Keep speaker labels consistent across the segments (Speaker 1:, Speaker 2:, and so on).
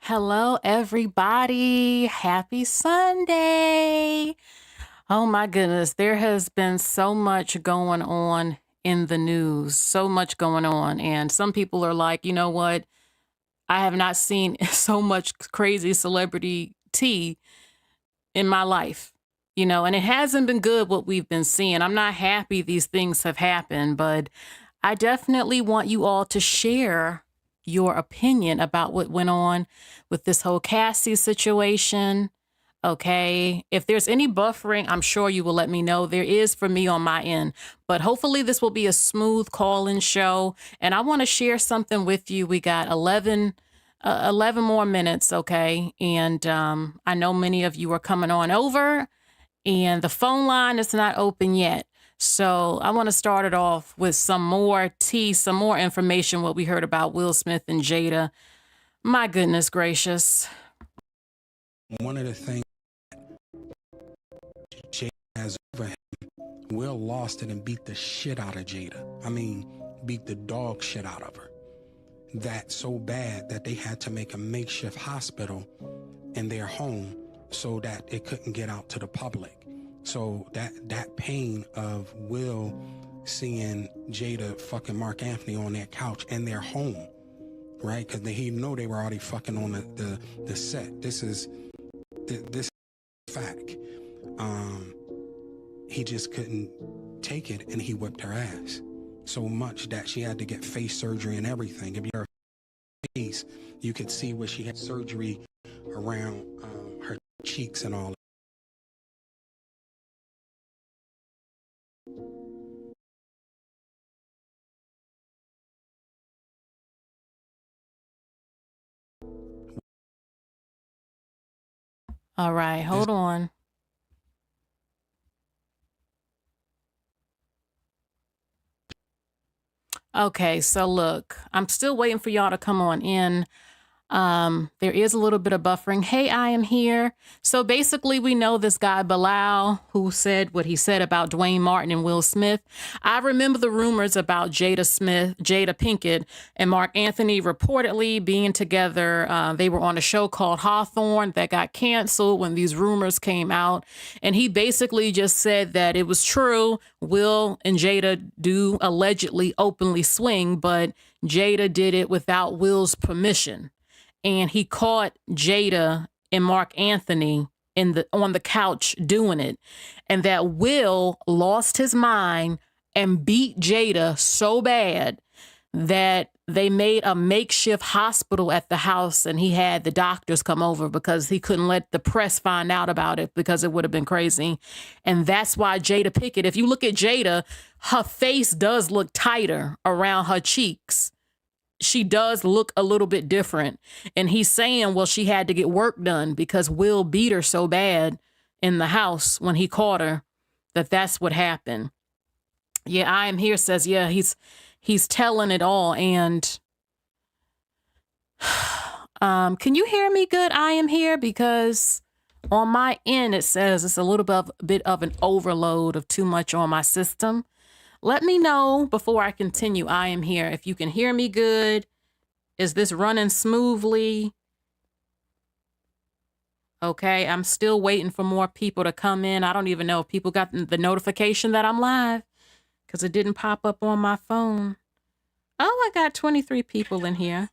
Speaker 1: Hello, everybody. Happy Sunday. Oh my goodness, there has been so much going on in the news, so much going on. And some people are like, you know what? I have not seen so much crazy celebrity tea in my life, and it hasn't been good what we've been seeing. I'm not happy these things have happened, but I definitely want you all to share your opinion about what went on with this whole Cassie situation. Okay. If there's any buffering, I'm sure you will let me know. There is for me on my end, but hopefully this will be a smooth call-in show. And I want to share something with you. We got 11 more minutes. Okay. And I know many of you are coming on over and the phone line is not open yet. So I want to start it off with some more tea, some more information, what we heard about Will Smith and Jada. My goodness gracious.
Speaker 2: One of the things Jada has over him, Will lost it and beat the shit out of Jada. I mean, beat the dog shit out of her. That so bad that they had to make a makeshift hospital in their home so that it couldn't get out to the public. So that pain of Will seeing Jada fucking Mark Anthony on their couch in their home, right? Because he know they were already fucking on the set. This is fact. He just couldn't take it, and he whipped her ass so much that she had to get face surgery and everything. If your face, you could see where she had surgery around her cheeks and all.
Speaker 1: All right, hold on. Okay, so look, I'm still waiting for y'all to come on in. There is a little bit of buffering. Hey, I am here. So basically, we know this guy, Bilal, who said what he said about Dwayne Martin and Will Smith. I remember the rumors about Jada Pinkett, and Mark Anthony reportedly being together. They were on a show called Hawthorne that got canceled when these rumors came out. And he basically just said that it was true. Will and Jada do allegedly openly swing, but Jada did it without Will's permission. And he caught Jada and Mark Anthony on the couch doing it. And that Will lost his mind and beat Jada so bad that they made a makeshift hospital at the house, and he had the doctors come over because he couldn't let the press find out about it because it would have been crazy. And that's why Jada Pinkett, if you look at Jada, her face does look tighter around her cheeks. She does look a little bit different. And he's saying, well, she had to get work done because Will beat her so bad in the house when he caught her that's what happened. Yeah, I am here says, yeah, he's telling it all. And can you hear me good? I am here because on my end, it says it's a little bit of an overload of too much on my system. Let me know before I continue. I am here. If you can hear me good, is this running smoothly? Okay, I'm still waiting for more people to come in. I don't even know if people got the notification that I'm live because it didn't pop up on my phone. Oh, I got 23 people in here.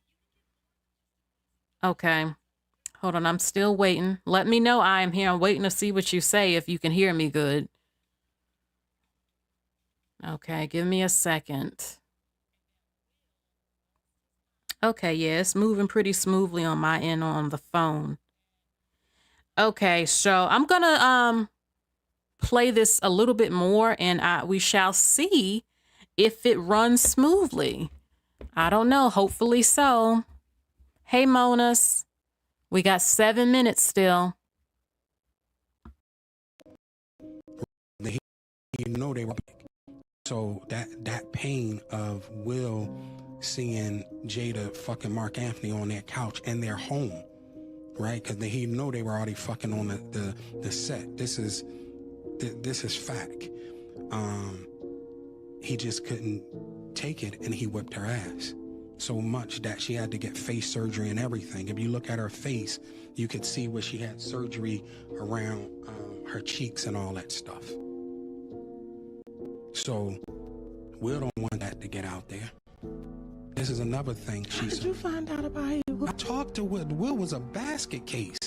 Speaker 1: Okay, hold on. I'm still waiting. Let me know I am here. I'm waiting to see what you say if you can hear me good. Okay, give me a second. Okay, yeah, it's moving pretty smoothly on my end on the phone. Okay, so I'm gonna play this a little bit more, and we shall see if it runs smoothly. I don't know, hopefully so. Hey, Monas, we got 7 minutes still.
Speaker 2: You know they were. So that pain of Will seeing Jada fucking Mark Anthony on their couch in their home, right? Because he know they were already fucking on the set. This is fact. He just couldn't take it, and he whipped her ass so much that she had to get face surgery and everything. If you look at her face, you could see where she had surgery around her cheeks and all that stuff. So Will don't want that to get out there. This is another thing.
Speaker 3: How did you find out about it?
Speaker 2: I talked to Will. Will was a basket case.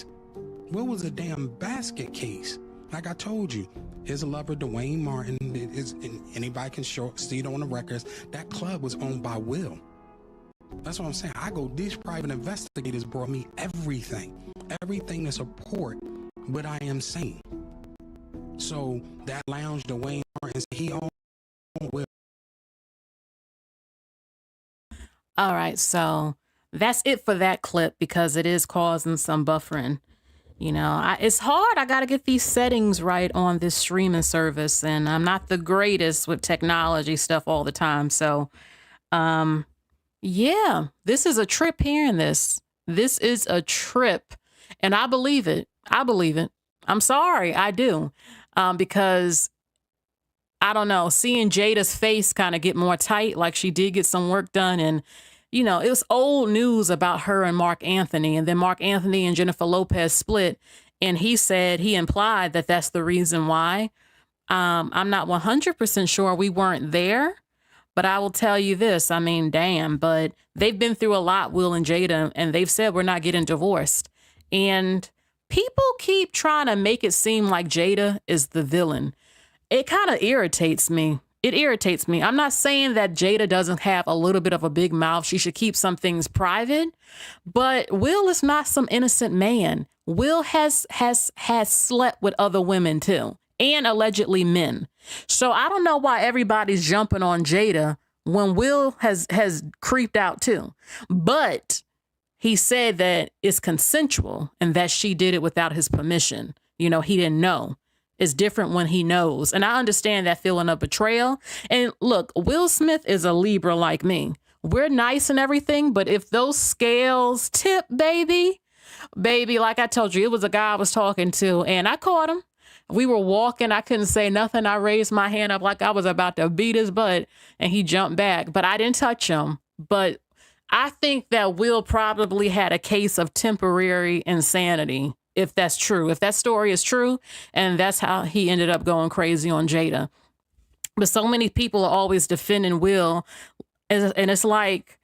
Speaker 2: Will was a damn basket case. Like I told you, his lover, Dwayne Martin, anybody can see it on the records. That club was owned by Will. That's what I'm saying. These private investigators brought me everything to support what I am saying. So that lounge, Dwayne Martin, he owned Will.
Speaker 1: All right, so that's it for that clip because it is causing some buffering. You know, it's hard. I got to get these settings right on this streaming service, and I'm not the greatest with technology stuff all the time. So, yeah, this is a trip hearing this. This is a trip, and I believe it. I believe it. I'm sorry, I do, because I don't know, seeing Jada's face kind of get more tight, like she did get some work done. And, you know, it was old news about her and Mark Anthony. And then Mark Anthony and Jennifer Lopez split. And he implied that that's the reason why. I'm not 100% sure, we weren't there. But I will tell you this, I mean, damn, but they've been through a lot, Will and Jada, and they've said we're not getting divorced. And people keep trying to make it seem like Jada is the villain. It kind of irritates me. It irritates me. I'm not saying that Jada doesn't have a little bit of a big mouth. She should keep some things private. But Will is not some innocent man. Will has slept with other women too, and allegedly men. So I don't know why everybody's jumping on Jada when Will has creeped out too. But he said that it's consensual and that she did it without his permission. You know, he didn't know. It's different when he knows. And I understand that feeling of betrayal. And look, Will Smith is a Libra like me. We're nice and everything, but if those scales tip, baby, like I told you, it was a guy I was talking to and I caught him. We were walking. I couldn't say nothing. I raised my hand up like I was about to beat his butt and he jumped back, but I didn't touch him. But I think that Will probably had a case of temporary insanity. If that's true, if that story is true, and that's how he ended up going crazy on Jada. But so many people are always defending Will. And it's like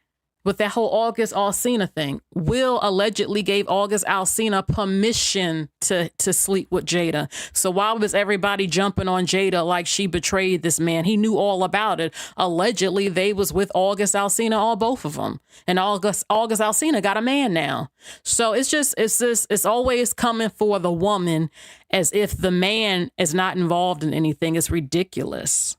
Speaker 1: with that whole August Alsina thing, Will allegedly gave August Alsina permission to sleep with Jada. So why was everybody jumping on Jada like she betrayed this man? He knew all about it. Allegedly, they was with August Alsina, all both of them. And August Alsina got a man now. So it's always coming for the woman as if the man is not involved in anything. It's ridiculous.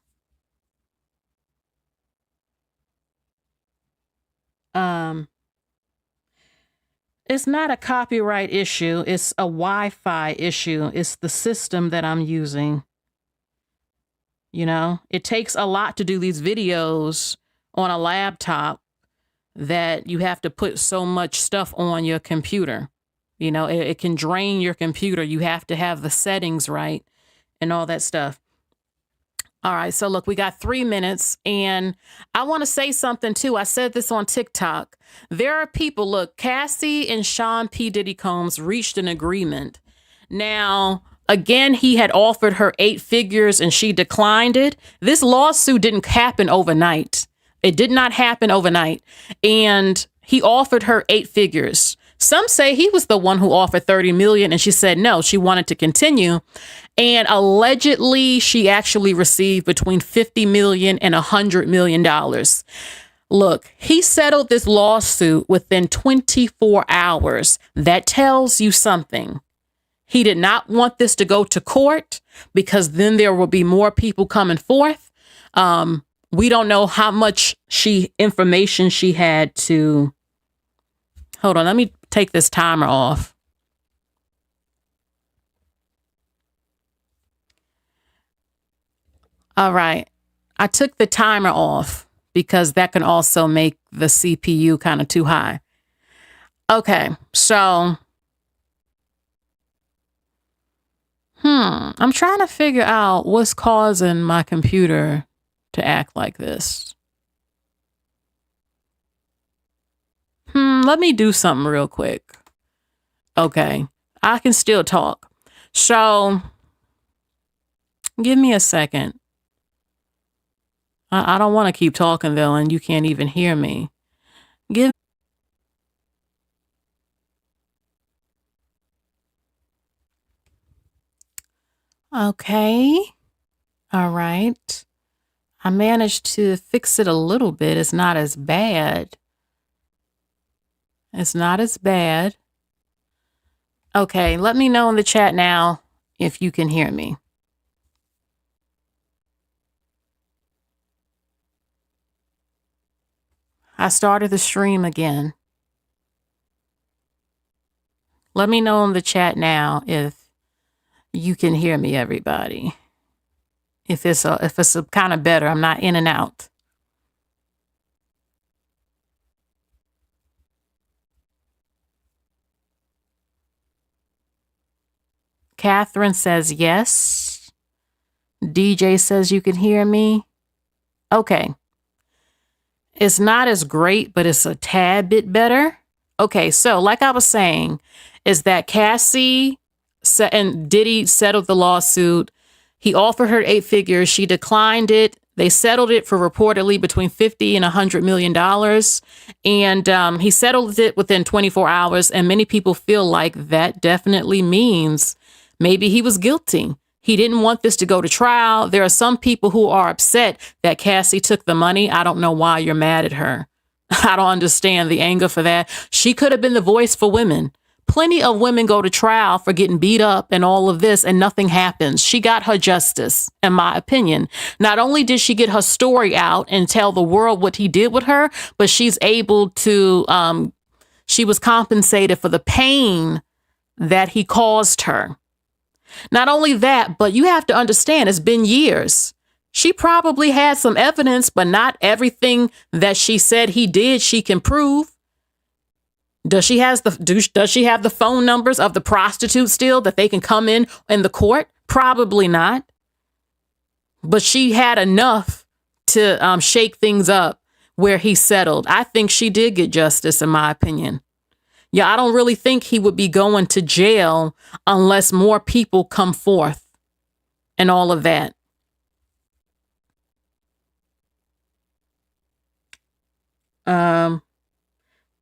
Speaker 1: It's not a copyright issue. It's a Wi-Fi issue. It's the system that I'm using. You know, it takes a lot to do these videos on a laptop that you have to put so much stuff on your computer. You know, it can drain your computer. You have to have the settings right and all that stuff. All right. So look, we got 3 minutes and I want to say something too. I said this on TikTok. There are people, look, Cassie and Sean P. Diddy Combs reached an agreement. Now, again, he had offered her 8 figures and she declined it. This lawsuit didn't happen overnight. It did not happen overnight. And he offered her 8 figures. Some say he was the one who offered 30 million and she said no, she wanted to continue. And allegedly, she actually received between 50 million and $100 million. Look, he settled this lawsuit within 24 hours. That tells you something. He did not want this to go to court because then there will be more people coming forth. We don't know how much information she had to. Hold on, let me take this timer off. All right. I took the timer off because that can also make the CPU kind of too high. Okay, so I'm trying to figure out what's causing my computer to act like this. Let me do something real quick. Okay. I can still talk. So give me a second. I don't want to keep talking though, and you can't even hear me. Okay. All right. I managed to fix it a little bit. It's not as bad. It's not as bad. Okay, let me know in the chat now if you can hear me. I started the stream again. Let me know in the chat now if you can hear me, everybody. If it's a kind of better, I'm not in and out. Catherine says yes. DJ says you can hear me. Okay. It's not as great, but it's a tad bit better. Okay, so like I was saying, is that Cassie and Diddy settled the lawsuit. He offered her 8 figures. She declined it. They settled it for reportedly between $50 and $100 million. And he settled it within 24 hours. And many people feel like that definitely means maybe he was guilty. He didn't want this to go to trial. There are some people who are upset that Cassie took the money. I don't know why you're mad at her. I don't understand the anger for that. She could have been the voice for women. Plenty of women go to trial for getting beat up and all of this, and nothing happens. She got her justice, in my opinion. Not only did she get her story out and tell the world what he did with her, but she's able to, she was compensated for the pain that he caused her. Not only that, but you have to understand, it's been years. She probably had some evidence, but not everything that she said he did, she can prove. Does she have the phone numbers of the prostitutes still that they can come in the court? Probably not. But she had enough to shake things up where he settled. I think she did get justice, in my opinion. Yeah, I don't really think he would be going to jail unless more people come forth and all of that.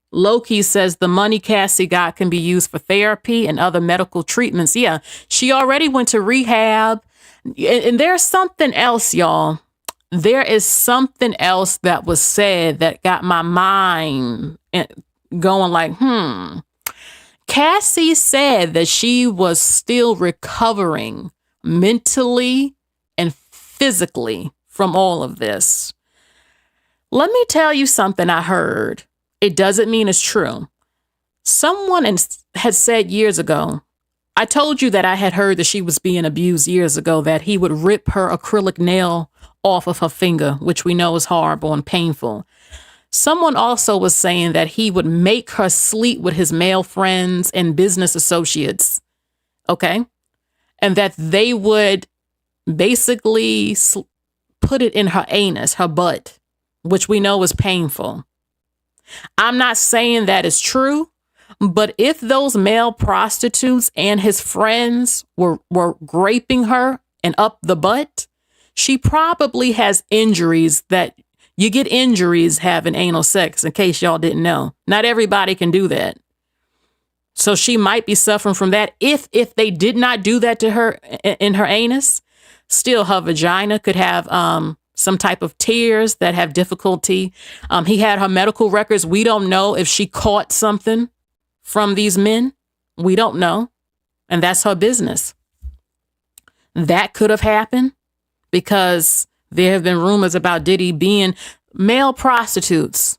Speaker 1: Loki says the money Cassie got can be used for therapy and other medical treatments. Yeah, she already went to rehab. And there's something else, y'all. There is something else that was said that got my mind going like, Cassie said that she was still recovering mentally and physically from all of this. Let me tell you something I heard. It doesn't mean it's true. Someone had said years ago, I told you that I had heard that she was being abused years ago, that he would rip her acrylic nail off of her finger, which we know is horrible and painful. Someone also was saying that he would make her sleep with his male friends and business associates. Okay. And that they would basically put it in her anus, her butt, which we know is painful. I'm not saying that is true, but if those male prostitutes and his friends were raping her and up the butt, she probably has injuries that you get injuries having anal sex, in case y'all didn't know. Not everybody can do that. So she might be suffering from that. If they did not do that to her in her anus, still her vagina could have some type of tears that have difficulty. He had her medical records. We don't know if she caught something from these men. We don't know. And that's her business. That could have happened because there have been rumors about Diddy being male prostitutes.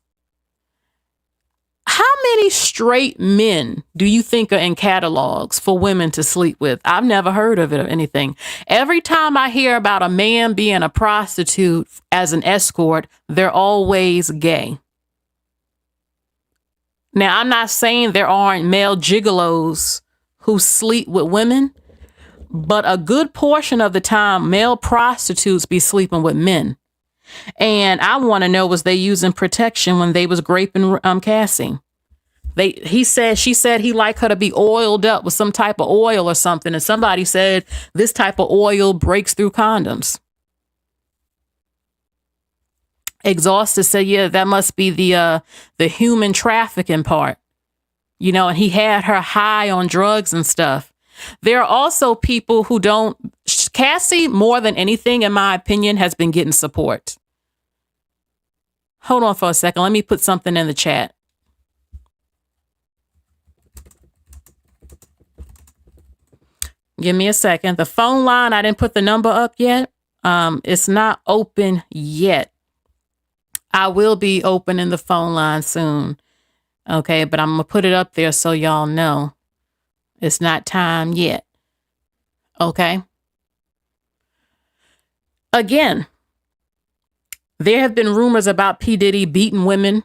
Speaker 1: How many straight men do you think are in catalogs for women to sleep with? I've never heard of it or anything. Every time I hear about a man being a prostitute as an escort, they're always gay. Now, I'm not saying there aren't male gigolos who sleep with women, but a good portion of the time, male prostitutes be sleeping with men. And I want to know, was they using protection when they was raping Cassie? She said he liked her to be oiled up with some type of oil or something. And somebody said this type of oil breaks through condoms. Exhausted said, yeah, that must be the human trafficking part, and he had her high on drugs and stuff. There are also people who don't. Cassie, more than anything, in my opinion, has been getting support. Hold on for a second. Let me put something in the chat. Give me a second. The phone line, I didn't put the number up yet. It's not open yet. I will be opening the phone line soon. Okay, but I'm going to put it up there so y'all know. It's not time yet. Okay. Again, there have been rumors about P. Diddy beating women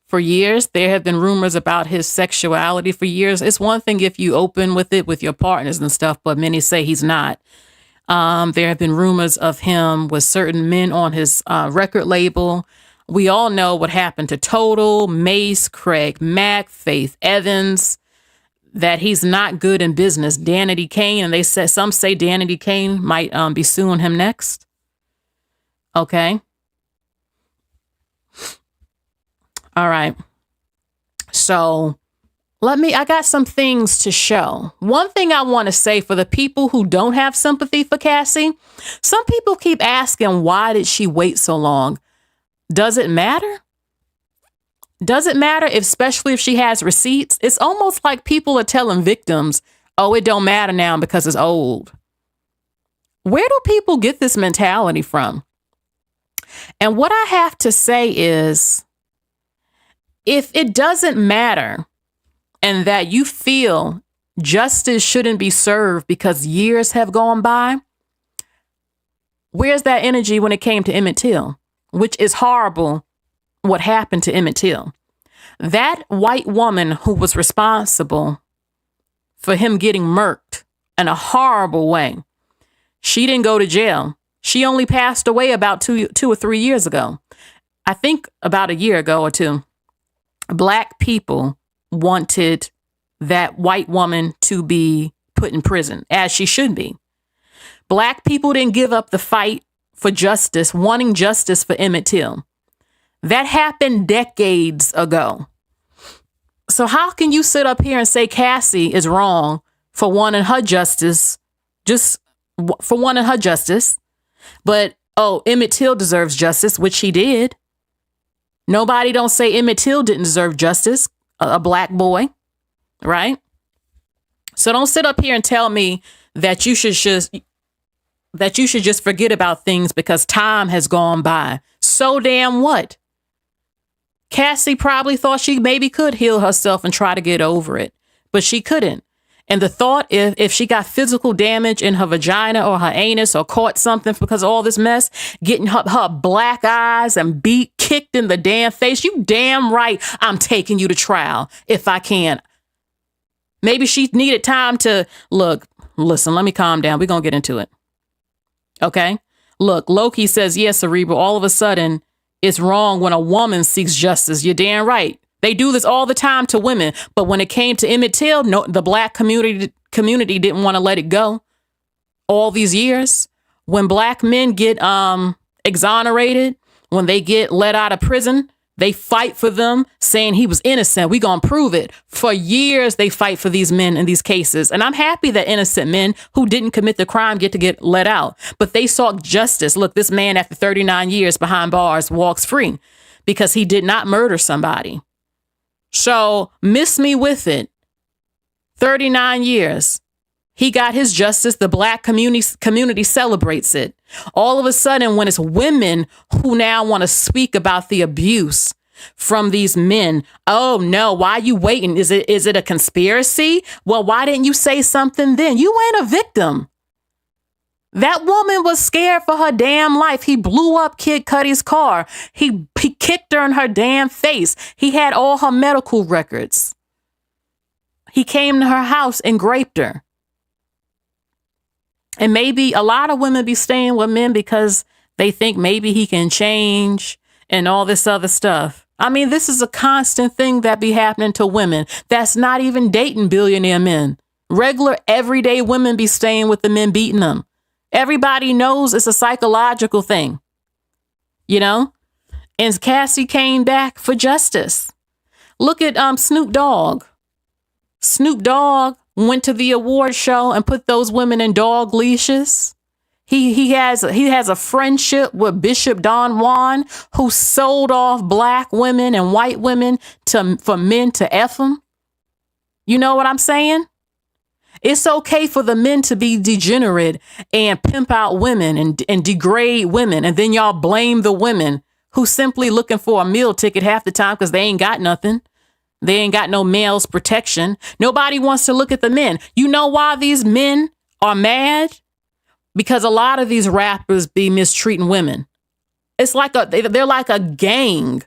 Speaker 1: for years. There have been rumors about his sexuality for years. It's one thing if you open with it with your partners and stuff, but many say he's not. There have been rumors of him with certain men on his record label. We all know what happened to Total, Mace, Craig Mack, Faith Evans, that he's not good in business. Danity Kane, and some say Danity Kane might be suing him next. Okay. All right. So I got some things to show. One thing I want to say for the people who don't have sympathy for Cassie, some people keep asking, why did she wait so long? Does it matter? Does it matter, especially if she has receipts? It's almost like people are telling victims, oh, it don't matter now because it's old. Where do people get this mentality from? And what I have to say is, if it doesn't matter and that you feel justice shouldn't be served because years have gone by, where's that energy when it came to Emmett Till? Which is horrible what happened to Emmett Till. That white woman who was responsible for him getting murked in a horrible way, she didn't go to jail. She only passed away about two or 3 years ago. I think about a year ago or two. Black people wanted that white woman to be put in prison, as she should be. Black people didn't give up the fight for justice, wanting justice for Emmett Till. That happened decades ago. So how can you sit up here and say Cassie is wrong for wanting her justice, but, oh, Emmett Till deserves justice, which he did. Nobody don't say Emmett Till didn't deserve justice, a black boy, right? So don't sit up here and tell me that you should just forget about things because time has gone by. So damn what? Cassie probably thought she maybe could heal herself and try to get over it, but she couldn't. And the thought, if she got physical damage in her vagina or her anus or caught something because of all this mess, getting her black eyes and kicked in the damn face, you damn right I'm taking you to trial if I can. Maybe she needed time to listen, let me calm down. We're going to get into it. Okay? Look, Loki says, yes, Cerebral, all of a sudden it's wrong when a woman seeks justice. You're damn right. They do this all the time to women. But when it came to Emmett Till, no, the black community didn't want to let it go all these years. When black men get exonerated, when they get let out of prison, they fight for them saying he was innocent. We gonna prove it. For years, they fight for these men in these cases. And I'm happy that innocent men who didn't commit the crime get let out. But they sought justice. Look, this man after 39 years behind bars walks free because he did not murder somebody. So miss me with it. 39 years. He got his justice. The black community celebrates it. All of a sudden, when it's women who now want to speak about the abuse from these men, oh no, why are you waiting? Is it a conspiracy? Well, why didn't you say something then? You ain't a victim. That woman was scared for her damn life. He blew up Kid Cudi's car. He kicked her in her damn face. He had all her medical records. He came to her house and raped her. And maybe a lot of women be staying with men because they think maybe he can change and all this other stuff. I mean, this is a constant thing that be happening to women that's not even dating billionaire men. Regular, everyday women be staying with the men beating them. Everybody knows it's a psychological thing, you know? And Cassie came back for justice. Look at Snoop Dogg. Snoop Dogg went to the award show and put those women in dog leashes. He has a friendship with Bishop Don Juan, who sold off black women and white women for men to F them. You know what I'm saying? It's okay for the men to be degenerate and pimp out women and degrade women. And then y'all blame the women who simply looking for a meal ticket half the time because they ain't got nothing. They ain't got no male's protection. Nobody wants to look at the men. You know why these men are mad? Because a lot of these rappers be mistreating women. It's like they're like a gang.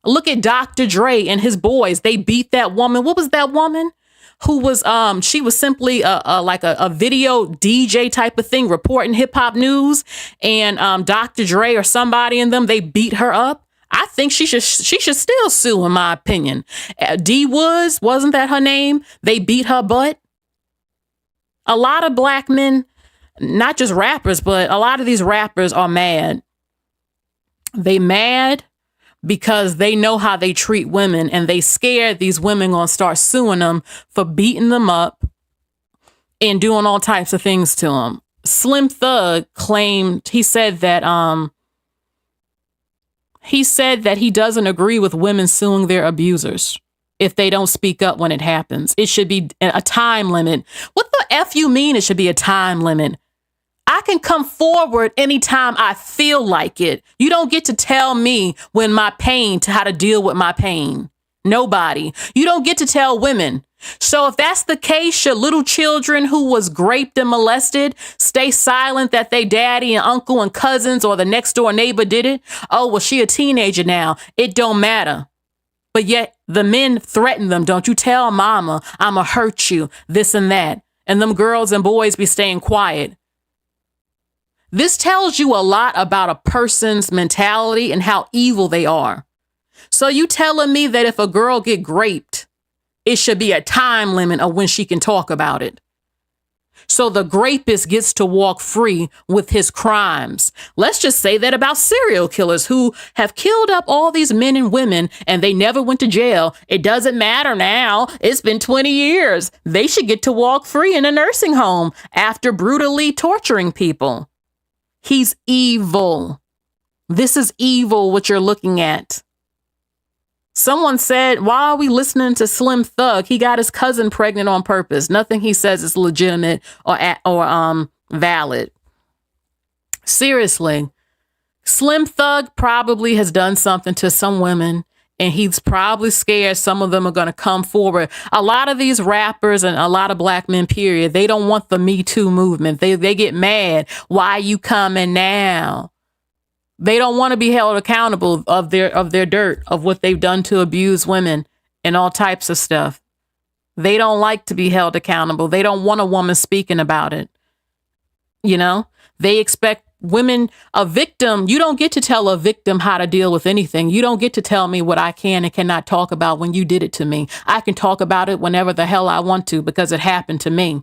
Speaker 1: Look at Dr. Dre and his boys. They beat that woman. What was that woman? Who was she was simply a video DJ type of thing, reporting hip hop news, and Dr. Dre or somebody in them, they beat her up. I think she should still sue, in my opinion. D Woods, wasn't that her name? They beat her butt. A lot of black men, not just rappers, but a lot of these rappers are mad. They mad because they know how they treat women, and they scared these women gonna start suing them for beating them up and doing all types of things to them. Slim Thug claimed, he said that he doesn't agree with women suing their abusers if they don't speak up when it happens. It should be a time limit. What the F you mean it should be a time limit? I can come forward anytime I feel like it. You don't get to tell me when my pain to how to deal with my pain. Nobody. You don't get to tell women. So if that's the case, should little children who was raped and molested stay silent that they daddy and uncle and cousins or the next door neighbor did it? Oh, well, she a teenager now. It don't matter. But yet the men threaten them. Don't you tell mama, I'ma hurt you, this and that. And them girls and boys be staying quiet. This tells you a lot about a person's mentality and how evil they are. So you telling me that if a girl get raped, it should be a time limit of when she can talk about it. So the rapist gets to walk free with his crimes. Let's just say that about serial killers who have killed up all these men and women and they never went to jail. It doesn't matter now. It's been 20 years. They should get to walk free in a nursing home after brutally torturing people. He's evil. This is evil, what you're looking at. Someone said, why are we listening to Slim Thug? He got his cousin pregnant on purpose. Nothing he says is legitimate or valid. Seriously, Slim Thug probably has done something to some women, and he's probably scared some of them are going to come forward. A lot of these rappers and a lot of black men, period, they don't want the Me Too movement. They get mad. Why you coming now? They don't want to be held accountable of their dirt, of what they've done to abuse women and all types of stuff. They don't like to be held accountable. They don't want a woman speaking about it. You know, they expect women, a victim. You don't get to tell a victim how to deal with anything. You don't get to tell me what I can and cannot talk about when you did it to me. I can talk about it whenever the hell I want to because it happened to me.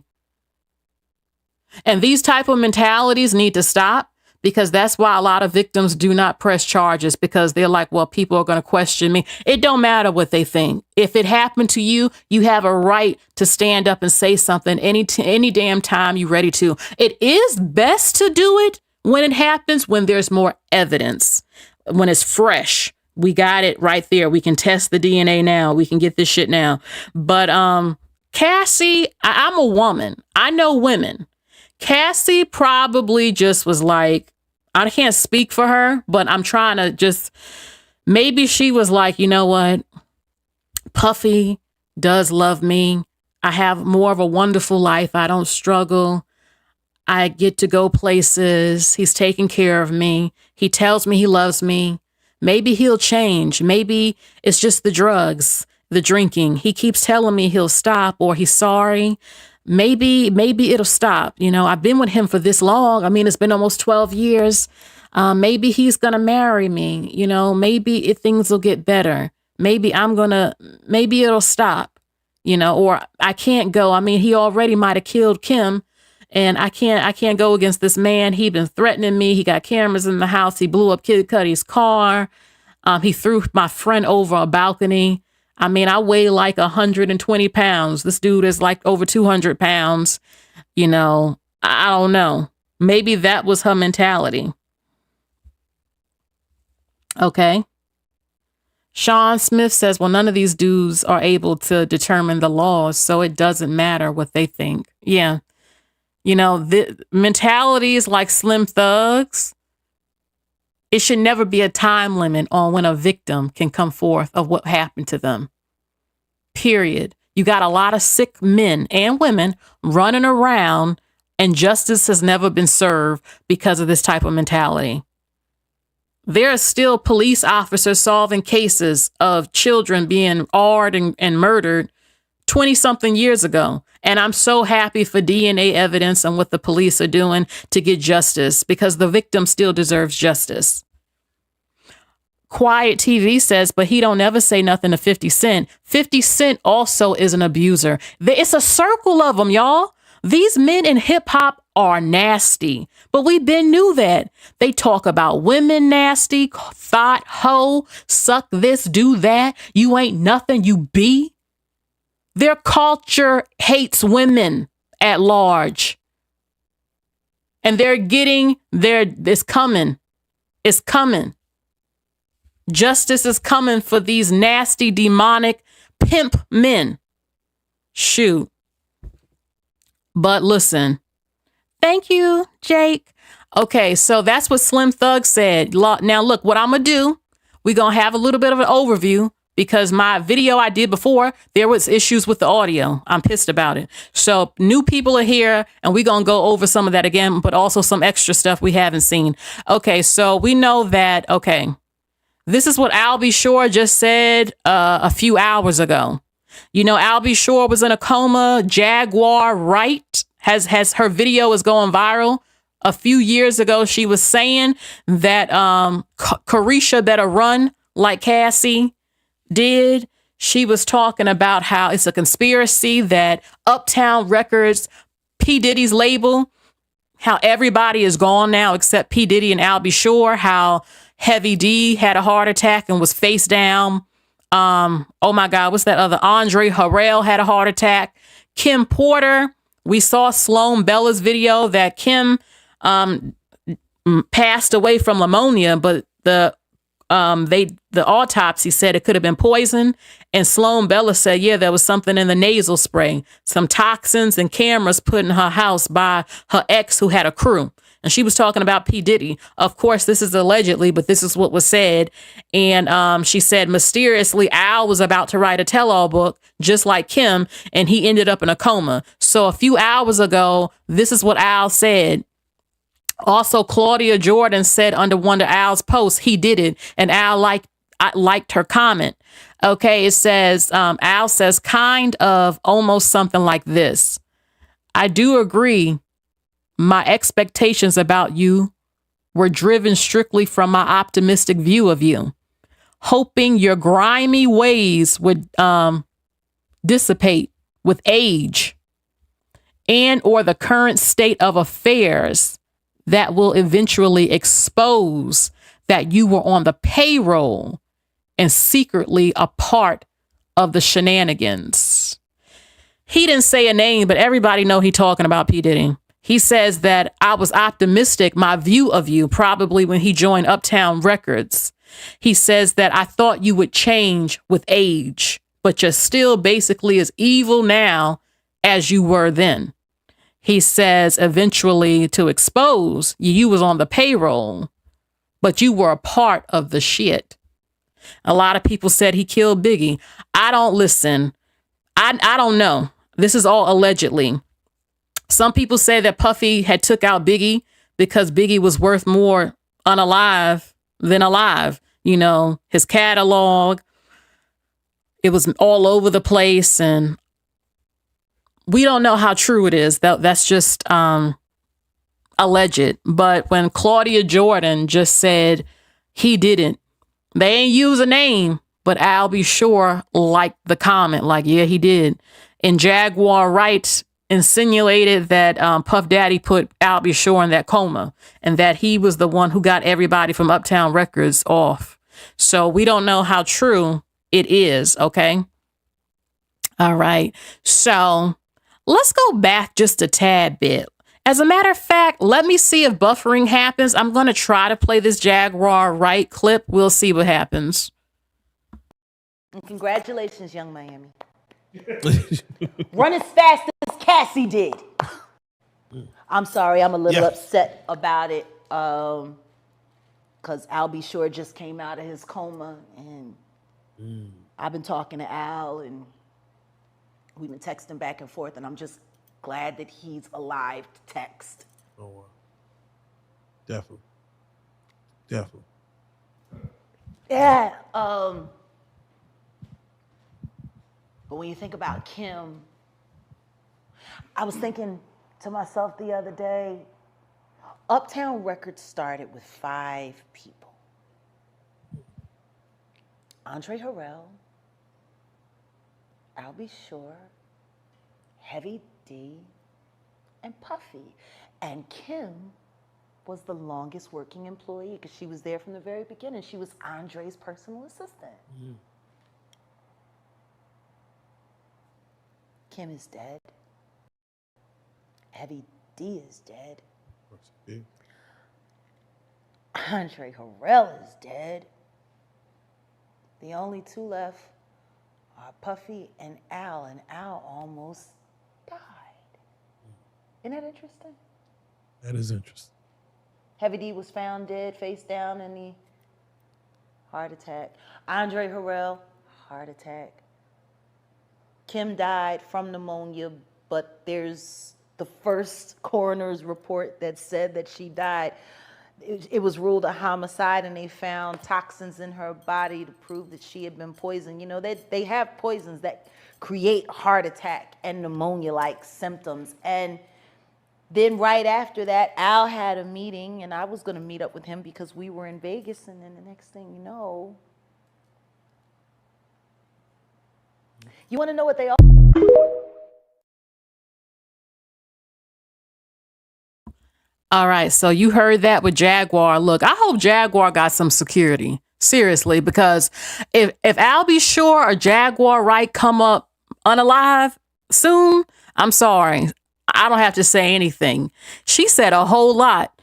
Speaker 1: And these type of mentalities need to stop. Because that's why a lot of victims do not press charges, because they're like, well, people are going to question me. It don't matter what they think. If it happened to you, you have a right to stand up and say something any damn time you're ready to. It is best to do it when it happens, when there's more evidence, when it's fresh. We got it right there. We can test the DNA now. We can get this shit now. But Cassie, I'm a woman. I know women. Cassie probably just was like, I can't speak for her, but I'm trying to just, maybe she was like, you know what? Puffy does love me. I have more of a wonderful life. I don't struggle. I get to go places. He's taking care of me. He tells me he loves me. Maybe he'll change. Maybe it's just the drugs, the drinking. He keeps telling me he'll stop or he's sorry. Maybe it'll stop. You know, I've been with him for this long. I mean, it's been almost 12 years. Maybe he's going to marry me. You know, maybe things will get better. Maybe maybe it'll stop, you know, or I can't go. I mean, he already might have killed Kim, and I can't go against this man. He been threatening me. He got cameras in the house. He blew up Kid Cudi's car. He threw my friend over a balcony. I mean, I weigh like 120 pounds. This dude is like over 200 pounds. You know, I don't know. Maybe that was her mentality. Okay. Sean Smith says, well, none of these dudes are able to determine the laws, so it doesn't matter what they think. Yeah. You know, the mentalities like Slim Thugs, it should never be a time limit on when a victim can come forth of what happened to them. Period. You got a lot of sick men and women running around, and justice has never been served because of this type of mentality. There are still police officers solving cases of children being awed and murdered 20-something years ago. And I'm so happy for DNA evidence and what the police are doing to get justice, because the victim still deserves justice. Quiet TV says, but he don't ever say nothing to 50 Cent. 50 Cent also is an abuser. It's a circle of them, y'all. These men in hip hop are nasty, but we been knew that. They talk about women nasty, thought, hoe, suck this, do that. You ain't nothing, you be. Their culture hates women at large. And it's coming. It's coming. Justice is coming for these nasty, demonic pimp men. Shoot. But listen, thank you, Jake. Okay, so that's what Slim Thug said. Now, look, what I'm going to do, we're going to have a little bit of an overview, because my video I did before, there was issues with the audio. I'm pissed about it. So new people are here, and we're going to go over some of that again, but also some extra stuff we haven't seen. Okay, so we know that, okay, this is what Albie Shore just said a few hours ago. You know, Albie Shore was in a coma. Jaguar Wright has her video is going viral. A few years ago, she was saying that Carisha better run like Cassie did. She was talking about how it's a conspiracy that Uptown Records, P. Diddy's label, how everybody is gone now except P. Diddy and Albie Shore, how Heavy D had a heart attack and was face down. Oh my God, what's that other? Andre Harrell had a heart attack. Kim Porter, we saw Sloan Bella's video that Kim passed away from pneumonia, but the autopsy said it could have been poison. And Sloan Bella said, yeah, there was something in the nasal spray, some toxins and cameras put in her house by her ex who had a crew. And she was talking about P. Diddy. Of course, this is allegedly, but this is what was said. And she said, mysteriously, Al was about to write a tell-all book, just like Kim, and he ended up in a coma. So a few hours ago, this is what Al said. Also, Claudia Jordan said under one of Al's posts, he did it. And Al liked her comment. Okay, it says, Al says, kind of almost something like this. I do agree. My expectations about you were driven strictly from my optimistic view of you, hoping your grimy ways would dissipate with age and or the current state of affairs that will eventually expose that you were on the payroll and secretly a part of the shenanigans. He didn't say a name, but everybody know he talking about P. Diddy. He says that I was optimistic, my view of you, probably when he joined Uptown Records. He says that I thought you would change with age, but you're still basically as evil now as you were then. He says eventually to expose you was on the payroll, but you were a part of the shit. A lot of people said he killed Biggie. I don't listen. I don't know. This is all allegedly. Some people say that Puffy had took out Biggie because Biggie was worth more unalive than alive. You know, his catalog, it was all over the place, and we don't know how true it is. That's just a alleged. But when Claudia Jordan just said he didn't, they ain't use a name, but I'll be sure liked the comment, like, yeah, he did. And Jaguar Wright insinuated that Puff Daddy put Al B. Sure in that coma and that he was the one who got everybody from Uptown Records off. So we don't know how true it is, okay? All right. So let's go back just a tad bit. As a matter of fact, let me see if buffering happens. I'm going to try to play this Jaguar Wright clip. We'll see what happens.
Speaker 4: And congratulations, Young Miami. Run as fast as Cassie did. I'm sorry, I'm a little upset about it because Al B. Sure just came out of his coma, and I've been talking to Al, and we've been texting back and forth, and I'm just glad that he's alive to text.
Speaker 5: Oh, wow. Definitely. Definitely.
Speaker 4: Yeah. But when you think about Kim, I was thinking to myself the other day, Uptown Records started with 5 people. Andre Harrell, Al B. Sure, Heavy D, and Puffy. And Kim was the longest working employee because she was there from the very beginning. She was Andre's personal assistant. Kim is dead. Heavy D is dead. Andre Harrell is dead. The only 2 left are Puffy and Al almost died. Isn't that interesting?
Speaker 5: That is interesting.
Speaker 4: Heavy D was found dead, face down in the heart attack. Andre Harrell, heart attack. Kim died from pneumonia, but there's the first coroner's report that said that she died. It was ruled a homicide, and they found toxins in her body to prove that she had been poisoned. You know, they have poisons that create heart attack and pneumonia-like symptoms. And then right after that, Al had a meeting, and I was going to meet up with him because we were in Vegas, and then the next thing you know, you want to know what they all...
Speaker 1: All right, so you heard that with Jaguar. Look, I hope Jaguar got some security. Seriously, because if Al B. Sure or Jaguar Wright come up unalive soon, I'm sorry. I don't have to say anything. She said a whole lot.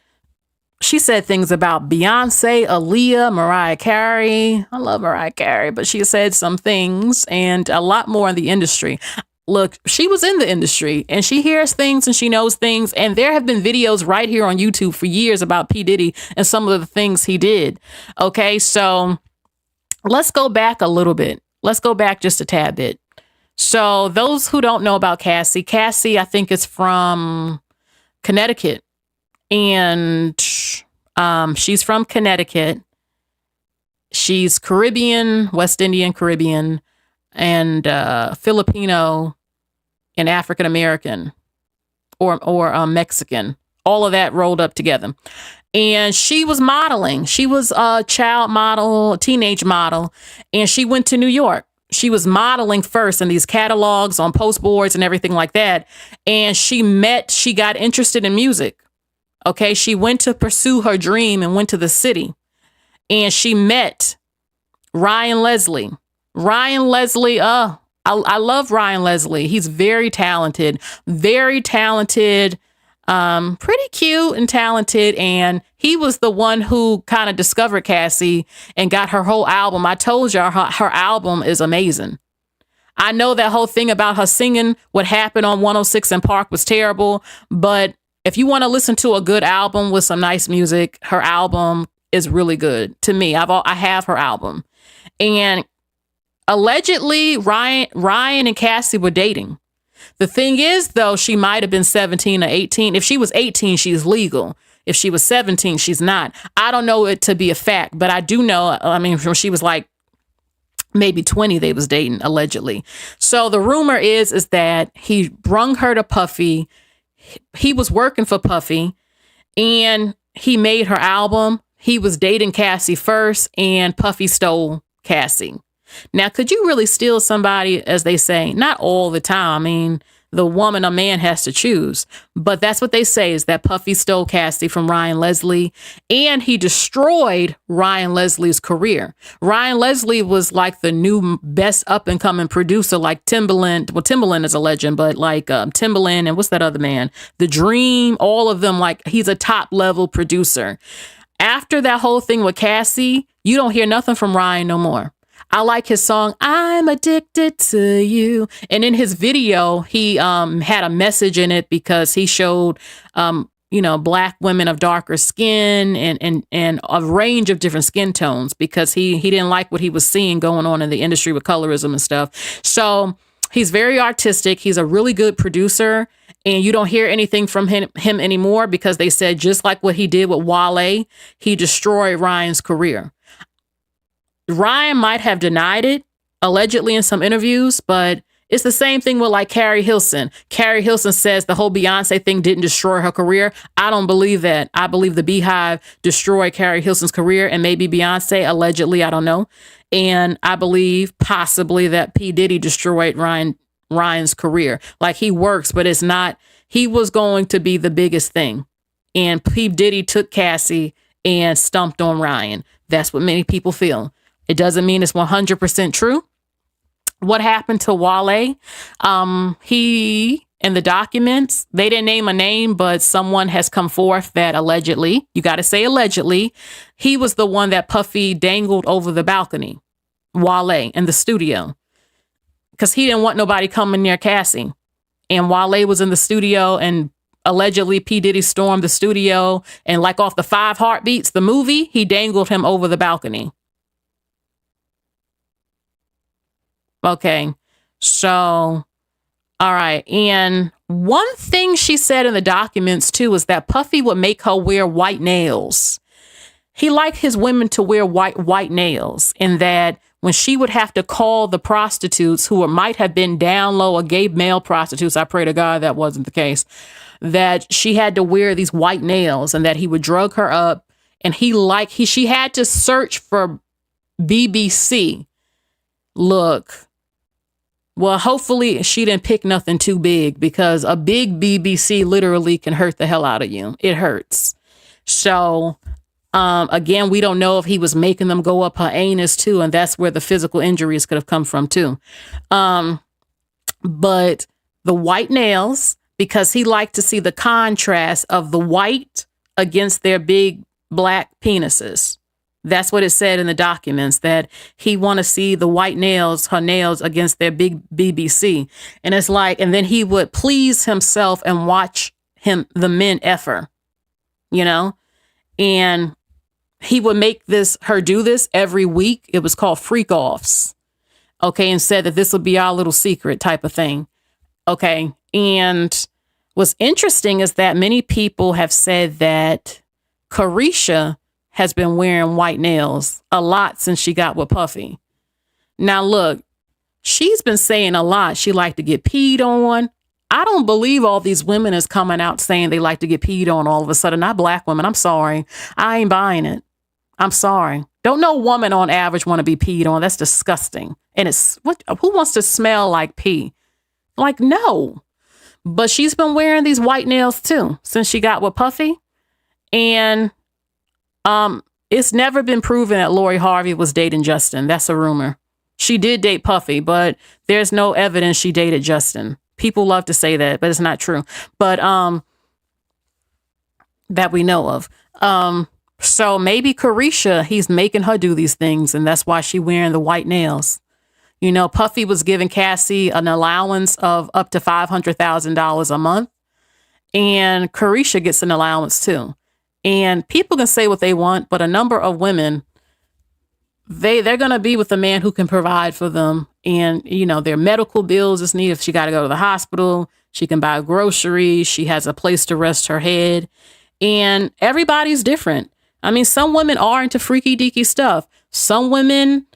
Speaker 1: She said things about Beyonce, Aaliyah, Mariah Carey. I love Mariah Carey, but she said some things and a lot more in the industry. Look, she was in the industry and she hears things and she knows things. And there have been videos right here on YouTube for years about P. Diddy and some of the things he did. Okay, so let's go back a little bit. Let's go back just a tad bit. So those who don't know about Cassie, I think is from Connecticut. And she's from Connecticut. She's Caribbean, West Indian Caribbean, and Filipino and African American or Mexican. All of that rolled up together. And she was modeling. She was a child model, a teenage model, and she went to New York. She was modeling first in these catalogs on post boards and everything like that. And she got interested in music. Okay, she went to pursue her dream and went to the city. And she met Ryan Leslie. I love Ryan Leslie. He's very talented, pretty cute and talented. And he was the one who kind of discovered Cassie and got her whole album. I told y'all her album is amazing. I know that whole thing about her singing What Happened on 106 and Park was terrible, but if you want to listen to a good album with some nice music, her album is really good to me. I have her album. And allegedly, Ryan and Cassie were dating. The thing is, though, she might have been 17 or 18. If she was 18, she's legal. If she was 17, she's not. I don't know it to be a fact, but I do know, when she was like maybe 20, they was dating, allegedly. So the rumor is that he brung her to Puffy. He was working for Puffy, And he made her album. He was dating Cassie first, and Puffy stole Cassie. Now, could you really steal somebody, as they say? Not all the time. I mean, the woman, a man has to choose. But that's what they say, is that Puffy stole Cassie from Ryan Leslie, and he destroyed Ryan Leslie's career. Ryan Leslie was like the new best up-and-coming producer, like Timbaland. Well, Timbaland is a legend, but like Timbaland and what's that other man? The Dream, all of them, like he's a top-level producer. After that whole thing with Cassie, you don't hear nothing from Ryan no more. I like his song, I'm Addicted to You. And in his video, he had a message in it because he showed, Black women of darker skin and a range of different skin tones, because he didn't like what he was seeing going on in the industry with colorism and stuff. So he's very artistic. He's a really good producer. And you don't hear anything from him anymore, because they said, just like what he did with Wale, he destroyed Ryan's career. Ryan might have denied it, allegedly, in some interviews, but it's the same thing with like Carrie Hilson. Carrie Hilson says the whole Beyonce thing didn't destroy her career. I don't believe that. I believe the Beehive destroyed Carrie Hilson's career, and maybe Beyonce, allegedly, I don't know. And I believe possibly that P. Diddy destroyed Ryan's career. Like, he works, but it's not, he was going to be the biggest thing. And P. Diddy took Cassie and stumped on Ryan. That's what many people feel. It doesn't mean it's 100% true. What happened to Wale? He, in the documents, they didn't name a name, but someone has come forth that allegedly, you got to say allegedly, he was the one that Puffy dangled over the balcony, Wale, in the studio, because he didn't want nobody coming near Cassie. And Wale was in the studio, and allegedly P. Diddy stormed the studio, and like off the 5 Heartbeats, the movie, he dangled him over the balcony. Okay, so, all right. And one thing she said in the documents, too, is that Puffy would make her wear white nails. He liked his women to wear white nails, and that when she would have to call the prostitutes who might have been down low, or gay male prostitutes, I pray to God that wasn't the case, that she had to wear these white nails, and that he would drug her up, and she had to search for BBC. Look. Well, hopefully she didn't pick nothing too big, because a big BBC literally can hurt the hell out of you. It hurts. So, again, we don't know if he was making them go up her anus too, and that's where the physical injuries could have come from too. But the white nails, because he liked to see the contrast of the white against their big black penises. That's what it said in the documents, that he want to see the white nails, her nails, against their big BBC. And it's like, and then he would please himself and watch the men F her, and he would make her do this every week. It was called freak offs. Okay. And said that this would be our little secret type of thing. Okay. And what's interesting is that many people have said that Carisha has been wearing white nails a lot since she got with Puffy. Now, look, she's been saying a lot. She liked to get peed on. I don't believe all these women is coming out saying they like to get peed on all of a sudden. Not black women. I'm sorry. I ain't buying it. I'm sorry. Don't no woman on average want to be peed on. That's disgusting. And who wants to smell like pee? Like, no. But she's been wearing these white nails too since she got with Puffy. And it's never been proven that Lori Harvey was dating Justin. That's a rumor. She did date Puffy, but there's no evidence she dated Justin. People love to say that, but it's not true. But that we know of. So maybe Carisha, he's making her do these things, and that's why she wearing the white nails. Puffy was giving Cassie an allowance of up to $500,000 a month, and Carisha gets an allowance too. And people can say what they want, but a number of women, they're going to be with a man who can provide for them. And, their medical bills is needed. If she got to go to the hospital, she can buy groceries. She has a place to rest her head. And everybody's different. I mean, some women are into freaky deaky stuff. Some women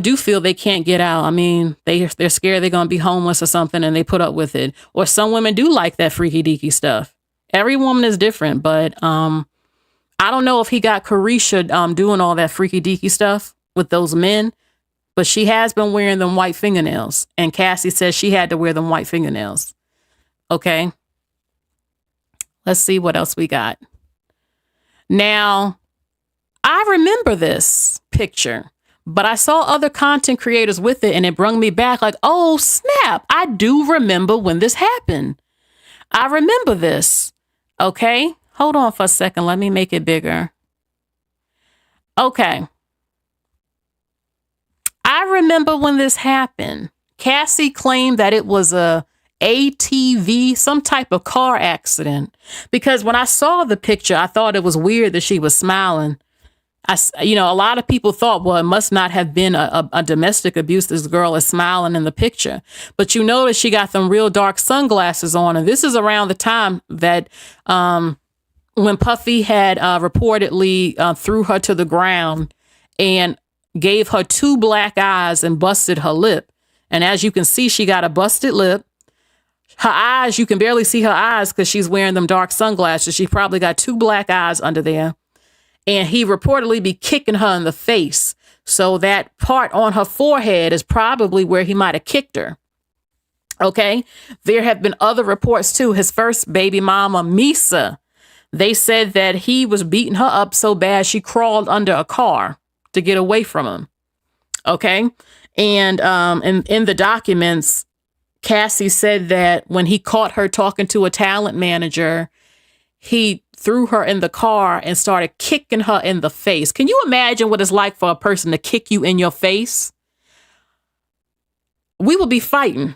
Speaker 1: do feel they can't get out. I mean, they're scared they're going to be homeless or something, and they put up with it. Or some women do like that freaky deaky stuff. Every woman is different, but I don't know if he got Carisha doing all that freaky deaky stuff with those men, but she has been wearing them white fingernails. And Cassie says she had to wear them white fingernails. Okay. Let's see what else we got. Now, I remember this picture, but I saw other content creators with it and it brought me back like, oh, snap. I do remember when this happened. I remember this. Okay. Hold on for a second. Let me make it bigger. Okay. I remember when this happened. Cassie claimed that it was a ATV, some type of car accident. Because when I saw the picture, I thought it was weird that she was smiling. A lot of people thought, well, it must not have been a domestic abuse. This girl is smiling in the picture. But you notice she got them real dark sunglasses on. And this is around the time that when Puffy had reportedly threw her to the ground and gave her 2 black eyes and busted her lip. And as you can see, she got a busted lip. Her eyes, you can barely see her eyes because she's wearing them dark sunglasses. She probably got 2 black eyes under there. And he reportedly be kicking her in the face. So that part on her forehead is probably where he might have kicked her. Okay. There have been other reports too. His first baby mama, Misa, they said that he was beating her up so bad she crawled under a car to get away from him. Okay. And in the documents, Cassie said that when he caught her talking to a talent manager, he threw her in the car and started kicking her in the face. Can you imagine what it's like for a person to kick you in your face? We will be fighting.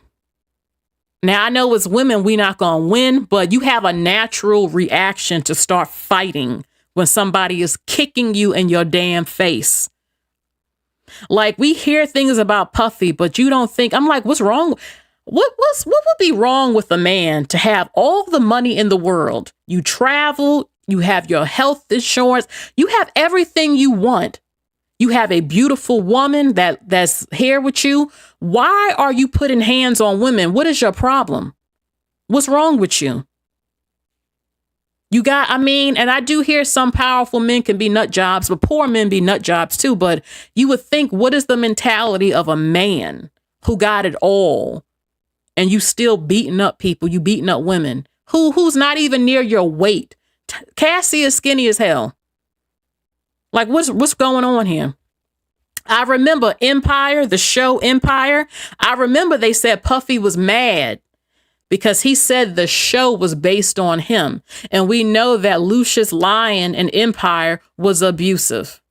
Speaker 1: Now, I know as women, we're not going to win, but you have a natural reaction to start fighting when somebody is kicking you in your damn face. Like, we hear things about Puffy, but you don't think, I'm like, what's wrong? What would be wrong with a man to have all the money in the world? You travel, you have your health insurance, you have everything you want. You have a beautiful woman that's here with you. Why are you putting hands on women? What is your problem? What's wrong with you? And I do hear some powerful men can be nut jobs, but poor men be nut jobs too. But you would think, what is the mentality of a man who got it all? And you still beating up people, you beating up women who's not even near your weight. Cassie is skinny as hell. Like, what's going on here? I remember Empire, the show Empire. I remember they said Puffy was mad because he said the show was based on him. And we know that Lucius Lyon in Empire was abusive.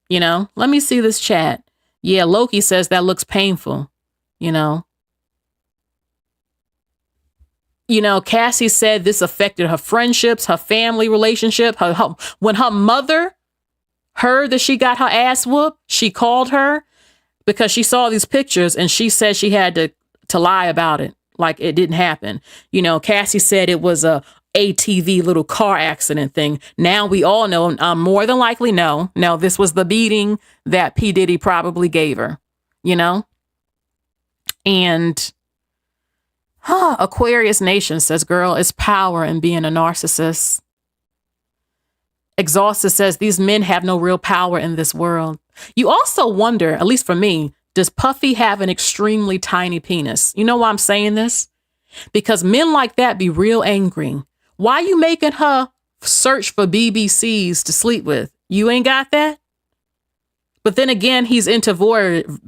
Speaker 1: Let me see this chat. Yeah, Loki says that looks painful. Cassie said this affected her friendships, her family relationship. When her mother heard that she got her ass whooped, she called her because she saw these pictures and she said she had to lie about it. Like it didn't happen. Cassie said it was a ATV little car accident thing. Now we all know, more than likely, no, this was the beating that P. Diddy probably gave her, And Aquarius Nation says, girl, it's power in being a narcissist. Exhausted says, these men have no real power in this world. You also wonder, at least for me, does Puffy have an extremely tiny penis? You know why I'm saying this? Because men like that be real angry. Why you making her search for BBCs to sleep with? You ain't got that? But then again, he's into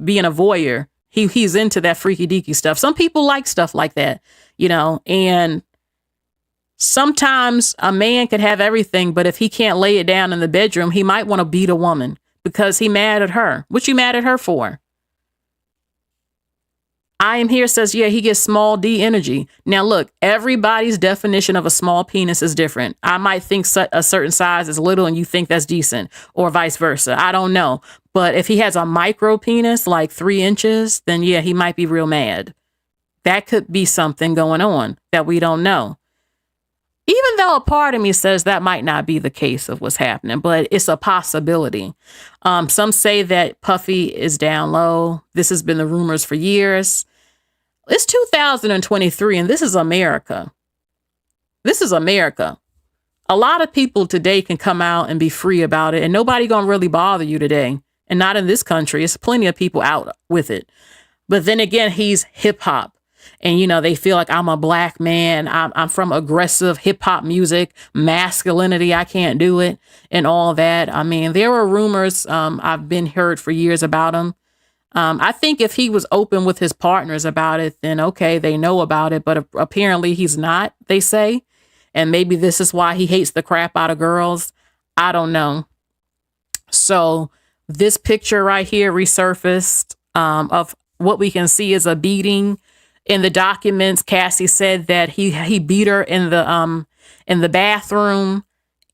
Speaker 1: being a voyeur. He's into that freaky deaky stuff. Some people like stuff like that, and sometimes a man can have everything, but if he can't lay it down in the bedroom, he might want to beat a woman because he mad at her. What you mad at her for? I Am Here says, yeah, he gets small D energy. Now, look, everybody's definition of a small penis is different. I might think a certain size is little and you think that's decent, or vice versa. I don't know. But if he has a micro penis, like 3 inches, then yeah, he might be real mad. That could be something going on that we don't know. Even though a part of me says that might not be the case of what's happening, but it's a possibility. Some say that Puffy is down low. This has been the rumors for years. It's 2023 and this is America. This is America. A lot of people today can come out and be free about it, and nobody gonna really bother you today. And not in this country. It's plenty of people out with it. But then again, he's hip hop. And, you know, they feel like I'm a black man. I'm from aggressive hip hop music, masculinity. I can't do it and all that. I mean, there were rumors I've been heard for years about him. I think if he was open with his partners about it, then okay, they know about it. But apparently he's not, they say. And maybe this is why he hates the crap out of girls. I don't know. So this picture right here resurfaced of what we can see is a beating. In the documents, Cassie said that he beat her in the bathroom,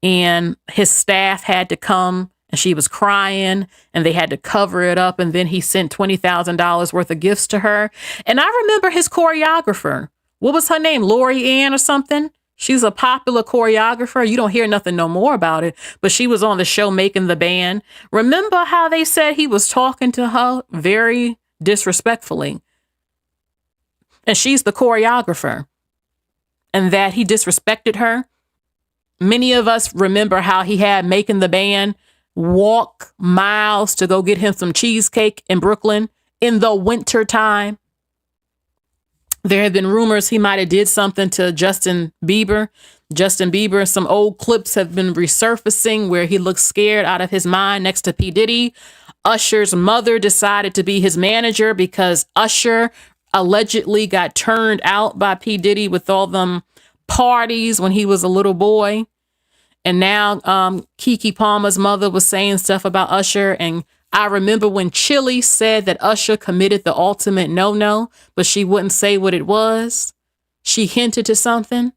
Speaker 1: and his staff had to come, and she was crying, and they had to cover it up. And then he sent $20,000 worth of gifts to her. And I remember his choreographer. What was her name? Lori Ann or something? She's a popular choreographer. You don't hear nothing no more about it, but she was on the show making the band. Remember how they said he was talking to her very disrespectfully? And she's the choreographer, and that he disrespected her. Many of us remember how he had making the band walk miles to go get him some cheesecake in Brooklyn in the winter time. There have been rumors he might have did something to Justin Bieber. Some old clips have been resurfacing where he looks scared out of his mind next to P. Diddy. Usher's mother decided to be his manager because Usher allegedly got turned out by P. Diddy with all them parties when he was a little boy. And now Keke Palmer's mother was saying stuff about Usher. And I remember when Chili said that Usher committed the ultimate no-no, but she wouldn't say what it was. She hinted to something.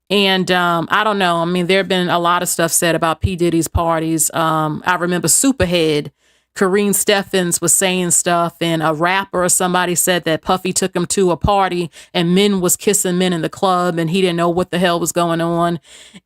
Speaker 1: And I don't know. I mean, there have been a lot of stuff said about P. Diddy's parties. I remember Superhead. Kareen Steffens was saying stuff, and a rapper or somebody said that Puffy took him to a party and men was kissing men in the club and he didn't know what the hell was going on.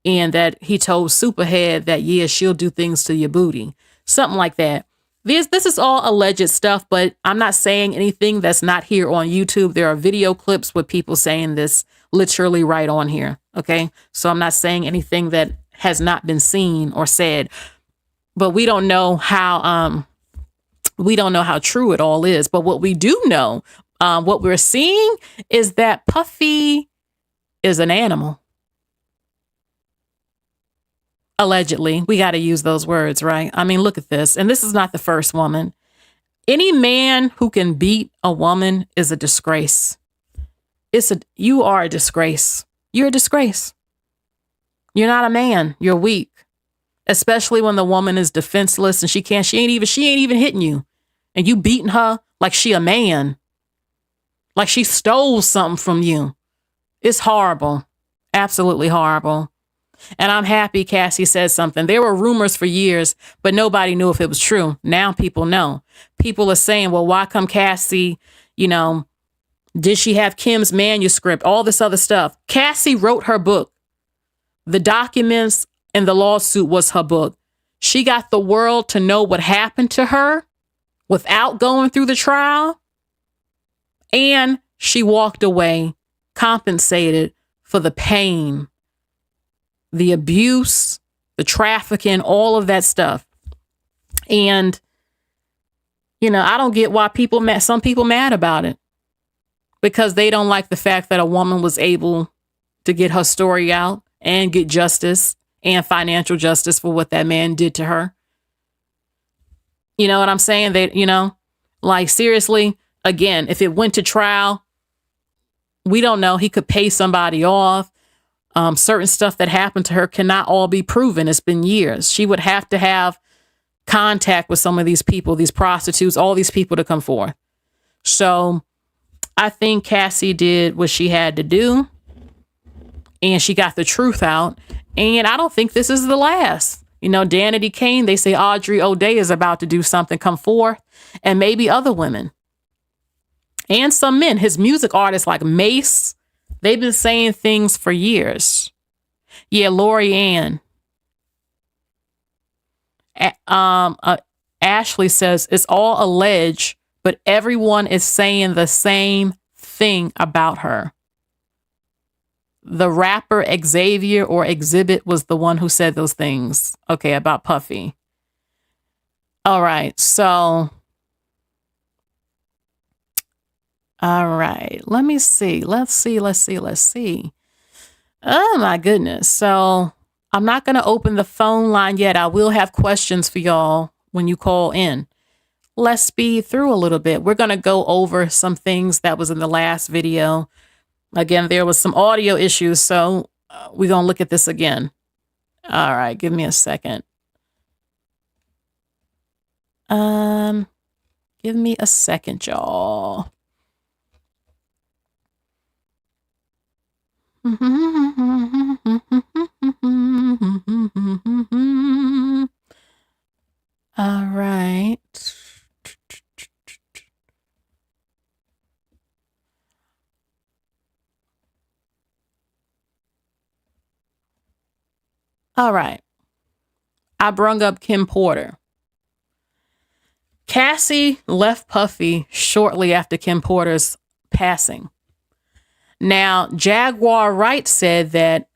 Speaker 1: And that he told Superhead that, yeah, she'll do things to your booty. Something like that. This is all alleged stuff, but I'm not saying anything that's not here on YouTube. There are video clips with people saying this literally right on here. Okay. So I'm not saying anything that has not been seen or said, but we don't know how true it all is. But what we do know, what we're seeing is that Puffy is an animal. Allegedly. We got to use those words, right? I mean, look at this. And this is not the first woman. Any man who can beat a woman is a disgrace. You are a disgrace. You're a disgrace. You're not a man. You're weak. Especially when the woman is defenseless and she ain't even hitting you. And you beating her like she a man. Like she stole something from you. It's horrible. Absolutely horrible. And I'm happy Cassie said something. There were rumors for years, but nobody knew if it was true. Now people know. People are saying, well, why come Cassie, did she have Kim's manuscript? All this other stuff. Cassie wrote her book. The documents and the lawsuit was her book. She got the world to know what happened to her without going through the trial. And she walked away compensated for the pain, the abuse, the trafficking, all of that stuff. And, I don't get why some people mad about it, because they don't like the fact that a woman was able to get her story out and get justice and financial justice for what that man did to her. You know what I'm saying? Seriously, again, if it went to trial, we don't know. He could pay somebody off. Certain stuff that happened to her cannot all be proven. It's been years. She would have to have contact with some of these people, these prostitutes, all these people to come forth. So I think Cassie did what she had to do, and she got the truth out. And I don't think this is the last. Danity Kane, they say Audrey O'Day is about to do something, come forth, and maybe other women. And some men, his music artists like Mace, they've been saying things for years. Yeah, Lori Ann. Ashley says it's all alleged, but everyone is saying the same thing about her. the rapper Xavier or Exhibit was the one who said those things. Okay, about Puffy. All right, so. All right, let me see. Let's see. Oh my goodness. So I'm not going to open the phone line yet. I will have questions for y'all when you call in. Let's speed through a little bit. We're going to go over some things that was in the last video. Again, there was some audio issues, so we're going to look at this again. All right, give me a second. Give me a second, y'all. All right. All right. I brung up Kim Porter. Cassie left Puffy shortly after Kim Porter's passing. Now, Jaguar Wright said that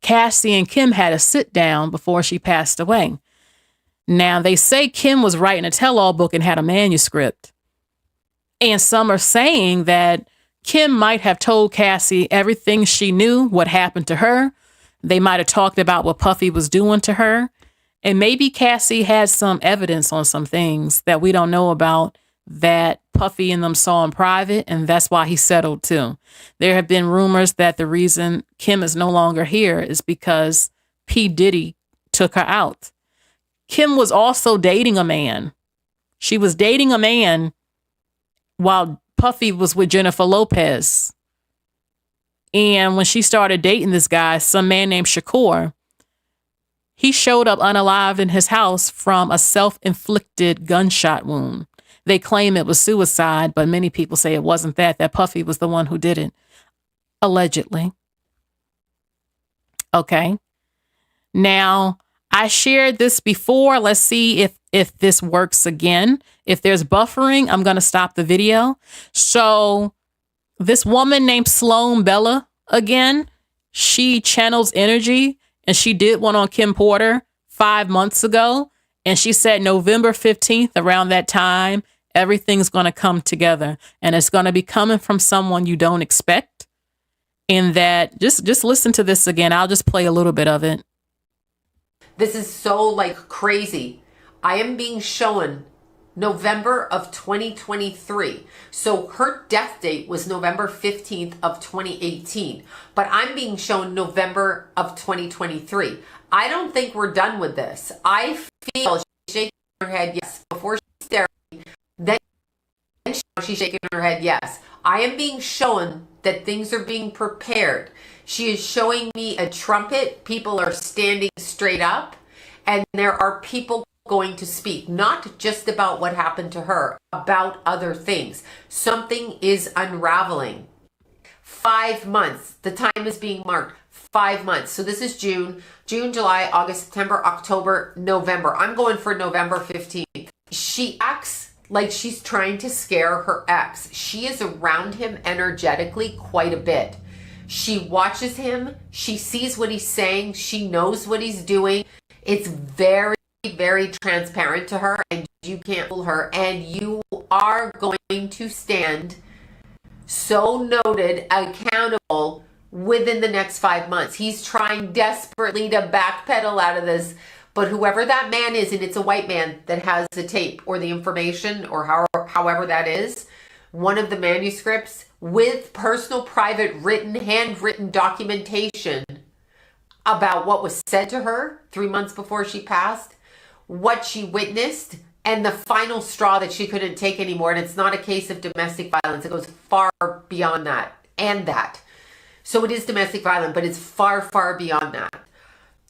Speaker 1: Cassie and Kim had a sit down before she passed away. Now, they say Kim was writing a tell-all book and had a manuscript. And some are saying that Kim might have told Cassie everything she knew, what happened to her. They might have talked about what Puffy was doing to her. And maybe Cassie had some evidence on some things that we don't know about that Puffy and them saw in private, and that's why he settled too. There have been rumors that the reason Kim is no longer here is because P. Diddy took her out. Kim was also dating a man. She was dating a man while Puffy was with Jennifer Lopez. And when she started dating this guy, some man named Shakur, he showed up unalived in his house from a self-inflicted gunshot wound. They claim it was suicide, but many people say it wasn't that Puffy was the one who did it. Allegedly. Okay. Now, I shared this before. Let's see if this works again. If there's buffering, I'm going to stop the video. So this woman named Sloan Bella, again, she channels energy, and she did one on Kim Porter 5 months ago. And she said November 15th, around that time, everything's going to come together. And it's going to be coming from someone you don't expect. And that, just listen to this again. I'll just play a little bit of it.
Speaker 6: This is so like crazy. I am being shown November of 2023. So her death date was November 15th of 2018. But I'm being shown November of 2023. I don't think we're done with this. I feel she's shaking her head yes before she's staring. Then she's shaking her head yes. I am being shown that things are being prepared. She is showing me a trumpet. People are standing straight up. And there are people going to speak, not just about what happened to her, about other things. Something is unraveling. 5 months. The time is being marked. 5 months. So this is June, July, August, September, October, November. I'm going for November 15th. She acts like she's trying to scare her ex. She is around him energetically quite a bit. She watches him. She sees what he's saying. She knows what he's doing. It's very, very transparent to her, and you can't fool her. And you are going to stand so noted, accountable within the next 5 months. He's trying desperately to backpedal out of this, but whoever that man is, and it's a white man that has the tape or the information or however that is, one of the manuscripts with personal, private, written, handwritten documentation about what was said to her 3 months before she passed, what she witnessed, and the final straw that she couldn't take anymore. And it's not a case of domestic violence. It goes far beyond that and that. So it is domestic violence, but it's far, far beyond that.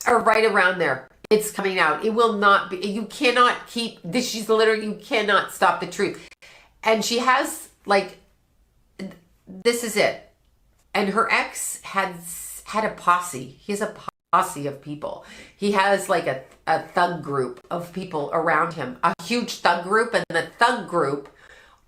Speaker 6: Or right around there. It's coming out. It will not be, you cannot keep this. She's literally, you cannot stop the truth. And she has like, this is it. And her ex had a posse. He has a posse of people. He has like a thug group of people around him, a huge thug group. And the thug group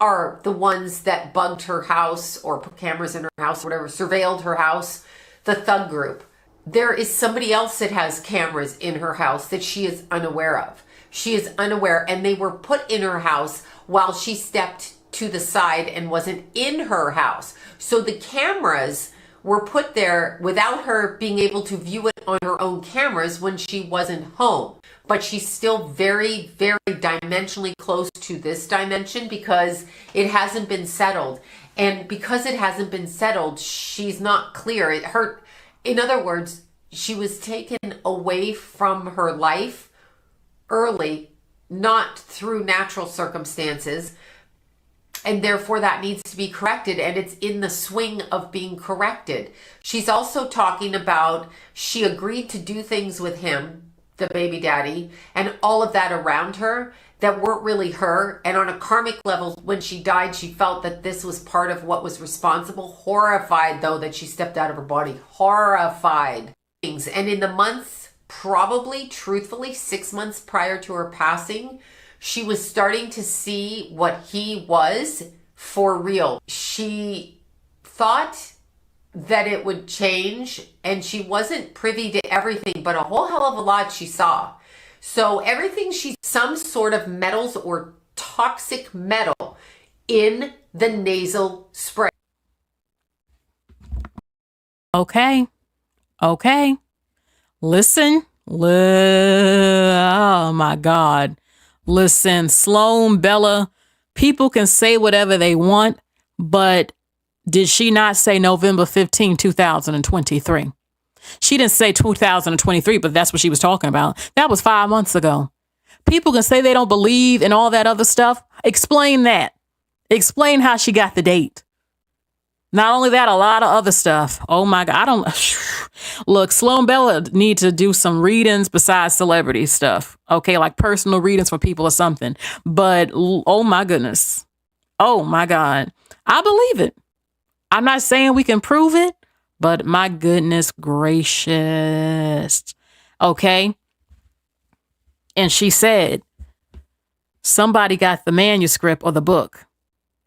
Speaker 6: are the ones that bugged her house or put cameras in her house, whatever, surveilled her house, the thug group. There is somebody else that has cameras in her house that she is unaware of. She is unaware, and they were put in her house while she stepped to the side and wasn't in her house. So the cameras were put there without her being able to view it on her own cameras when she wasn't home. But she's still very, very dimensionally close to this dimension because it hasn't been settled. And because it hasn't been settled, she's not clear. It hurt. In other words, she was taken away from her life early, not through natural circumstances. And therefore that needs to be corrected, and it's in the swing of being corrected. She's also talking about she agreed to do things with him, the baby daddy, and all of that around her that weren't really her. And on a karmic level, when she died, she felt that this was part of what was responsible. Horrified, though, that she stepped out of her body. Horrified. And in the months, probably, truthfully, 6 months prior to her passing, she was starting to see what he was for real. She thought that it would change, and she wasn't privy to everything, but a whole hell of a lot she saw. So everything she, some sort of metals or toxic metal in the nasal spray.
Speaker 1: Okay. Listen. Oh my God. Listen, Sloan, Bella, people can say whatever they want, but did she not say November 15, 2023? She didn't say 2023, but that's what she was talking about. That was 5 months ago. People can say they don't believe in all that other stuff. Explain that. Explain how she got the date. Not only that, a lot of other stuff. Oh my God. I don't look, Sloan Bella need to do some readings besides celebrity stuff. Okay. Like personal readings for people or something. But oh my goodness. Oh my God. I believe it. I'm not saying we can prove it, but my goodness gracious. Okay. And she said, somebody got the manuscript or the book.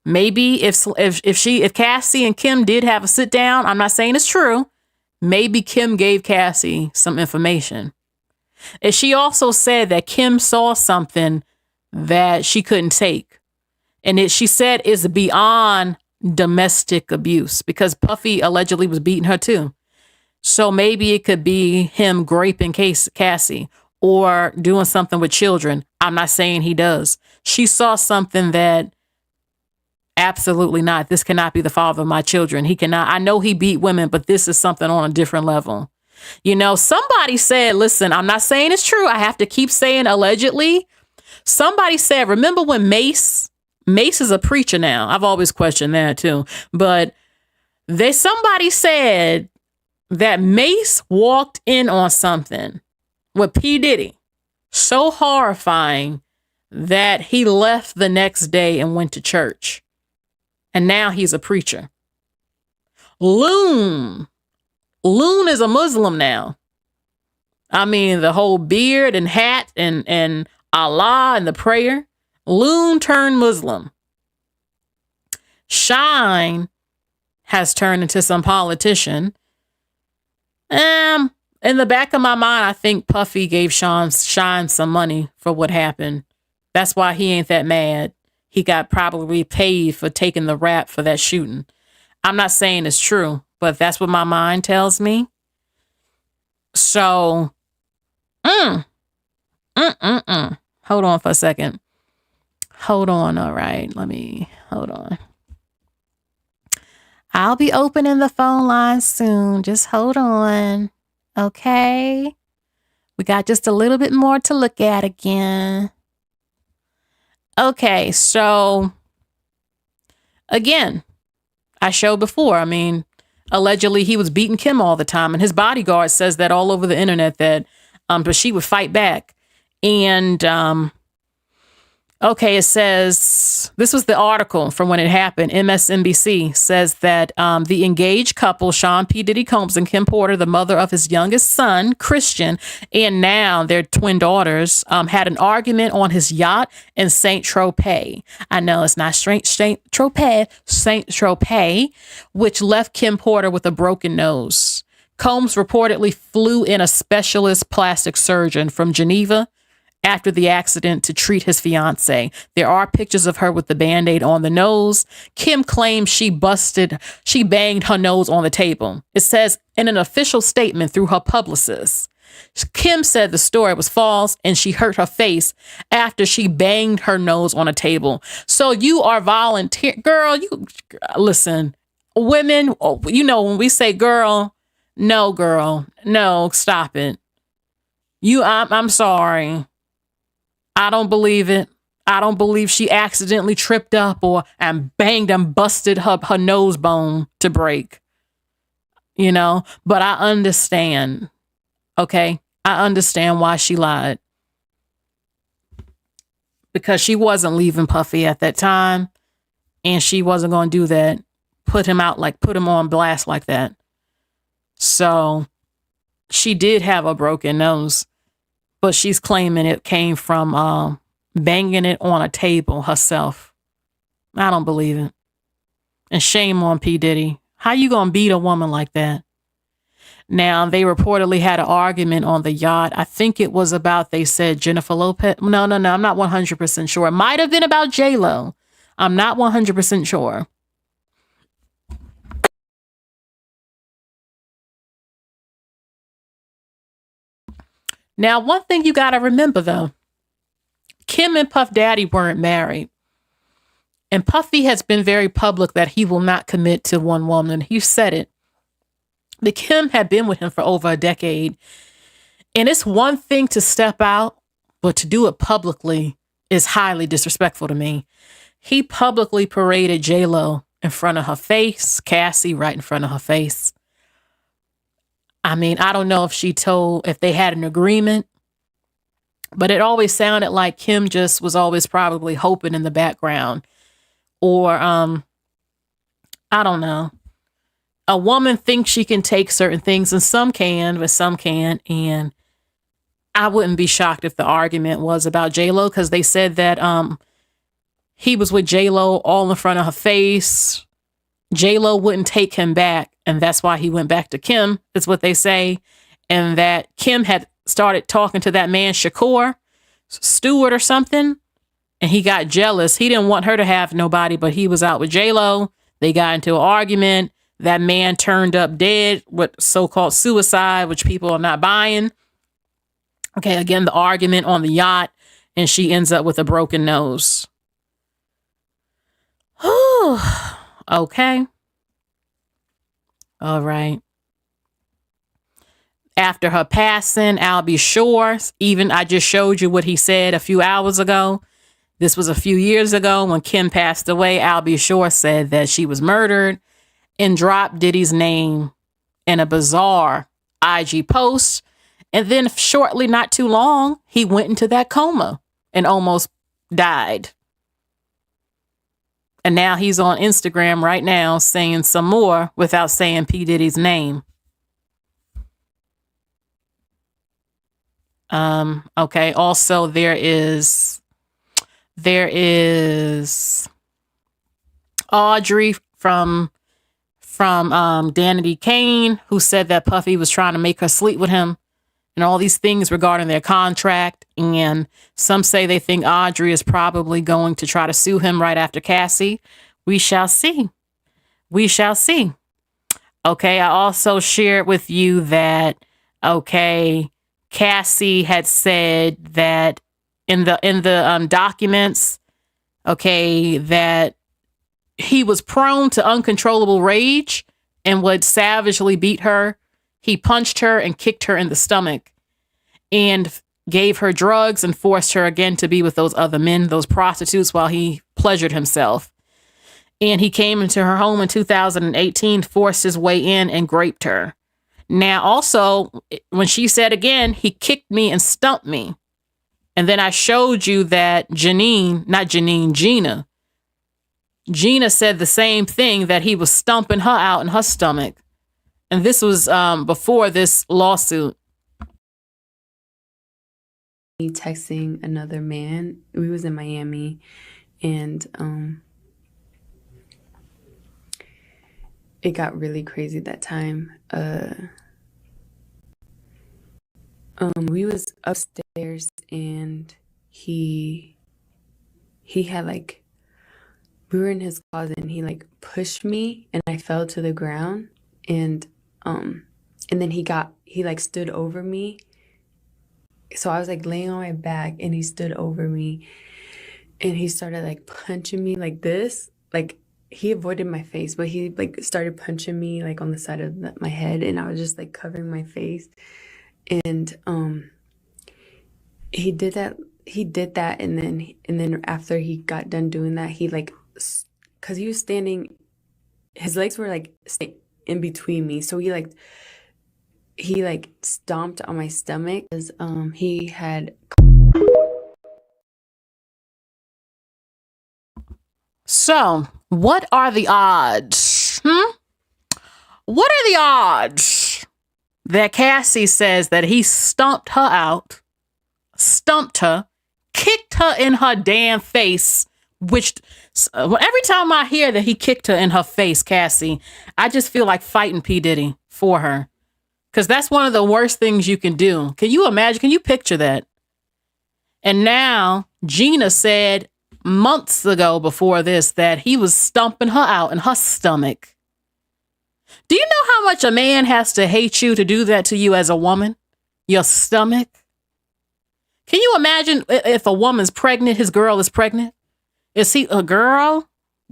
Speaker 1: Maybe if Cassie and Kim did have a sit down, I'm not saying it's true. Maybe Kim gave Cassie some information. And she also said that Kim saw something that she couldn't take. And she said is beyond domestic abuse because Puffy allegedly was beating her too. So maybe it could be him raping Cassie or doing something with children. I'm not saying he does. She saw something that absolutely not. This cannot be the father of my children. He cannot. I know he beat women, but this is something on a different level. You know, somebody said, listen, I'm not saying it's true. I have to keep saying allegedly. Somebody said, remember when Mace is a preacher now. I've always questioned that too. But somebody said that Mace walked in on something with P.Diddy. So horrifying that he left the next day and went to church. And now he's a preacher. Loon is a Muslim now. I mean, the whole beard and hat and Allah and the prayer. Loon turned Muslim. Shine has turned into some politician. In the back of my mind, I think Puffy gave Shine some money for what happened. That's why he ain't that mad. He got probably paid for taking the rap for that shooting. I'm not saying it's true, but that's what my mind tells me. So, hold on for a second. Hold on. All right. Hold on. I'll be opening the phone line soon. Just hold on. Okay. We got just a little bit more to look at again. Okay, so again, I showed before. I mean, allegedly he was beating Kim all the time, and his bodyguard says that all over the internet that, but she would fight back. And okay, it says this was the article from when it happened. MSNBC says that the engaged couple, Sean P. Diddy Combs and Kim Porter, the mother of his youngest son, Christian, and now their twin daughters, had an argument on his yacht in Saint Tropez. I know it's not Saint Tropez, Saint Tropez, which left Kim Porter with a broken nose. Combs reportedly flew in a specialist plastic surgeon from Geneva after the accident to treat his fiance. There are pictures of her with the Band-Aid on the nose. Kim claims she banged her nose on the table. It says in an official statement through her publicist. Kim said the story was false and she hurt her face after she banged her nose on a table. So you are volunteer, girl. You listen, women. You know when we say girl, no, stop it. I'm sorry. I don't believe it. I don't believe she accidentally tripped up and banged and busted her nose bone to break. You know, but I understand. Okay, I understand why she lied. Because she wasn't leaving Puffy at that time. And she wasn't going to do that. Put him on blast like that. So she did have a broken nose. But she's claiming it came from banging it on a table herself. I don't believe it. And shame on P. Diddy. How you going to beat a woman like that? Now, they reportedly had an argument on the yacht. I think it was about, they said Jennifer Lopez. No. I'm not 100% sure. It might have been about JLo. I'm not 100% sure. Now, one thing you got to remember, though, Kim and Puff Daddy weren't married. And Puffy has been very public that he will not commit to one woman. He said it. But Kim had been with him for over a decade. And it's one thing to step out, but to do it publicly is highly disrespectful to me. He publicly paraded JLo in front of her face, Cassie right in front of her face. I mean, I don't know if they had an agreement, but it always sounded like Kim just was always probably hoping in the background. Or, I don't know. A woman thinks she can take certain things, and some can, but some can't. And I wouldn't be shocked if the argument was about JLo, because they said that he was with JLo all in front of her face. JLo wouldn't take him back, and that's why he went back to Kim, is what they say. And that Kim had started talking to that man, Shakur Stewart or something, and he got jealous. He didn't want her to have nobody, but he was out with JLo. They got into an argument. That man turned up dead with so-called suicide, which people are not buying. Okay, again, the argument on the yacht, and she ends up with a broken nose. Okay. All right. After her passing, I'll be sure. Even I just showed you what he said a few hours ago. This was a few years ago when Kim passed away. I'll be sure said that she was murdered and dropped Diddy's name in a bizarre IG post. And then shortly, not too long, he went into that coma and almost died. And now he's on Instagram right now saying some more without saying P. Diddy's name. Okay. Also, there is Audrey from Danity Kane, who said that Puffy was trying to make her sleep with him and all these things regarding their contract. And some say they think Audrey is probably going to try to sue him right after Cassie. We shall see. We shall see. Okay. I also shared with you that, okay, Cassie had said that in the documents, okay, that he was prone to uncontrollable rage and would savagely beat her. He punched her and kicked her in the stomach and gave her drugs and forced her again to be with those other men, those prostitutes, while he pleasured himself. And he came into her home in 2018, forced his way in and raped her. Now, also, when she said again, he kicked me and stumped me. And then I showed you that Gina said the same thing, that he was stumping her out in her stomach. And this was before this lawsuit.
Speaker 7: Texting another man. We was in Miami, and it got really crazy that time. We was upstairs and he had like, we were in his closet and he like pushed me and I fell to the ground and then he like stood over me. So I was like laying on my back and he stood over me and he started like punching me like this. Like he avoided my face, but he like started punching me like on the side of my head and I was just like covering my face. And he did that and then after he got done doing that, he like, because he was standing, his legs were like in between me, so he like stomped on my stomach because he had.
Speaker 1: So, what are the odds? What are the odds that Cassie says that he stumped her, kicked her in her damn face, which every time I hear that he kicked her in her face, Cassie, I just feel like fighting P. Diddy for her. Because that's one of the worst things you can do. Can you imagine? Can you picture that? And now Gina said months ago before this that he was stumping her out in her stomach. Do you know how much a man has to hate you to do that to you as a woman? Your stomach? Can you imagine if a woman's pregnant, his girl is pregnant? Is he a girl?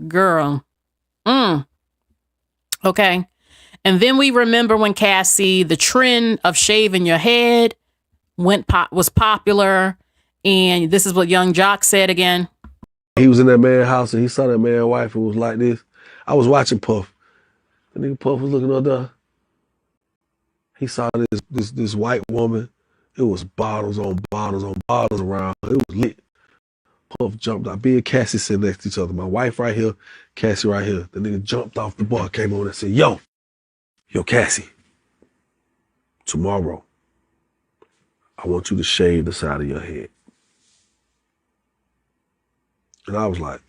Speaker 1: Girl. Okay. And then we remember when Cassie, the trend of shaving your head was popular. And this is what Young Jock said again.
Speaker 8: He was in that man's house and he saw that man's wife who was like this. I was watching Puff. The nigga Puff was looking up there. He saw this white woman. It was bottles on bottles on bottles around. It was lit. Puff jumped out. Me and Cassie sitting next to each other. My wife right here, Cassie right here. The nigga jumped off the bar, came over and said, yo, Cassie, tomorrow, I want you to shave the side of your head. And I was like,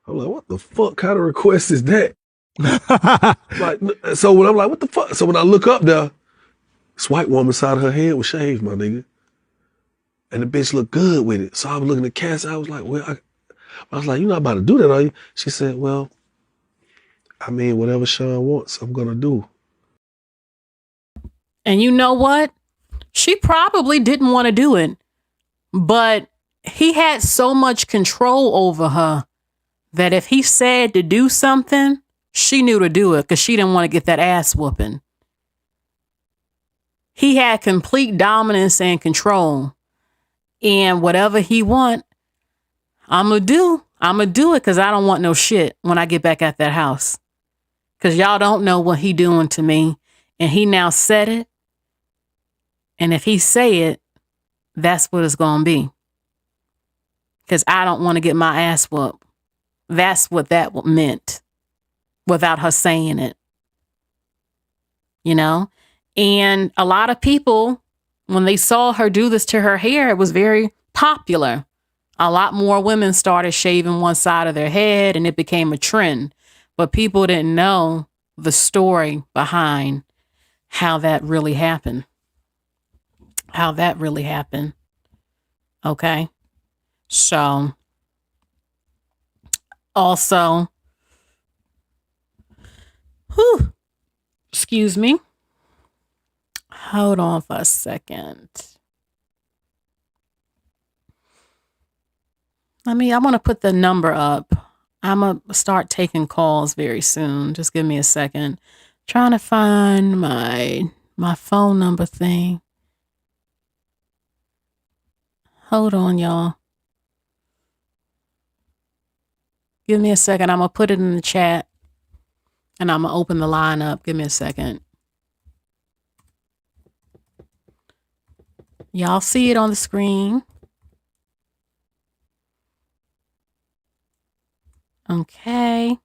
Speaker 8: what the fuck kind of request is that? Like, so when I'm like, what the fuck? So when I look up there, this white woman's side of her head was shaved, my nigga. And the bitch looked good with it. So I was looking at Cassie. I was like, I was like, you're not about to do that, are you? She said, well, I mean, whatever Sean wants, I'm going to do.
Speaker 1: And you know what? She probably didn't want to do it, but he had so much control over her that if he said to do something, she knew to do it because she didn't want to get that ass whooping. He had complete dominance and control. And whatever he want, I'm going to do it because I don't want no shit when I get back at that house. Because y'all don't know what he doing to me. And he now said it. And if he say it, that's what it's going to be. Because I don't want to get my ass whooped. That's what that meant without her saying it. You know? And a lot of people, when they saw her do this to her hair, it was very popular. A lot more women started shaving one side of their head and it became a trend. But people didn't know the story behind how that really happened. Okay. So also, excuse me. Hold on for a second. I want to put the number up. I'm going to start taking calls very soon. Just give me a second. Trying to find my phone number thing. Hold on, y'all. Give me a second. I'm going to put it in the chat and I'm going to open the line up. Give me a second. Y'all see it on the screen. Okay.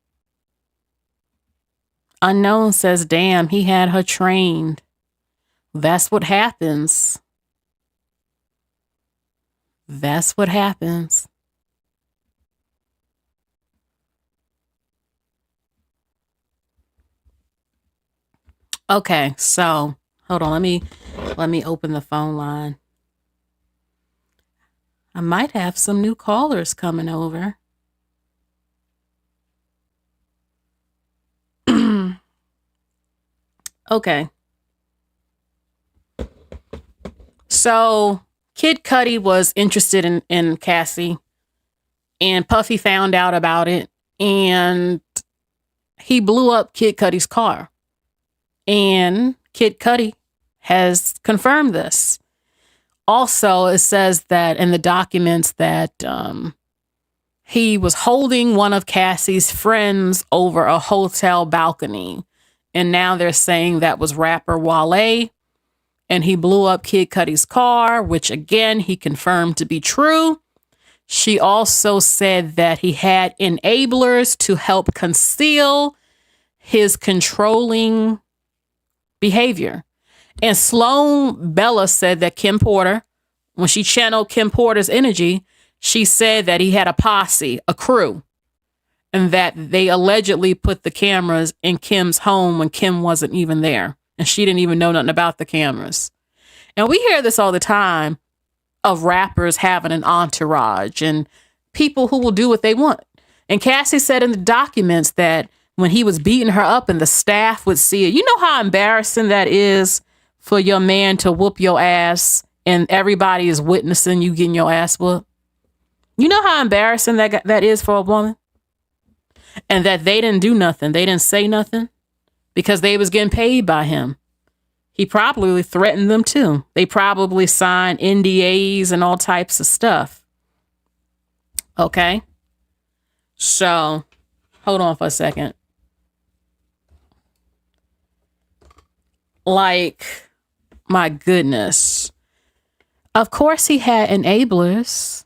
Speaker 1: Unknown says, damn, he had her trained. That's what happens. That's what happens. Okay, so Hold on, let me open the phone line. I might have some new callers coming over. Okay. So Kid Cudi was interested in Cassie, and Puffy found out about it, and he blew up Kid Cudi's car. And Kid Cudi has confirmed this. Also, it says that in the documents that he was holding one of Cassie's friends over a hotel balcony. And now they're saying that was rapper Wale. And he blew up Kid Cudi's car, which again, he confirmed to be true. She also said that he had enablers to help conceal his controlling behavior. And Sloan Bella said that Kim Porter, when she channeled Kim Porter's energy, she said that he had a posse, a crew, and that they allegedly put the cameras in Kim's home when Kim wasn't even there. And she didn't even know nothing about the cameras. And we hear this all the time of rappers having an entourage and people who will do what they want. And Cassie said in the documents that when he was beating her up and the staff would see it, you know how embarrassing that is for your man to whoop your ass and everybody is witnessing you getting your ass whooped? You know how embarrassing that is for a woman? And that they didn't do nothing. They didn't say nothing because they was getting paid by him. He probably threatened them too. They probably signed NDAs and all types of stuff. Okay. So, hold on for a second. Like, my goodness. Of course he had enablers.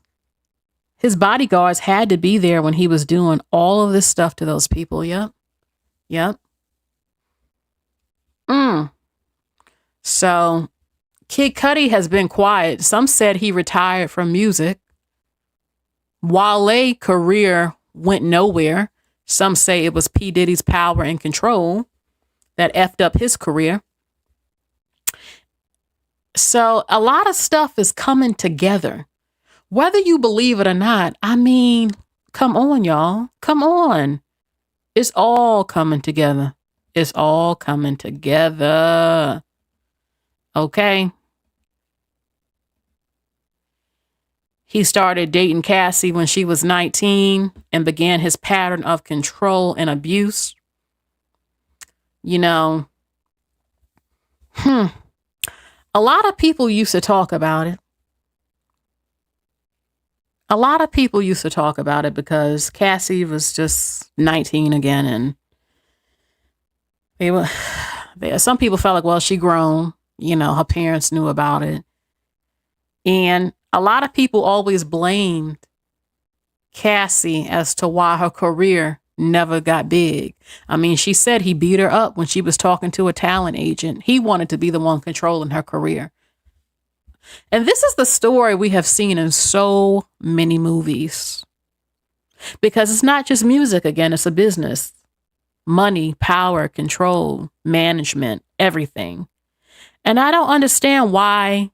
Speaker 1: His bodyguards had to be there when he was doing all of this stuff to those people. Yep. So Kid Cudi has been quiet. Some said he retired from music. Wale's career went nowhere. Some say it was P. Diddy's power and control that effed up his career. So a lot of stuff is coming together. Whether you believe it or not, I mean, come on, y'all. Come on. It's all coming together. It's all coming together. Okay. He started dating Cassie when she was 19 and began his pattern of control and abuse. You know, a lot of people used to talk about it. A lot of people used to talk about it because Cassie was just 19 again, and some people felt like, well, she grown, you know, her parents knew about it. And a lot of people always blamed Cassie as to why her career never got big. I mean, she said he beat her up when she was talking to a talent agent. He wanted to be the one controlling her career. And this is the story we have seen in so many movies. Because it's not just music, again, it's a business. Money, power, control, management, everything. And I don't understand why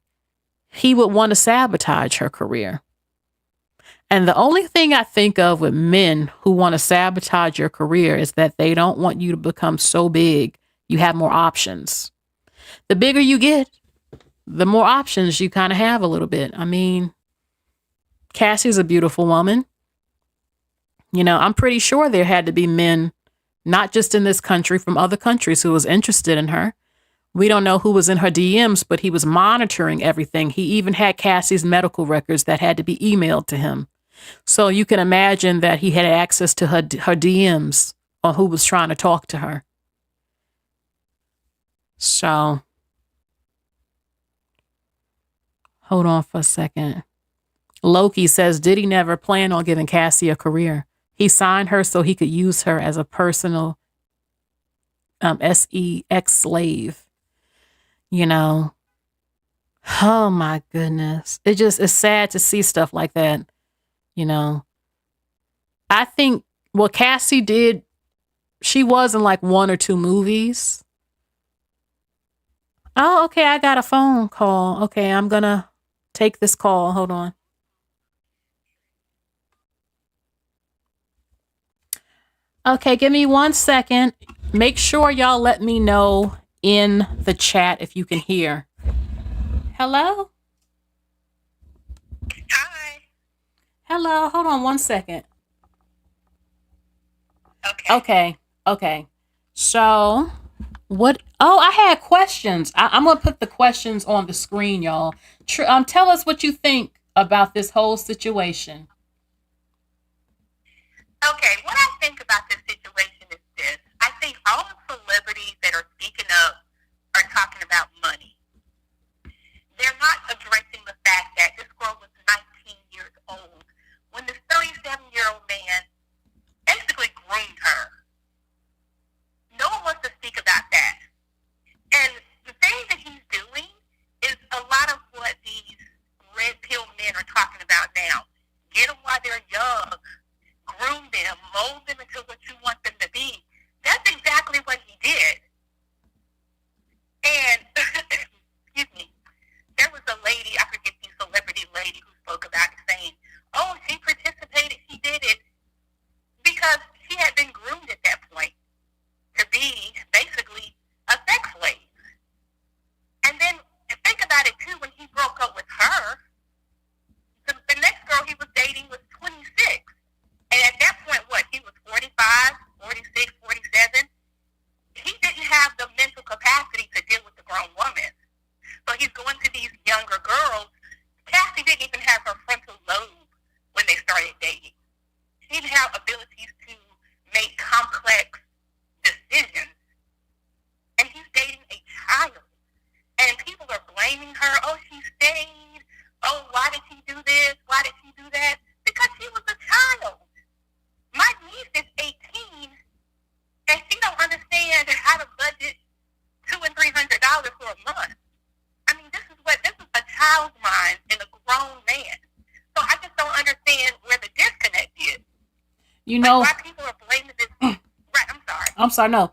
Speaker 1: he would want to sabotage her career. And the only thing I think of with men who want to sabotage your career is that they don't want you to become so big, you have more options. The bigger you get, the more options you kind of have a little bit. I mean, Cassie's a beautiful woman. You know, I'm pretty sure there had to be men, not just in this country, from other countries who was interested in her. We don't know who was in her DMs, but he was monitoring everything. He even had Cassie's medical records that had to be emailed to him. So you can imagine that he had access to her DMs on who was trying to talk to her. So, hold on for a second. Loki says Diddy never planned on giving Cassie a career. He signed her so he could use her as a personal sex slave. You know, oh my goodness. It's sad to see stuff like that. You know, I think what Cassie did, she was in like one or two movies. Oh, okay. I got a phone call. Okay, I'm gonna take this call. Hold on. Okay, give me 1 second. Make sure y'all let me know in the chat if you can hear. Hello?
Speaker 9: Hi.
Speaker 1: Hello. Hold on 1 second.
Speaker 9: Okay.
Speaker 1: Okay. So, what? Oh, I had questions. I'm gonna put the questions on the screen, y'all. Tell us what you think about this whole situation.
Speaker 9: Okay, what I think about this situation is this. I think all the celebrities that are speaking up are talking about money. They're not addressing the fact that this girl was 19 years old when this 37-year-old man basically groomed her. No one wants to speak about that. And the thing that he's doing is a lot of what these red pill men are talking about now. Get them while they're young. Groom them, mold them into what you want them to be. That's exactly what he did. And, excuse me, there was a lady, I forget the celebrity lady who spoke about it saying, oh, she participated, she did it, because she had been groomed at that point to be basically a sex slave. And then think about it too, when he broke up with her, the next girl he was dating was 26. And at that point, he was 45, 46, 47. He didn't have the mental capacity to deal with the grown woman. So he's going to these younger girls. Cassie didn't even have her frontal lobe when they started dating. She didn't have abilities to make complex decisions. And he's dating a child. And people are blaming her. Oh, she stayed. Oh, why did she do this? Why did she do that? Because she was a child. My niece is 18, and she don't understand how to budget $200 and $300 for a month. I mean, this is a child's mind in a grown man. So I just don't understand where the disconnect is.
Speaker 1: You know,
Speaker 9: why people are blaming this. Right,
Speaker 1: I'm sorry. No,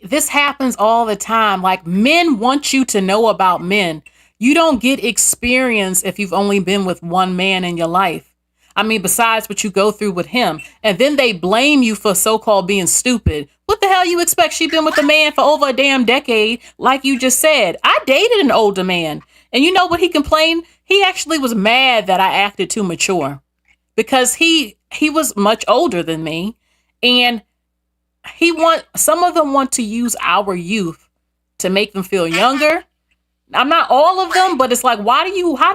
Speaker 1: this happens all the time. Like, men want you to know about men. You don't get experience if you've only been with one man in your life. I mean, besides what you go through with him. And then they blame you for so-called being stupid. What the hell you expect? She been with the man for over a damn decade, like you just said. I dated an older man. And you know what he complained? He actually was mad that I acted too mature. Because he was much older than me. And some of them want to use our youth to make them feel younger. I'm not all of them, but it's like, how do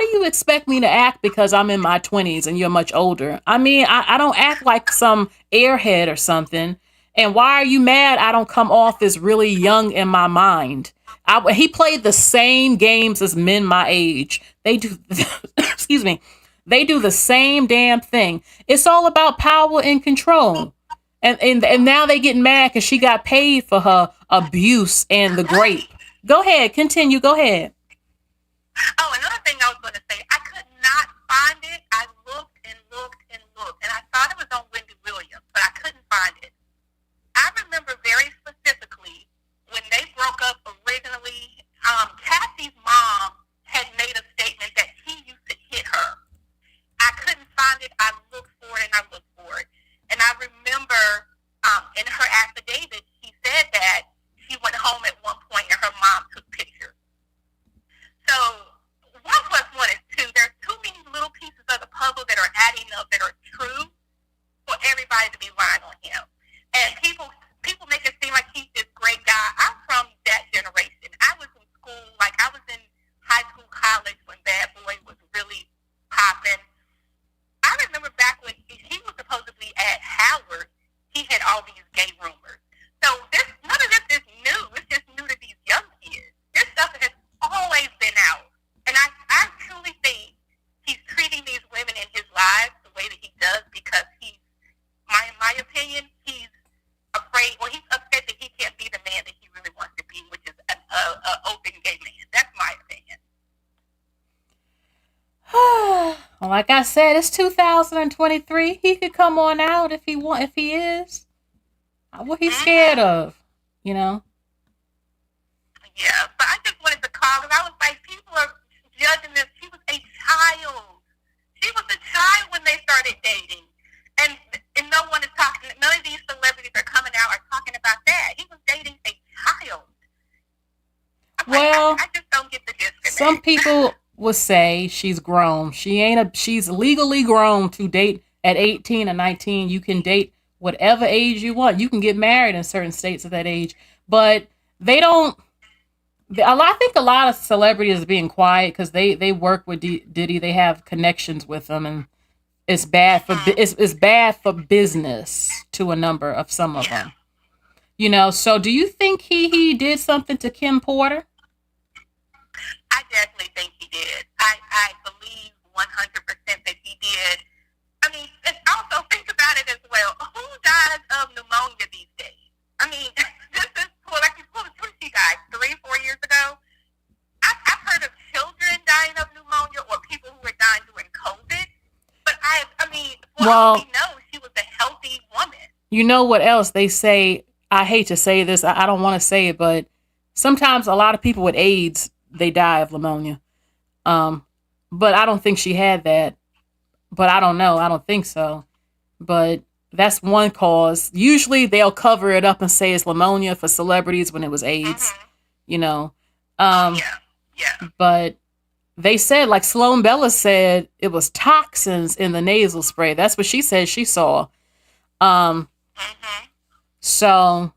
Speaker 1: you expect me to act because I'm in my 20s and you're much older? I mean, I don't act like some airhead or something. And why are you mad I don't come off as really young in my mind? He played the same games as men my age. They do, excuse me, they do the same damn thing. It's all about power and control. And now they getting mad because she got paid for her abuse and the grape. Go ahead, continue. Go ahead.
Speaker 9: Oh, another thing I was going to say, I could not find it. I looked and looked and looked, and I thought it was on Wendy Williams, but I couldn't find it. I remember very specifically when they broke up originally, Cassie's mom had made a statement that he used to hit her. I couldn't find it. I looked for it and I looked for it. And I remember in her affidavit, she said that she went home at one point and her mom took pictures. So 1 plus 1 is 2. There's too many little pieces of the puzzle that are adding up that are true for everybody to be lying on him. And people make it seem like he's this great guy. I'm from that generation. I was in school, like I was in high school, college when Bad Boy was really popping. I remember back when he was supposedly at Howard, he had all these gay rumors. So none of this is new. It's just new to these young kids. This stuff has always been out. And I truly think he's treating these women in his lives the way that he does because in my opinion, he's afraid, or he's upset that he can't be the man that he really wants to be, which is an open gay man. That's my opinion.
Speaker 1: Well, like I said, it's 2023. He could come on out if he is. What he's scared of, you know?
Speaker 9: Yeah, but I just wanted to call because I was like, people are judging this. She was a child. She was a child when they started dating. And no one is talking, none of these celebrities are coming out or talking about that. He was dating a child.
Speaker 1: Well,
Speaker 9: I just don't get the disconnect.
Speaker 1: Some people would say she's grown. She's legally grown to date at 18 or 19. You can date whatever age you want. You can get married in certain states at that age. But they don't. I think a lot of celebrities are being quiet because they work with Diddy. They have connections with them, and it's bad for it's bad for business to a number of some of them. You know. So, do you think he did something to Kim Porter?
Speaker 9: I definitely think he did. I believe 100% that he did. I mean, and also think about it as well. Who dies of pneumonia these days? I mean, this is when she died 3-4 years ago. I've heard of children dying of pneumonia or people who were dying during COVID. But I mean, all we know, she was a healthy woman.
Speaker 1: You know what else they say? I hate to say this. I don't want to say it, but sometimes a lot of people with AIDS, they die of pneumonia. But I don't think she had that. But I don't know. I don't think so. But that's one cause. Usually they'll cover it up and say it's pneumonia for celebrities when it was AIDS, you know. But they said, like Sloan Bella said, it was toxins in the nasal spray. That's what she said she saw. So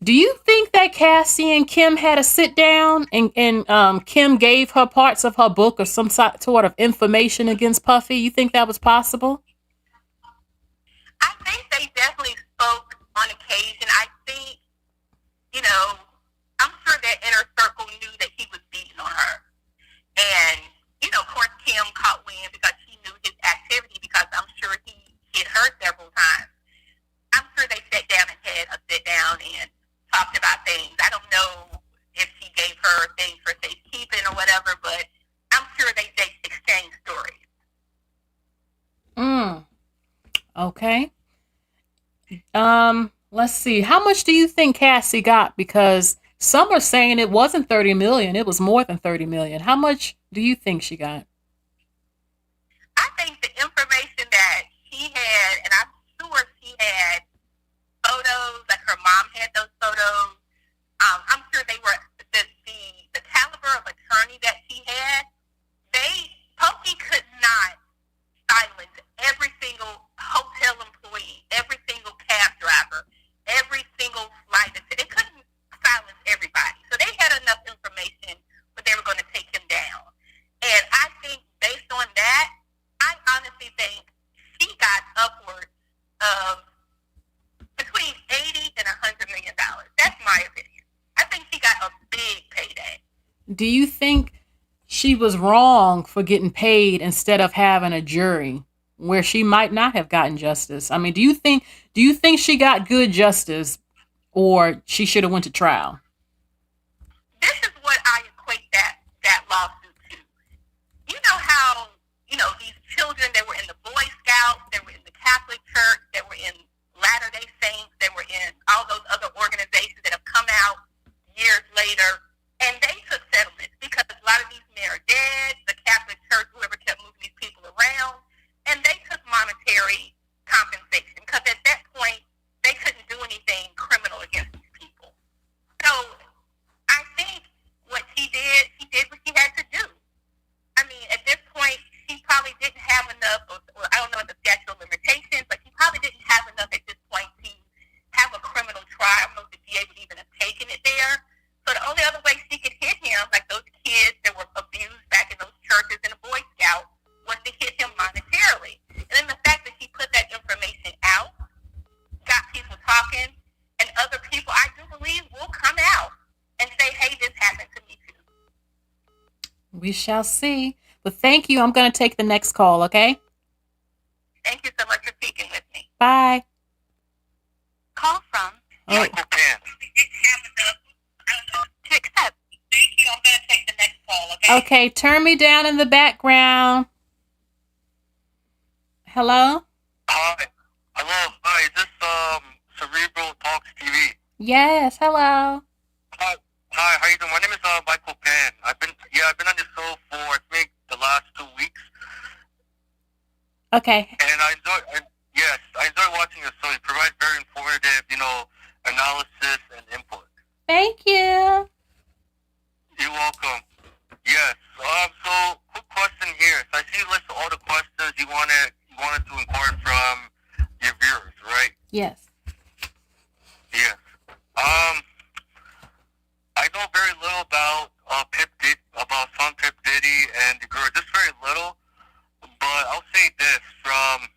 Speaker 1: do you think that Cassie and Kim had a sit down and Kim gave her parts of her book or some sort of information against Puffy? You think that was possible?
Speaker 9: I think they definitely spoke on occasion. I think, you know, I'm sure that inner circle knew that he was beating on her. And, you know, of course, Kim caught wind because she knew his activity because I'm sure he hit her several times. I'm sure they sat down and had a sit down and talked about things. I don't know if she gave her things for safekeeping or whatever, but I'm sure they exchanged stories.
Speaker 1: Okay. Let's see. How much do you think Cassie got? Because some are saying it wasn't 30 million. It was more than 30 million. How much do you think she got?
Speaker 9: I think the information that she had, and I'm sure she had photos, like her mom had those photos. I'm sure they were the caliber of attorney that she had. Puffy could not silence every single hotel employee, every single cab driver, every single flight attendant. They couldn't silence everybody. So they had enough information where they were going to take him down. And I think based on that, I honestly think she got upwards of between $80 and $100 million. That's my opinion. I think she got a big payday.
Speaker 1: Do you think she was wrong for getting paid instead of having a jury where she might not have gotten justice? I mean, do you think she got good justice or she should have went to trial?
Speaker 9: This is what I equate that lawsuit to. You know how, you know, these children that were in the Boy Scouts, that were in the Catholic Church, that were in Latter-day Saints, that were in all those other organizations that have come out years later, and they took settlements because a lot of these men are dead, the Catholic Church, whoever kept moving these people around, and they took monetary compensation because at that point, they couldn't do anything criminal against these people. So I think what she did what she had to do. I mean, at this point, she probably didn't have enough, or I don't know the statute of limitations, but she probably didn't have enough at this point to have a criminal trial. I don't know if the DA would even have taken it there. So the only other way she could hit him, like those kids that were abused back in those churches and the Boy Scouts, was to hit him monetarily. And then the fact that she put that information out got people talking, and other people, I do believe, will come out and say, hey, this happened to me too.
Speaker 1: We shall see. But thank you. I'm going to take the next call, okay?
Speaker 9: Thank you so much for speaking with me.
Speaker 1: Bye.
Speaker 9: Call from
Speaker 10: Michael Pan.
Speaker 9: To accept. Thank you. I'm going to take the next call, okay?
Speaker 1: Okay, turn me down in the background. Hello?
Speaker 10: Hi. Hello. Hi. Is this Cerebral Talks TV?
Speaker 1: Yes, hello.
Speaker 10: Hi. How you doing? My name is Michael Pan. I Yeah, I've been on your show for I think the last 2 weeks,
Speaker 1: Okay.
Speaker 10: and I enjoy watching your show. You provide very informative, analysis and input.
Speaker 1: Thank you.
Speaker 10: You're welcome. Yes. So quick question here. So I see you list all the questions you wanted to inquire from your viewers, right?
Speaker 1: Yes.
Speaker 10: Yes. I know very little about Pip Diddy and the girl, just very little. But I'll say this from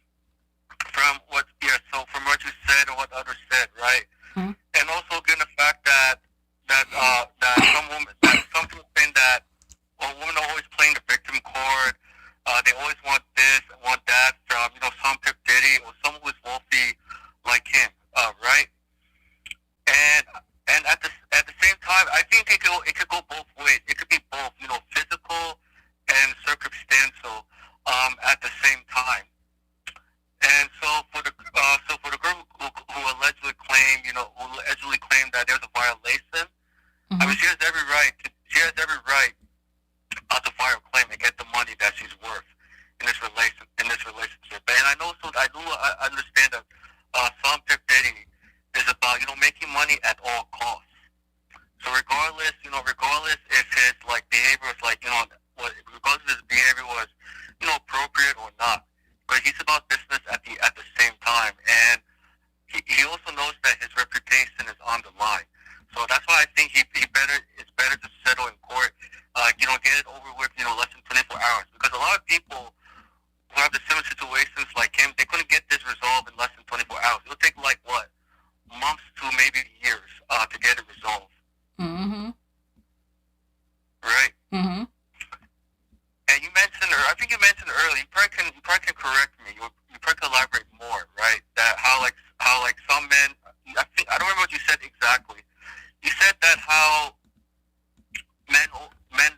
Speaker 10: what you said and what others said, right?
Speaker 1: Mhm.
Speaker 10: And also given the fact that some people think that women are always playing the victim card. They always want this and want that from some Pip Diddy or someone who's wealthy like him, right? And at the same time, I think it could go both ways. It could be both, physical and circumstantial at the same time. And so for the girl who allegedly claimed that there's a violation, I mean, she has every right to file a claim and get the money that she's worth in this relationship. And I understand that some Pip Diddy is about making money at all costs. So regardless if his behavior was regardless if his behavior was appropriate or not, but he's about business at the same time, and he also knows that his reputation is on the line. So that's why I think it's better to settle in court, get it over with, less than 24 hours. Because a lot of people who have the similar situations like him, they couldn't get this resolved in less than 24 hours. It'll take months to maybe years to get it resolved.
Speaker 1: Mm-hmm.
Speaker 10: Right?
Speaker 1: Mm-hmm.
Speaker 10: And I think you mentioned earlier, you probably can correct me. You probably can elaborate more, right? That how some men, I don't remember what you said exactly. You said that how men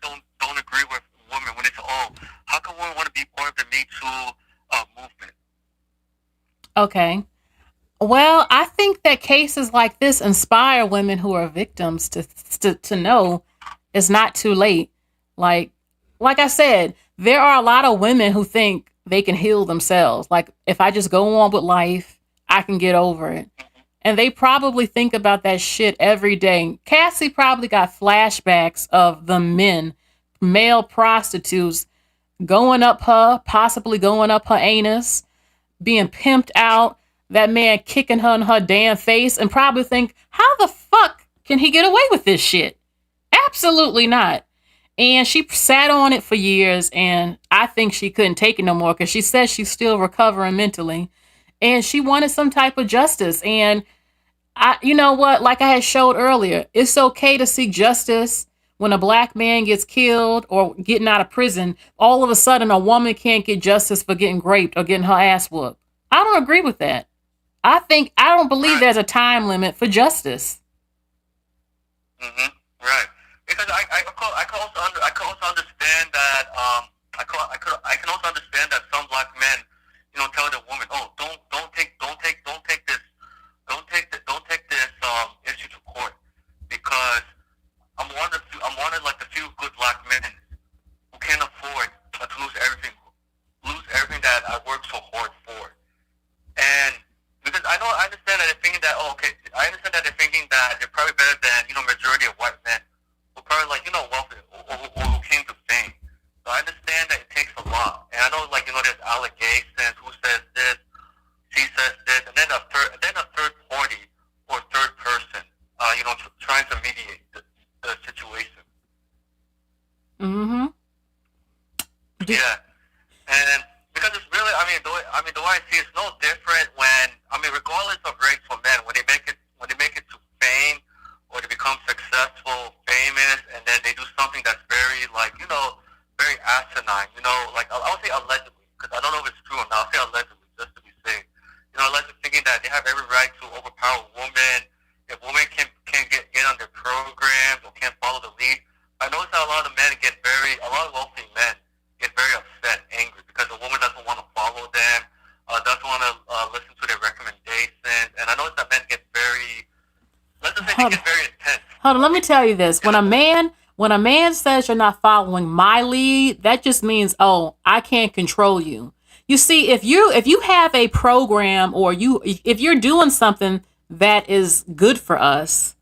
Speaker 10: don't agree with women when it's how can women want to be part of the Me Too movement?
Speaker 1: Okay. Well, I think that cases like this inspire women who are victims to know it's not too late. Like I said, there are a lot of women who think they can heal themselves. Like, if I just go on with life, I can get over it. And they probably think about that shit every day. Cassie probably got flashbacks of the male prostitutes possibly going up her anus, being pimped out, that man kicking her in her damn face, and probably think, how the fuck can he get away with this shit? Absolutely not. And she sat on it for years, and I think she couldn't take it no more because she says she's still recovering mentally, and she wanted some type of justice. And you know what? Like I had showed earlier, it's okay to seek justice when a black man gets killed or getting out of prison. All of a sudden, a woman can't get justice for getting raped or getting her ass whooped. I don't agree with that. I don't believe there's a time limit for justice.
Speaker 10: Mm-hmm. Right. Because I can also understand that I can also understand that some black men tell their woman, don't take this issue to court, because I'm one of the few good black men who can't afford to lose everything that I worked so hard for. And because I understand that they're thinking that they're probably better than majority of white men who probably wealthy or who came to fame. So I understand that it takes a lot, and I know there's allegations, who says this, she says this, and then a third party or third person, trying to mediate the situation.
Speaker 1: Mm-hmm.
Speaker 10: Yeah, and because it's really, the way I see it's no different when, regardless of race for men, when they make it to fame or they become successful, famous, and then they do something that's very very asinine. I'll say allegedly, because I don't know if it's true or not. I'll say allegedly, just to be safe. Allegedly thinking that they have every right to overpower women. If women can't get on their programs or can't follow the lead, I notice that a lot of wealthy men get very upset, angry, because the woman doesn't want to follow them, doesn't want to listen to their recommendations, and I notice that men get very, let's just say, they get very intense.
Speaker 1: Hold on, let me tell you this. When a man When a man says you're not following my lead, that just means, oh, I can't control you. You see, if you have a program, or if you're doing something that is good for us,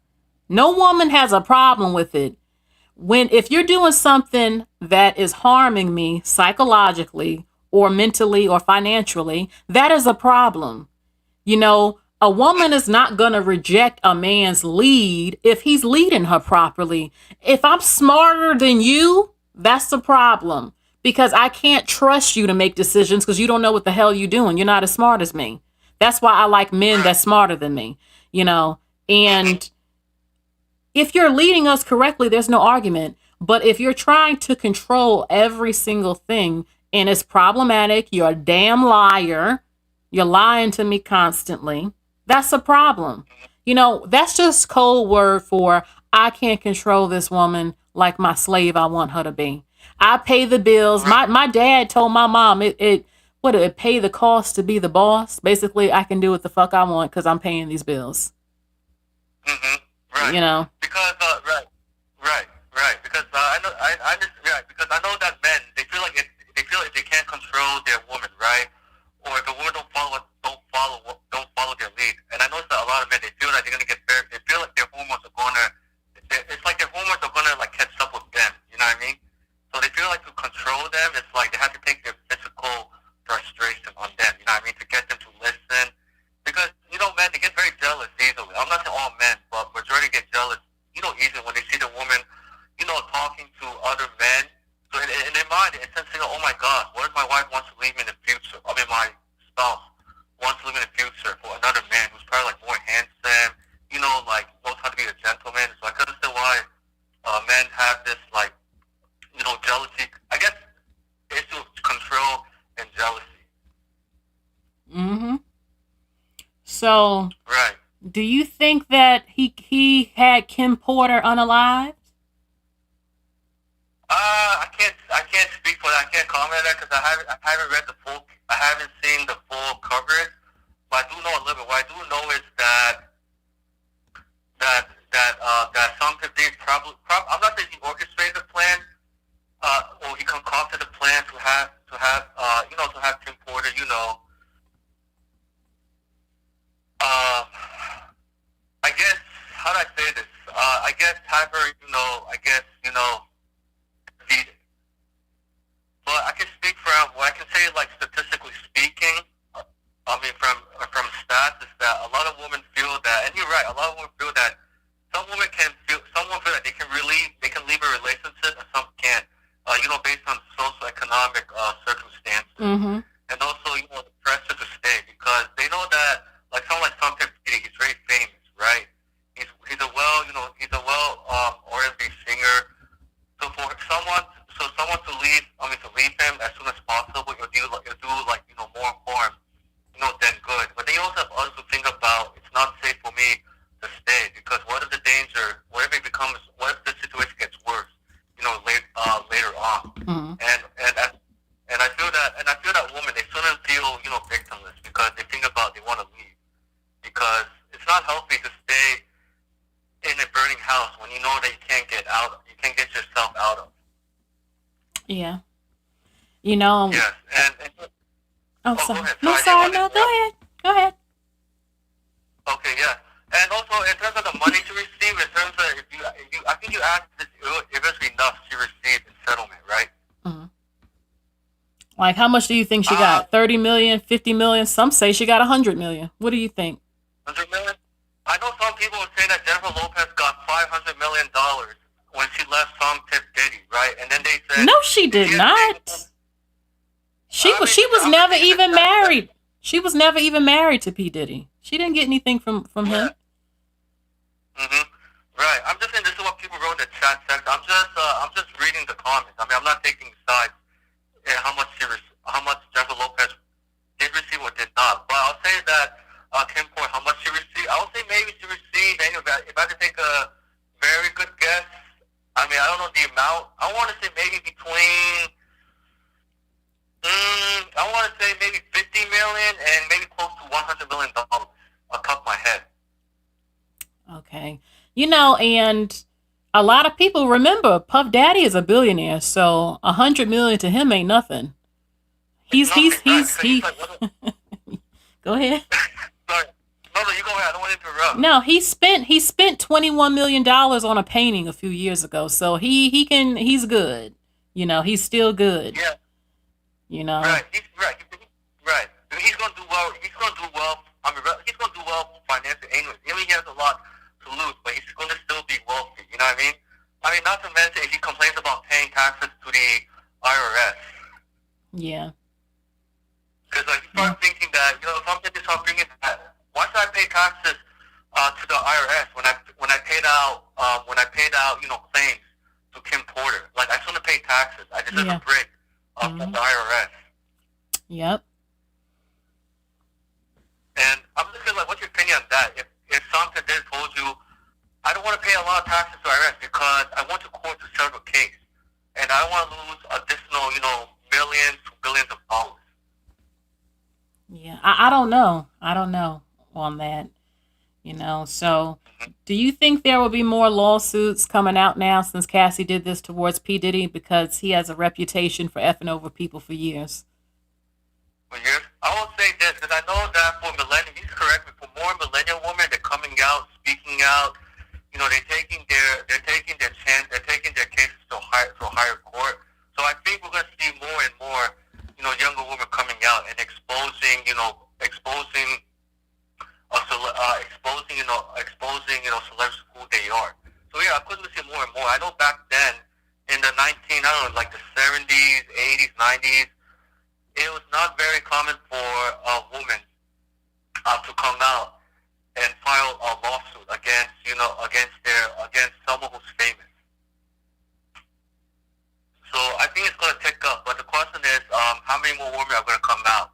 Speaker 1: no woman has a problem with it. If you're doing something that is harming me psychologically or mentally or financially, that is a problem. You know, a woman is not going to reject a man's lead if he's leading her properly. If I'm smarter than you, that's the problem, because I can't trust you to make decisions because you don't know what the hell you're doing. You're not as smart as me. That's why I like men that's smarter than me, you know, and if you're leading us correctly, there's no argument. But if you're trying to control every single thing and it's problematic, you're a damn liar, you're lying to me constantly, that's a problem. You know, that's just code word for I can't control this woman like my slave I want her to be. I pay the bills. My dad told my mom it pay the cost to be the boss. Basically, I can do what the fuck I want because I'm paying these bills.
Speaker 10: Right.
Speaker 1: You know.
Speaker 10: Because right. Because I just because I know that men they feel like if they can't control their woman, right? Or if a woman don't follow their lead. And I noticed that a lot of men they feel like they're gonna get very, they feel like their hormones are it's like their hormones are gonna like catch up with them. You know what I mean? So they feel like to control them, it's like they have to take their physical frustration on them. You know what I mean? To get them to listen. Because, you know, men, they get very jealous easily. I'm not saying all men, but majority get jealous, you know, easily when they see the woman, you know, talking to other men. So in their mind, it's thinking, oh my God, what if my wife wants to leave me in the future? I mean, my spouse wants to leave me in the future for another man who's probably like more handsome, you know, like knows how to be a gentleman. So I could understand why men have this, like, you know, jealousy. I guess it's to control and jealousy.
Speaker 1: Mm-hmm. So,
Speaker 10: right.
Speaker 1: Do you think that he had Kim Porter unalived?
Speaker 10: I can't speak for that. I can't comment on that because I haven't seen the full coverage. But I do know a little bit. What I do know is that some people probably I'm not saying he orchestrated the plan, or he concocted the plan to have Kim Porter, you know. I guess, how do I say this? I guess have her, feed it. But I can speak from, what I can say, like, statistically speaking, I mean, from stats, is that a lot of women feel that, and you're right, a lot of women feel that some women feel that they can leave a relationship and some can't, based on socioeconomic circumstances.
Speaker 1: Mm-hmm.
Speaker 10: And also, the pressure to stay, because they know that, like someone like Tom P.Diddy, he's very famous, right? He's a R&B singer. So for someone to leave him as soon as possible, you'll do more harm, than good. But then you also have others who think about it's not safe for me to stay, because what if the situation gets worse, later on.
Speaker 1: Mm-hmm.
Speaker 10: And I feel that women, they shouldn't feel, victimless, because they think about they want to leave. Because it's not healthy to stay in a burning house when you know that you can't get yourself out of.
Speaker 1: Yeah.
Speaker 10: Yes, and
Speaker 1: oh, sorry.
Speaker 10: Go ahead.
Speaker 1: No, sorry. No, go ahead.
Speaker 10: Okay, yeah. And also, in terms of the money she received, in terms of, I think you asked if it was enough she received in settlement, right?
Speaker 1: Mm-hmm. Like, how much do you think she got? 30 million, 50 million? Some say she got 100 million. What do you think?
Speaker 10: 100 million? I know some people would say that Jennifer Lopez got $500 million when she left Diddy, right? And then they said...
Speaker 1: No, she did not. She was never even married. She was never even married to P. Diddy. She didn't get anything from him.
Speaker 10: Mm-hmm. Right. I'm just saying, this is what people wrote in the chat section. I'm just reading the comments. I mean, I'm not taking sides in how much Jennifer Lopez did receive or did not. But I'll say that Kim Porter, how much she received, I would say maybe she received, if I had to take a very good guess, I mean, I don't know the amount. I want to say maybe between, I want to say maybe 50 million and maybe close to $100 million off the top of my head.
Speaker 1: Okay. And a lot of people remember Puff Daddy is a billionaire, so 100 million to him ain't nothing. He's Go ahead.
Speaker 10: Sorry. No, you go ahead. I don't want to interrupt.
Speaker 1: No, he spent $21 million on a painting a few years ago, so he's good. You know, he's still good.
Speaker 10: Yeah.
Speaker 1: You know.
Speaker 10: Right. He's right. Right. He's gonna do well. He's gonna do well. I mean, he's gonna do well financially. Anyway, I mean, he has a lot to lose, but he's gonna still be wealthy. You know what I mean? I mean, not to mention if he complains about paying taxes to the IRS.
Speaker 1: Yeah.
Speaker 10: Because like you start thinking that, you know, some people start thinking that why should I pay taxes to the IRS when I paid out you know claims to Kim Porter? Like I shouldn't pay taxes. I deserve a break from the IRS.
Speaker 1: Yep.
Speaker 10: And I'm just like, what's your opinion on that? If something did told you, I don't want to pay a lot of taxes to IRS because I want to court to settle a case, and I don't want to lose additional, you know, millions to billions of dollars.
Speaker 1: Yeah, I don't know. I don't know on that. You know, so do you think there will be more lawsuits coming out now since Cassie did this towards P. Diddy because he has a reputation for effing over people for years?
Speaker 10: For years? I will say this because I know that for millennials, he's correct, but for more millennial women, they're coming out, speaking out. You know, they're taking their chance, they're taking their cases to a higher court. So I think we're going to see more and more, you know, younger women coming out and exposing celebrities who they are. So yeah, of course we see more and more. I know back then in the 70s, 80s, 90s, it was not very common for a woman to come out and file a lawsuit against someone who's famous. So I think it's going to tick up, but the question is, how many more women are going to come out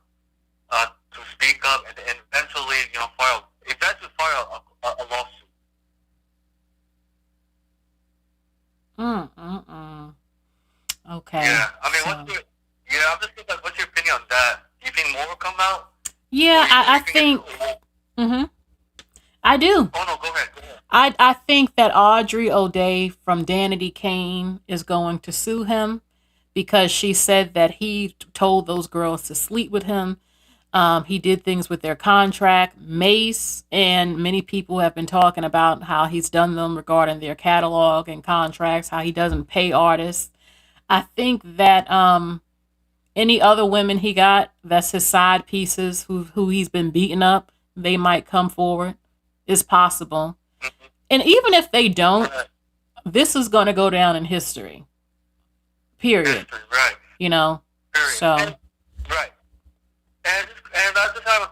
Speaker 10: to speak up and eventually, you know, file a lawsuit?
Speaker 1: Okay.
Speaker 10: Yeah, I mean, I'm just thinking, like, what's your opinion on that? Do you think more will come out?
Speaker 1: Yeah, I think. I do.
Speaker 10: Oh no, go ahead.
Speaker 1: I think that Audrey O'Day from Danity Kane is going to sue him because she said that he told those girls to sleep with him. He did things with their contract. Mace and many people have been talking about how he's done them regarding their catalog and contracts, how he doesn't pay artists. I think that any other women he got, that's his side pieces, who he's been beating up, they might come forward. It's possible. And even if they don't, this is going to go down in history. Period.
Speaker 10: History, right.
Speaker 1: You know?
Speaker 10: Period.
Speaker 1: So.
Speaker 10: Right. And I just have a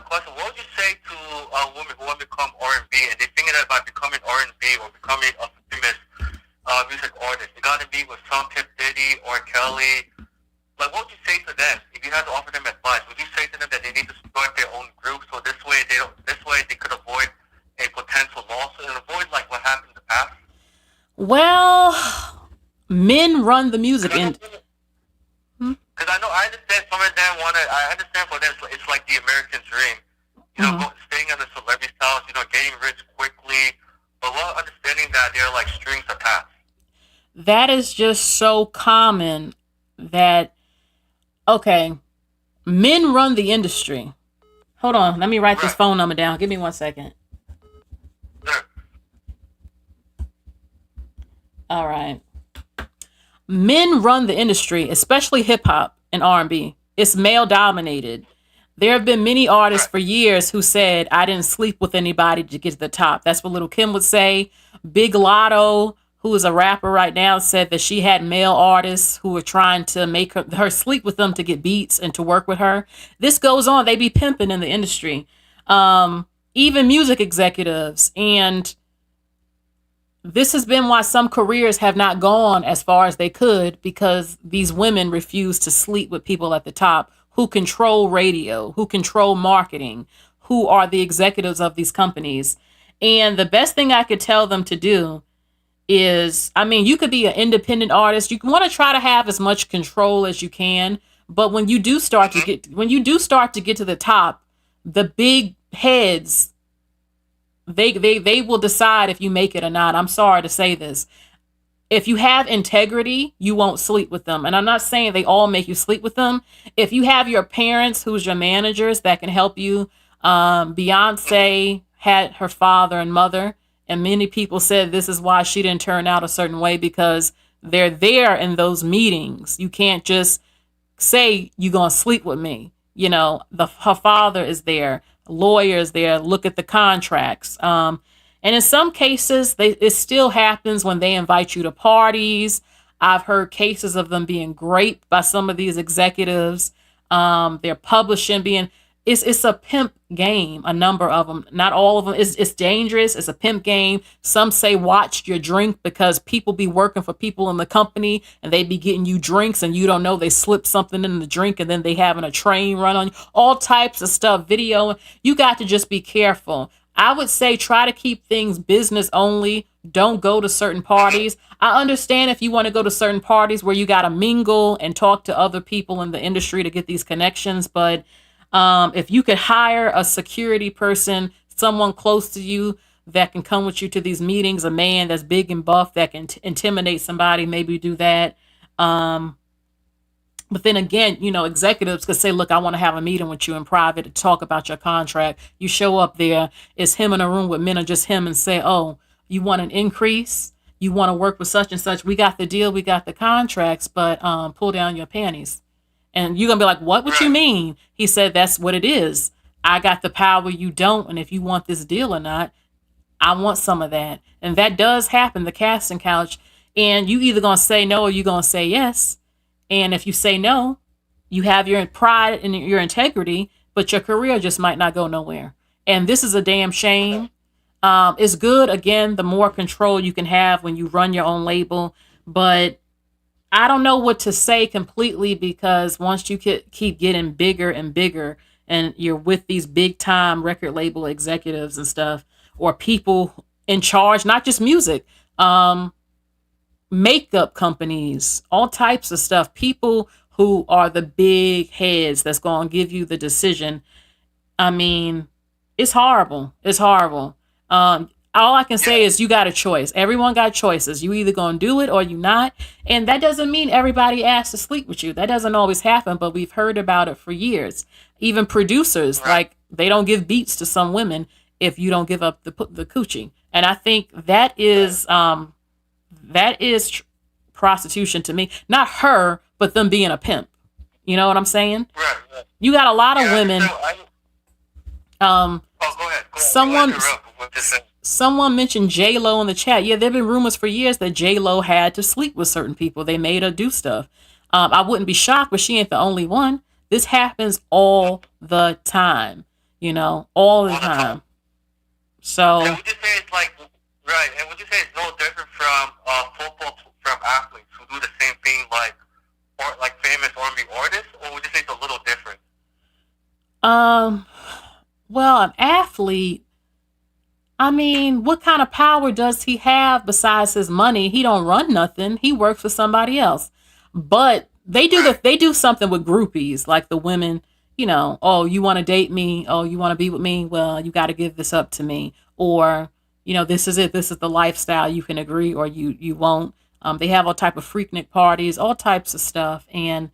Speaker 10: question. What would you say to women who want to become R&B and they thinking that by becoming R&B or becoming a famous music artist, you got to be with some P.Diddy or Kelly? Like, what would you say to them if you had to offer them advice? Would you say to them that they need to start their own group so this way they could avoid a potential lawsuit and avoid like what happened in the past?
Speaker 1: Well, men run the music industry.
Speaker 10: Because I understand some of them I understand for them it's like the American dream. You know, staying at a celebrity's house, you know, getting rich quickly, but while understanding that there are like strings attached.
Speaker 1: That is just so common that, okay, men run the industry. Hold on, let me write this phone number down. Give me 1 second.
Speaker 10: Sure.
Speaker 1: All right. Men run the industry, especially hip hop and R&B. It's male dominated. There have been many artists for years who said, I didn't sleep with anybody to get to the top. That's what Little Kim would say. Big Lotto, who is a rapper right now, said that she had male artists who were trying to make her sleep with them to get beats and to work with her. This goes on. They be pimping in the industry. Even music executives. And this has been why some careers have not gone as far as they could, because these women refuse to sleep with people at the top who control radio, who control marketing, who are the executives of these companies. And the best thing I could tell them to do is, I mean, you could be an independent artist. You want to try to have as much control as you can. But when you do start to get to the top, the big heads, they will decide if you make it or not. I'm sorry to say this. If you have integrity, you won't sleep with them. And I'm not saying they all make you sleep with them. If you have your parents, who's your managers, that can help you. Beyonce had her father and mother, and many people said this is why she didn't turn out a certain way, because they're there in those meetings. You can't just say you're going to sleep with me. You know, her father is there, lawyers there, look at the contracts. And in some cases, it still happens when they invite you to parties. I've heard cases of them being raped by some of these executives. Their publishing being, it's a pimp game, a number of them. Not all of them. It's dangerous. It's a pimp game. Some say watch your drink, because people be working for people in the company and they be getting you drinks and you don't know they slip something in the drink and then they having a train run on you. All types of stuff, video. You got to just be careful. I would say try to keep things business only. Don't go to certain parties. I understand if you want to go to certain parties where you got to mingle and talk to other people in the industry to get these connections. But if you could hire a security person, someone close to you that can come with you to these meetings, a man that's big and buff that can intimidate somebody, maybe do that. But then again, you know, executives could say, look, I want to have a meeting with you in private to talk about your contract. You show up there, it's him in a room with men or just him, and say, oh, you want an increase? You want to work with such and such? We got the deal, we got the contracts, but pull down your panties. And you're going to be like, what you mean? He said, that's what it is. I got the power, you don't. And if you want this deal or not, I want some of that. And that does happen, the casting couch. And you either going to say no or you're going to say yes. And if you say no, you have your pride and your integrity, but your career just might not go nowhere. And this is a damn shame. It's good, again, the more control you can have when you run your own label. But I don't know what to say completely, because once you keep getting bigger and bigger and you're with these big time record label executives and stuff, or people in charge, not just music, makeup companies, all types of stuff, people who are the big heads that's going to give you the decision. I mean, it's horrible. It's horrible. All I can say is you got a choice. Everyone got choices. You either going to do it or you not. And that doesn't mean everybody asks to sleep with you. That doesn't always happen, but we've heard about it for years. Even producers, like, they don't give beats to some women if you don't give up the coochie. And I think that is prostitution to me. Not her, but them being a pimp. You know what I'm saying? Right. You got a lot of women. Go ahead. Someone mentioned JLo in the chat. Yeah, there have been rumors for years that JLo had to sleep with certain people. They made her do stuff. I wouldn't be shocked, but she ain't the only one. This happens all the time. You know, all the time. So.
Speaker 10: And would you say it's like, right? And would you say it's no different from football, from athletes who do the same thing, like famous R&B artists, or would you say it's a little different?
Speaker 1: Well, an athlete, I mean, what kind of power does he have besides his money? He don't run nothing. He works for somebody else. But they do something with groupies, like the women, you know, oh, you want to date me? Oh, you want to be with me? Well, you got to give this up to me. Or, you know, this is it. This is the lifestyle. You can agree or you won't. They have all type of freaknik parties, all types of stuff. And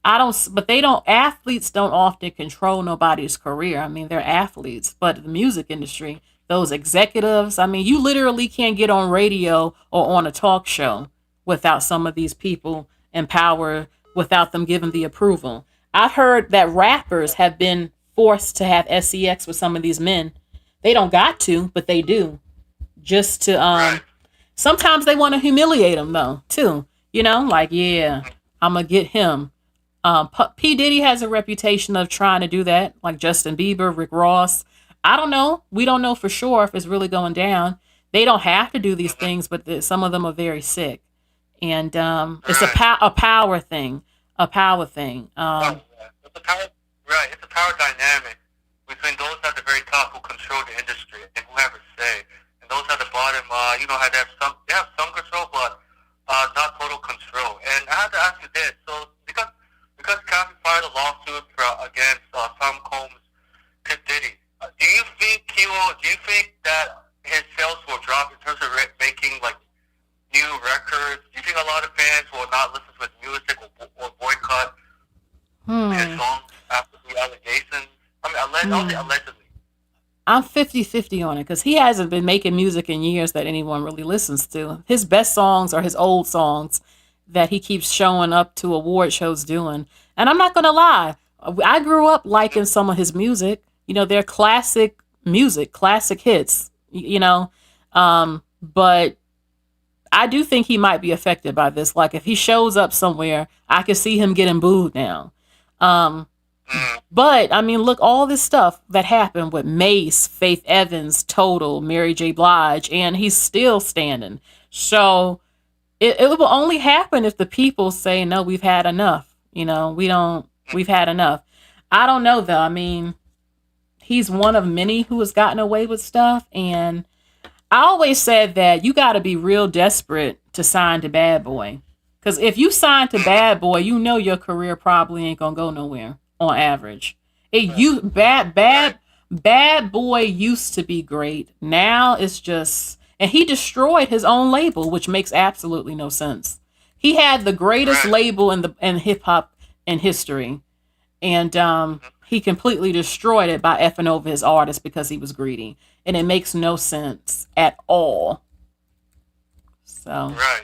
Speaker 1: athletes don't often control nobody's career. I mean, they're athletes, but the music industry, those executives, I mean, you literally can't get on radio or on a talk show without some of these people in power, without them giving the approval. I've heard that rappers have been forced to have sex with some of these men. They don't got to, but they do. Just to, sometimes they want to humiliate them though, too. You know, like, yeah, I'm going to get him. P.Diddy has a reputation of trying to do that, like Justin Bieber, Rick Ross. I don't know. We don't know for sure if it's really going down. They don't have to do these things, but some of them are very sick. And it's a power thing. A power thing.
Speaker 10: It's a power dynamic between those at the very top who control the industry and who have a say, and those at the bottom, you know, they have some control, but not total control. And I have to ask you this: so because Cassie filed a lawsuit against Tom Combs, P. Diddy, do you think do you think that his sales will drop in terms of making like new records? Do you think a lot of fans will not listen to his music or boycott his songs after the allegations? I mean, only allegedly.
Speaker 1: I'm 50-50 on it because he hasn't been making music in years that anyone really listens to. His best songs are his old songs that he keeps showing up to award shows doing. And I'm not going to lie. I grew up liking some of his music. You know, they're classic music, classic hits, you know. But I do think he might be affected by this. Like if he shows up somewhere, I can see him getting booed now. But I mean, look, all this stuff that happened with Mace, Faith Evans, Total, Mary J. Blige, and he's still standing. So it will only happen if the people say, no, we've had enough. You know, we've had enough. I don't know though. I mean, he's one of many who has gotten away with stuff. And I always said that you got to be real desperate to sign to Bad Boy. Because if you sign to Bad Boy, you know your career probably ain't going to go nowhere on average. Bad Boy used to be great. Now it's just, and he destroyed his own label, which makes absolutely no sense. He had the greatest label in hip hop in history, and he completely destroyed it by effing over his artists because he was greedy, and it makes no sense at all. So
Speaker 10: right,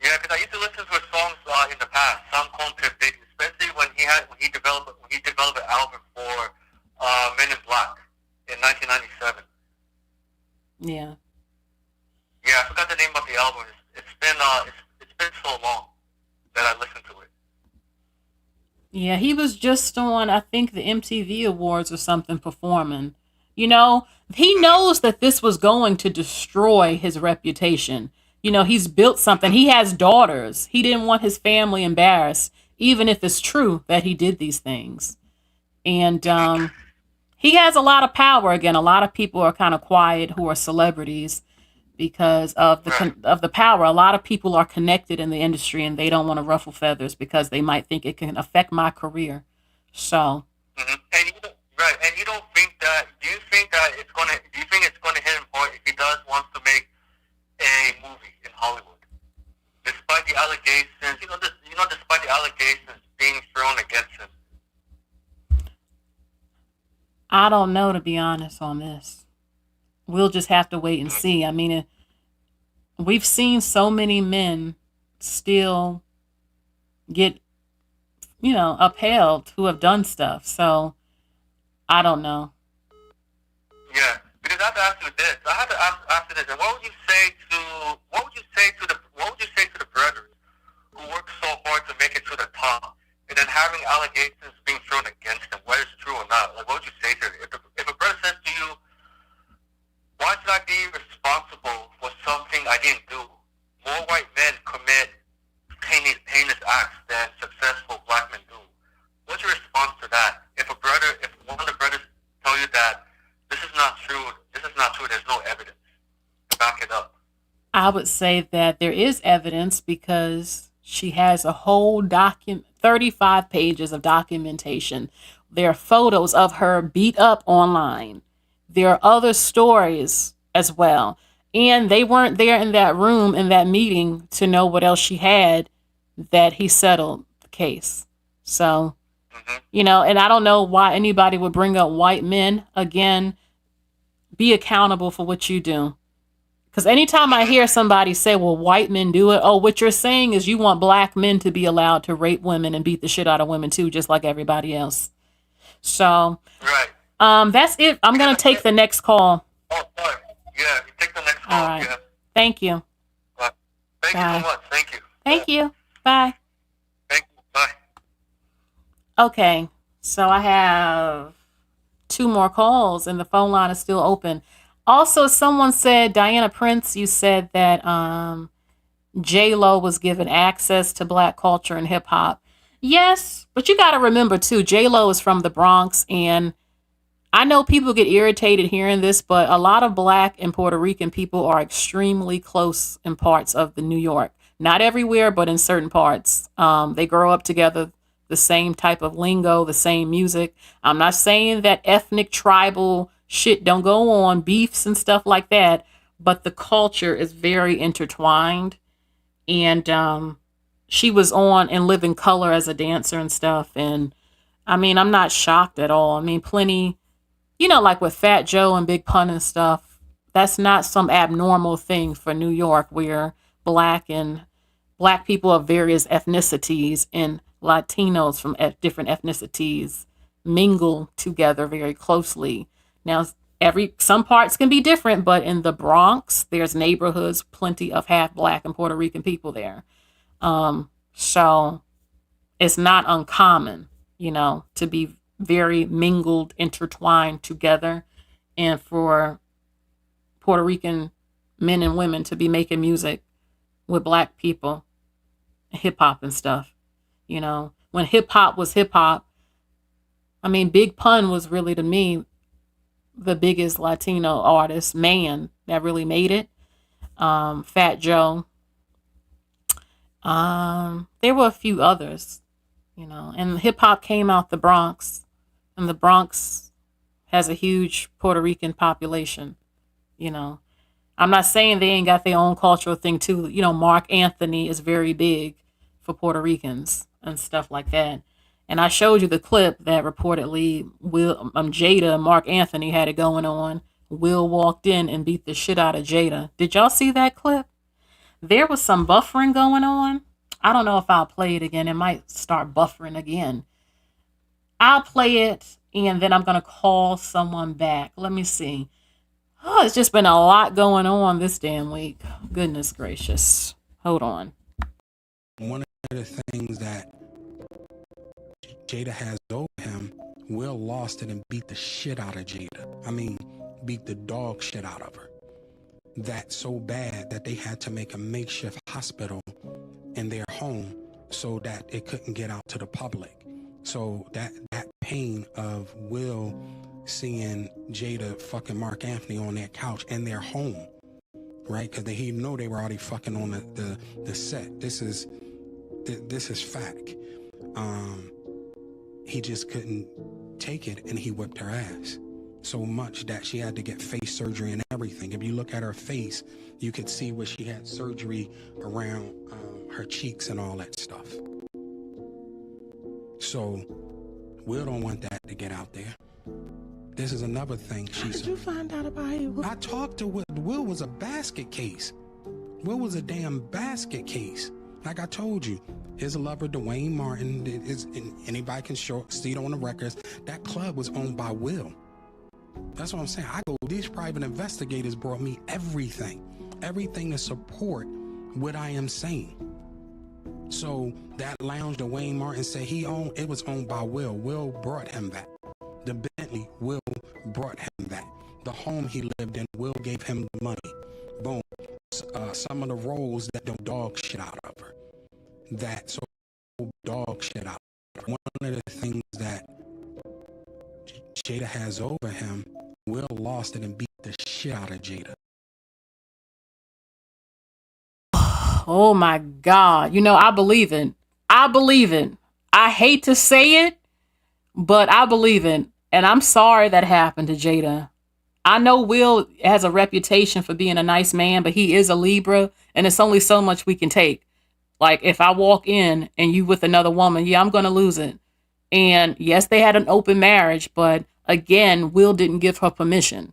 Speaker 10: yeah, because I used to listen to his songs in the past. Some called P.Diddy, especially when he developed an album for Men in Black in 1997.
Speaker 1: Yeah.
Speaker 10: Yeah, I forgot the name of the album. It's been so long that I listened to it.
Speaker 1: Yeah, he was just on, I think, the MTV Awards or something performing. You know, he knows that this was going to destroy his reputation. You know, he's built something. He has daughters. He didn't want his family embarrassed, even if it's true that he did these things. And he has a lot of power. Again, a lot of people are kind of quiet who are celebrities because of the power. A lot of people are connected in the industry and they don't want to ruffle feathers because they might think it can affect my career. So.
Speaker 10: Mm-hmm. And you don't think that? Do you think it's gonna hit him hard if he does wants to make a movie in Hollywood, despite the allegations? Despite the allegations being thrown against him.
Speaker 1: I don't know, to be honest, on this. We'll just have to wait and see. I mean, we've seen so many men still get, upheld who have done stuff. So I don't know.
Speaker 10: Yeah, because I have to ask you this. I have to ask you this. And what would you say to the brothers who work so hard to make it to the top, and then having allegations being thrown against them, whether it's true or not? Like, what would you say to them? If a brother says to you, why should I be responsible for something I didn't do? More white men commit heinous acts than successful black men do. What's your response to that? If one of the brothers tell you that this is not true, there's no evidence to back it up.
Speaker 1: I would say that there is evidence because she has a whole 35 pages of documentation. There are photos of her beat up online. There are other stories as well. And they weren't there in that room, in that meeting, to know what else she had that he settled the case. So, and I don't know why anybody would bring up white men. Again, be accountable for what you do. Because anytime I hear somebody say, well, white men do it, what you're saying is you want black men to be allowed to rape women and beat the shit out of women too, just like everybody else. So, that's it. I'm going to take the next call.
Speaker 10: Oh, sorry. Yeah, you take the next call.
Speaker 1: All right.
Speaker 10: Yeah.
Speaker 1: Thank you.
Speaker 10: Thank you so much. Thank you.
Speaker 1: Thank you. Bye.
Speaker 10: Thank you. Bye.
Speaker 1: Okay. So I have 2 more calls and the phone line is still open. Also, someone said, Diana Prince, you said that JLo was given access to black culture and hip hop. Yes, but you got to remember too, JLo is from the Bronx, and I know people get irritated hearing this, but a lot of black and Puerto Rican people are extremely close in parts of the New York. Not everywhere, but in certain parts. They grow up together, the same type of lingo, the same music. I'm not saying that ethnic, tribal shit don't go on, beefs and stuff like that, but the culture is very intertwined. And she was on In Living Color as a dancer and stuff. And I mean, I'm not shocked at all. I mean, plenty, like with Fat Joe and Big Pun and stuff, that's not some abnormal thing for New York, where black people of various ethnicities and Latinos from different ethnicities mingle together very closely. Now, some parts can be different, but in the Bronx, there's neighborhoods, plenty of half black and Puerto Rican people there. So it's not uncommon, to be very mingled, intertwined together, and for Puerto Rican men and women to be making music with black people, hip hop and stuff. When hip hop was hip hop, I mean, Big Pun was really, to me, the biggest Latino artist, man, that really made it. Fat Joe. There were a few others, and hip hop came out the Bronx, and the Bronx has a huge Puerto Rican population. I'm not saying they ain't got their own cultural thing too. Mark Anthony is very big for Puerto Ricans and stuff like that. And I showed you the clip that reportedly Jada and Mark Anthony had it going on. Will walked in and beat the shit out of Jada. Did y'all see that clip? There was some buffering going on. I don't know if I'll play it again. It might start buffering again. I'll play it, and then I'm going to call someone back. Let me see. Oh, it's just been a lot going on this damn week. Goodness gracious. Hold on.
Speaker 2: One of the things that Jada has over him, Will lost it and beat the shit out of Jada. I mean, beat the dog shit out of her. That so bad that they had to make a makeshift hospital in their home so that it couldn't get out to the public. So that pain of Will seeing Jada fucking Mark Anthony on their couch in their home, right? Because he know they were already fucking on the set. This is fact. He just couldn't take it, and he whipped her ass so much that she had to get face surgery and everything. If you look at her face, you could see where she had surgery around her cheeks and all that stuff. So Will don't want that to get out there. This is another thing.
Speaker 3: How did you find out about him?
Speaker 2: I talked to Will. Will was a basket case. Will was a damn basket case. Like I told you, his lover, Dwayne Martin, anybody can see it on the records. That club was owned by Will. That's what I'm saying. These private investigators brought me everything to support what I am saying. So that lounge Dwayne Martin said it was owned by Will. Will brought him that. The Bentley, Will brought him that. The home he lived in, Will gave him the money. Boom. Some of the roles that don't dog shit out of her. That so dog shit out of her. One of the things that Jada has over him, Will lost it and beat the shit out of Jada.
Speaker 1: Oh my God. I believe it. I hate to say it, but I believe it. And I'm sorry that happened to Jada. I know Will has a reputation for being a nice man, but he is a Libra, and it's only so much we can take. Like, if I walk in and you with another woman, I'm going to lose it. And yes, they had an open marriage, but again, Will didn't give her permission.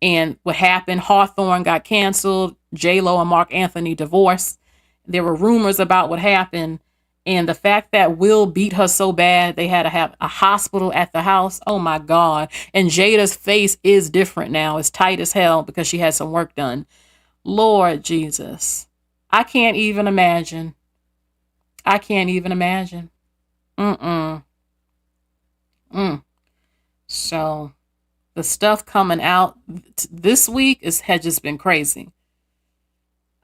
Speaker 1: And what happened, Hawthorne got canceled, JLo and Mark Anthony divorced. There were rumors about what happened. And the fact that Will beat her so bad, they had to have a hospital at the house. Oh my God. And Jada's face is different now. It's tight as hell because she had some work done. Lord Jesus. I can't even imagine. So the stuff coming out this week had just been crazy.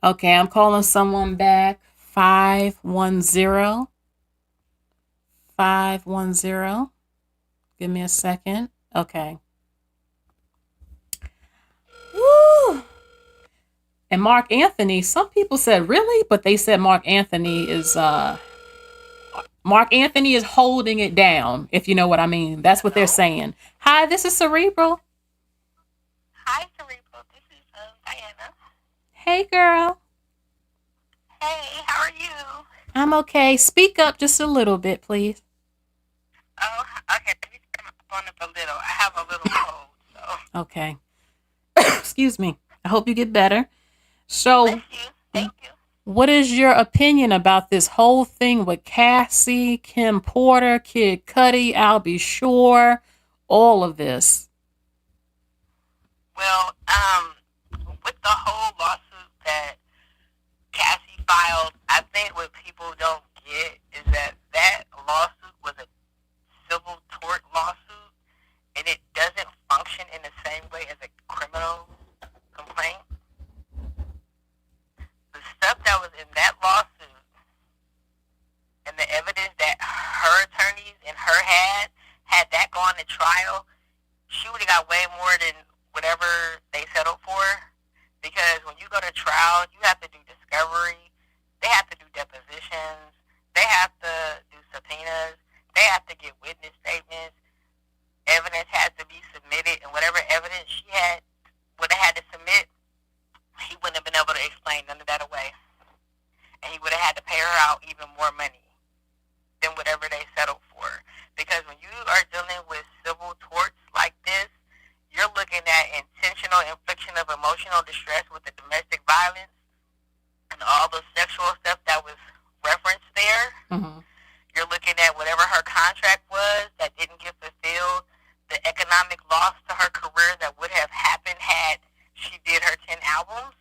Speaker 1: Okay, I'm calling someone back. 510. Give me a second. Okay. Woo! And Mark Anthony, some people said, really? But they said Mark Anthony is holding it down, if you know what I mean. That's what they're saying. Hi, this is Cerebral.
Speaker 9: Hi, Cerebral. This is Diana.
Speaker 1: Hey, girl.
Speaker 9: Hey, how are you?
Speaker 1: I'm okay. Speak up just a little bit, please.
Speaker 9: Oh, okay. Let me turn my phone up a little. I have a little cold, so.
Speaker 1: Okay. Excuse me. I hope you get better. So,
Speaker 9: Bless you. Thank you.
Speaker 1: what is your opinion about this whole thing with Cassie, Kim Porter, Kid Cudi, I'll Be Sure, all of this?
Speaker 9: Well, with the whole lawsuit that Cassie filed, I think what people don't get is that that lawsuit was a civil tort lawsuit, and it doesn't function in the same way as a criminal complaint. The stuff that was in that lawsuit and the evidence that her attorneys and her had that gone to trial, she would have got way more than whatever they settled for. Because when you go to trial, you have to do discovery, they have to do depositions, they have to do subpoenas, they have to get witness statements, evidence has to be submitted, and whatever evidence she would have had to submit, he wouldn't have been able to explain none of that away. And he would have had to pay her out even more money than whatever they settled for. Because when you are dealing with civil torts like this, you're looking at intentional infliction of emotional distress with the domestic violence and all the sexual stuff that was referenced there.
Speaker 1: Mm-hmm.
Speaker 9: You're looking at whatever her contract was that didn't get fulfilled, the economic loss to her career that would have happened had she did her 10 albums.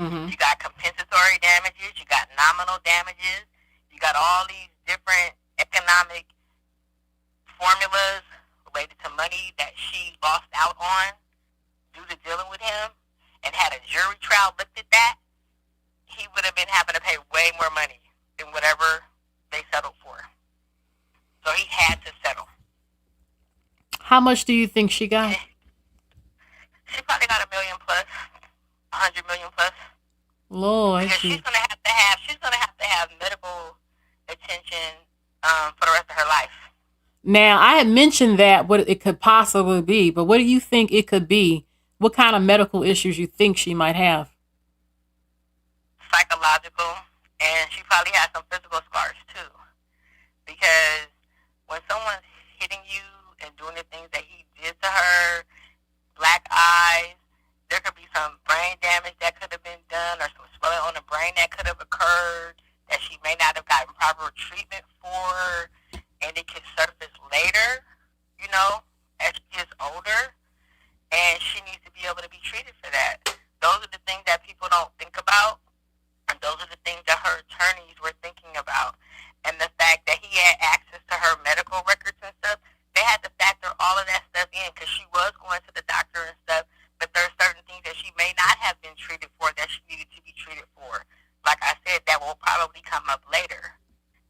Speaker 1: Mm-hmm.
Speaker 9: You got compensatory damages, you got nominal damages, you got all these different economic formulas related to money that she lost out on due to dealing with him, and had a jury trial looked at that, he would have been having to pay way more money than whatever they settled for. So he had to settle.
Speaker 1: How much do you think she got?
Speaker 9: She probably got $1 million plus, $100 million plus.
Speaker 1: Lord,
Speaker 9: Because she's gonna have to have medical attention for the rest of her life.
Speaker 1: Now, I had mentioned that what it could possibly be, but what do you think it could be? What kind of medical issues you think she might have?
Speaker 9: Psychological, and she probably has some physical scars too. Because when someone's hitting you and doing the things that he did to her, black eyes, there could be some brain damage that could have been done, or some swelling on the brain that could have occurred that she may not have gotten proper treatment for, and it can surface later, you know, as she gets older, and she needs to be able to be treated for that. Those are the things that people don't think about, and those are the things that her attorneys were thinking about. And the fact that he had access to her medical records and stuff, they had to factor all of that stuff in, because she was going to the doctor and stuff, but there are certain things that she may not have been treated for that she needed to be treated for. Like I said, that will probably come up later,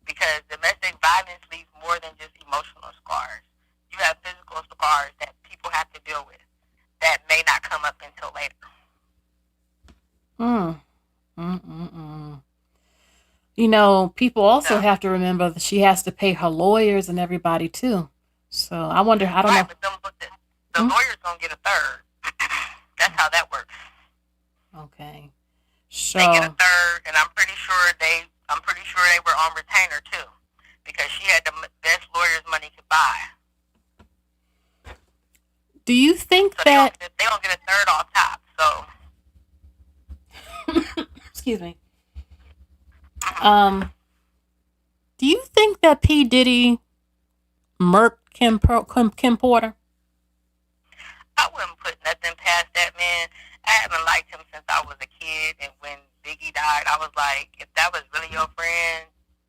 Speaker 9: because domestic violence leaves more than just emotional scars. You have physical scars that people have to deal with that may not come up until later.
Speaker 1: You know, people also have to remember that she has to pay her lawyers and everybody too. So I wonder, I don't know.
Speaker 9: But the lawyer's gonna get a third. That's how that works.
Speaker 1: Okay. So
Speaker 9: they get a third, and I'm pretty sure they were on retainer too, because she had the best lawyers money could buy.
Speaker 1: do you think
Speaker 9: So
Speaker 1: that
Speaker 9: they don't get a third off top. So
Speaker 1: excuse me. Do you think that P. Diddy murked Kim Porter?
Speaker 9: I wouldn't put nothing past that man. I haven't liked him since I was a kid, and when Biggie died, I was like, if that was really your friend,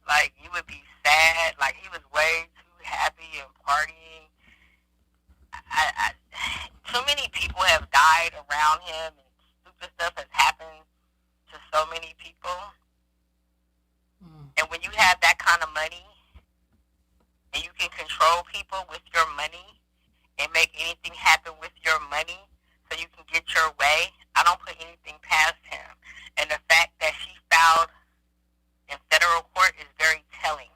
Speaker 9: like, you would be sad. Like, he was way too happy and partying. Too many people have died around him, and stupid stuff has happened to so many people. And when you have that kind of money, and you can control people with your money, and make anything happen with your money so you can get your way, I don't put anything past him. And the fact that she filed in federal court is very telling,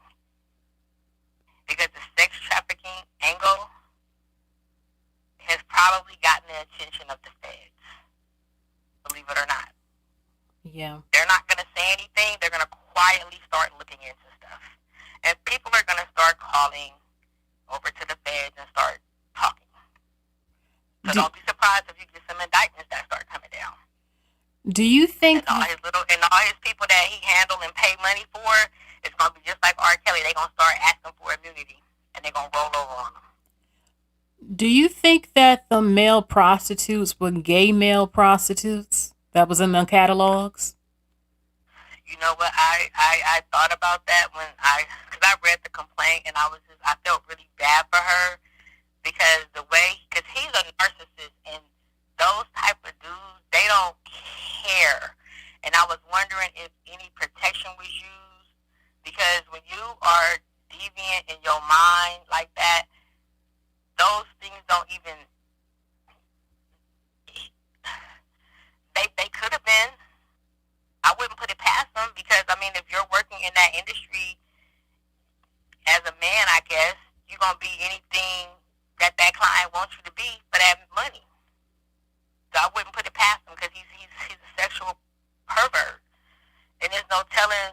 Speaker 9: because the sex trafficking angle has probably gotten the attention of the feds, believe it or not.
Speaker 1: Yeah.
Speaker 9: They're not going to say anything. They're going to quietly start looking into stuff. And people are going to start calling over to the feds and start talking. So don't be surprised if you get some indictments that start coming down.
Speaker 1: Do you think
Speaker 9: all his people that he handled and paid money for, it's going to be just like R. Kelly. They're going to start asking for immunity, and they're going to roll over on them.
Speaker 1: Do you think that the male prostitutes were gay male prostitutes that was in the catalogs?
Speaker 9: You know what? I thought about that because I read the complaint, and I felt really bad for her because because he's a narcissist, and those type of dudes, they don't care. And I was wondering if any protection was used, because when you are deviant in your mind like that, those things don't even, they could have been. I wouldn't put it past them, because, I mean, if you're working in that industry as a man, I guess, you're going to be anything that client wants you to be for that money. So I wouldn't put it past him, because he's a sexual pervert. And there's no telling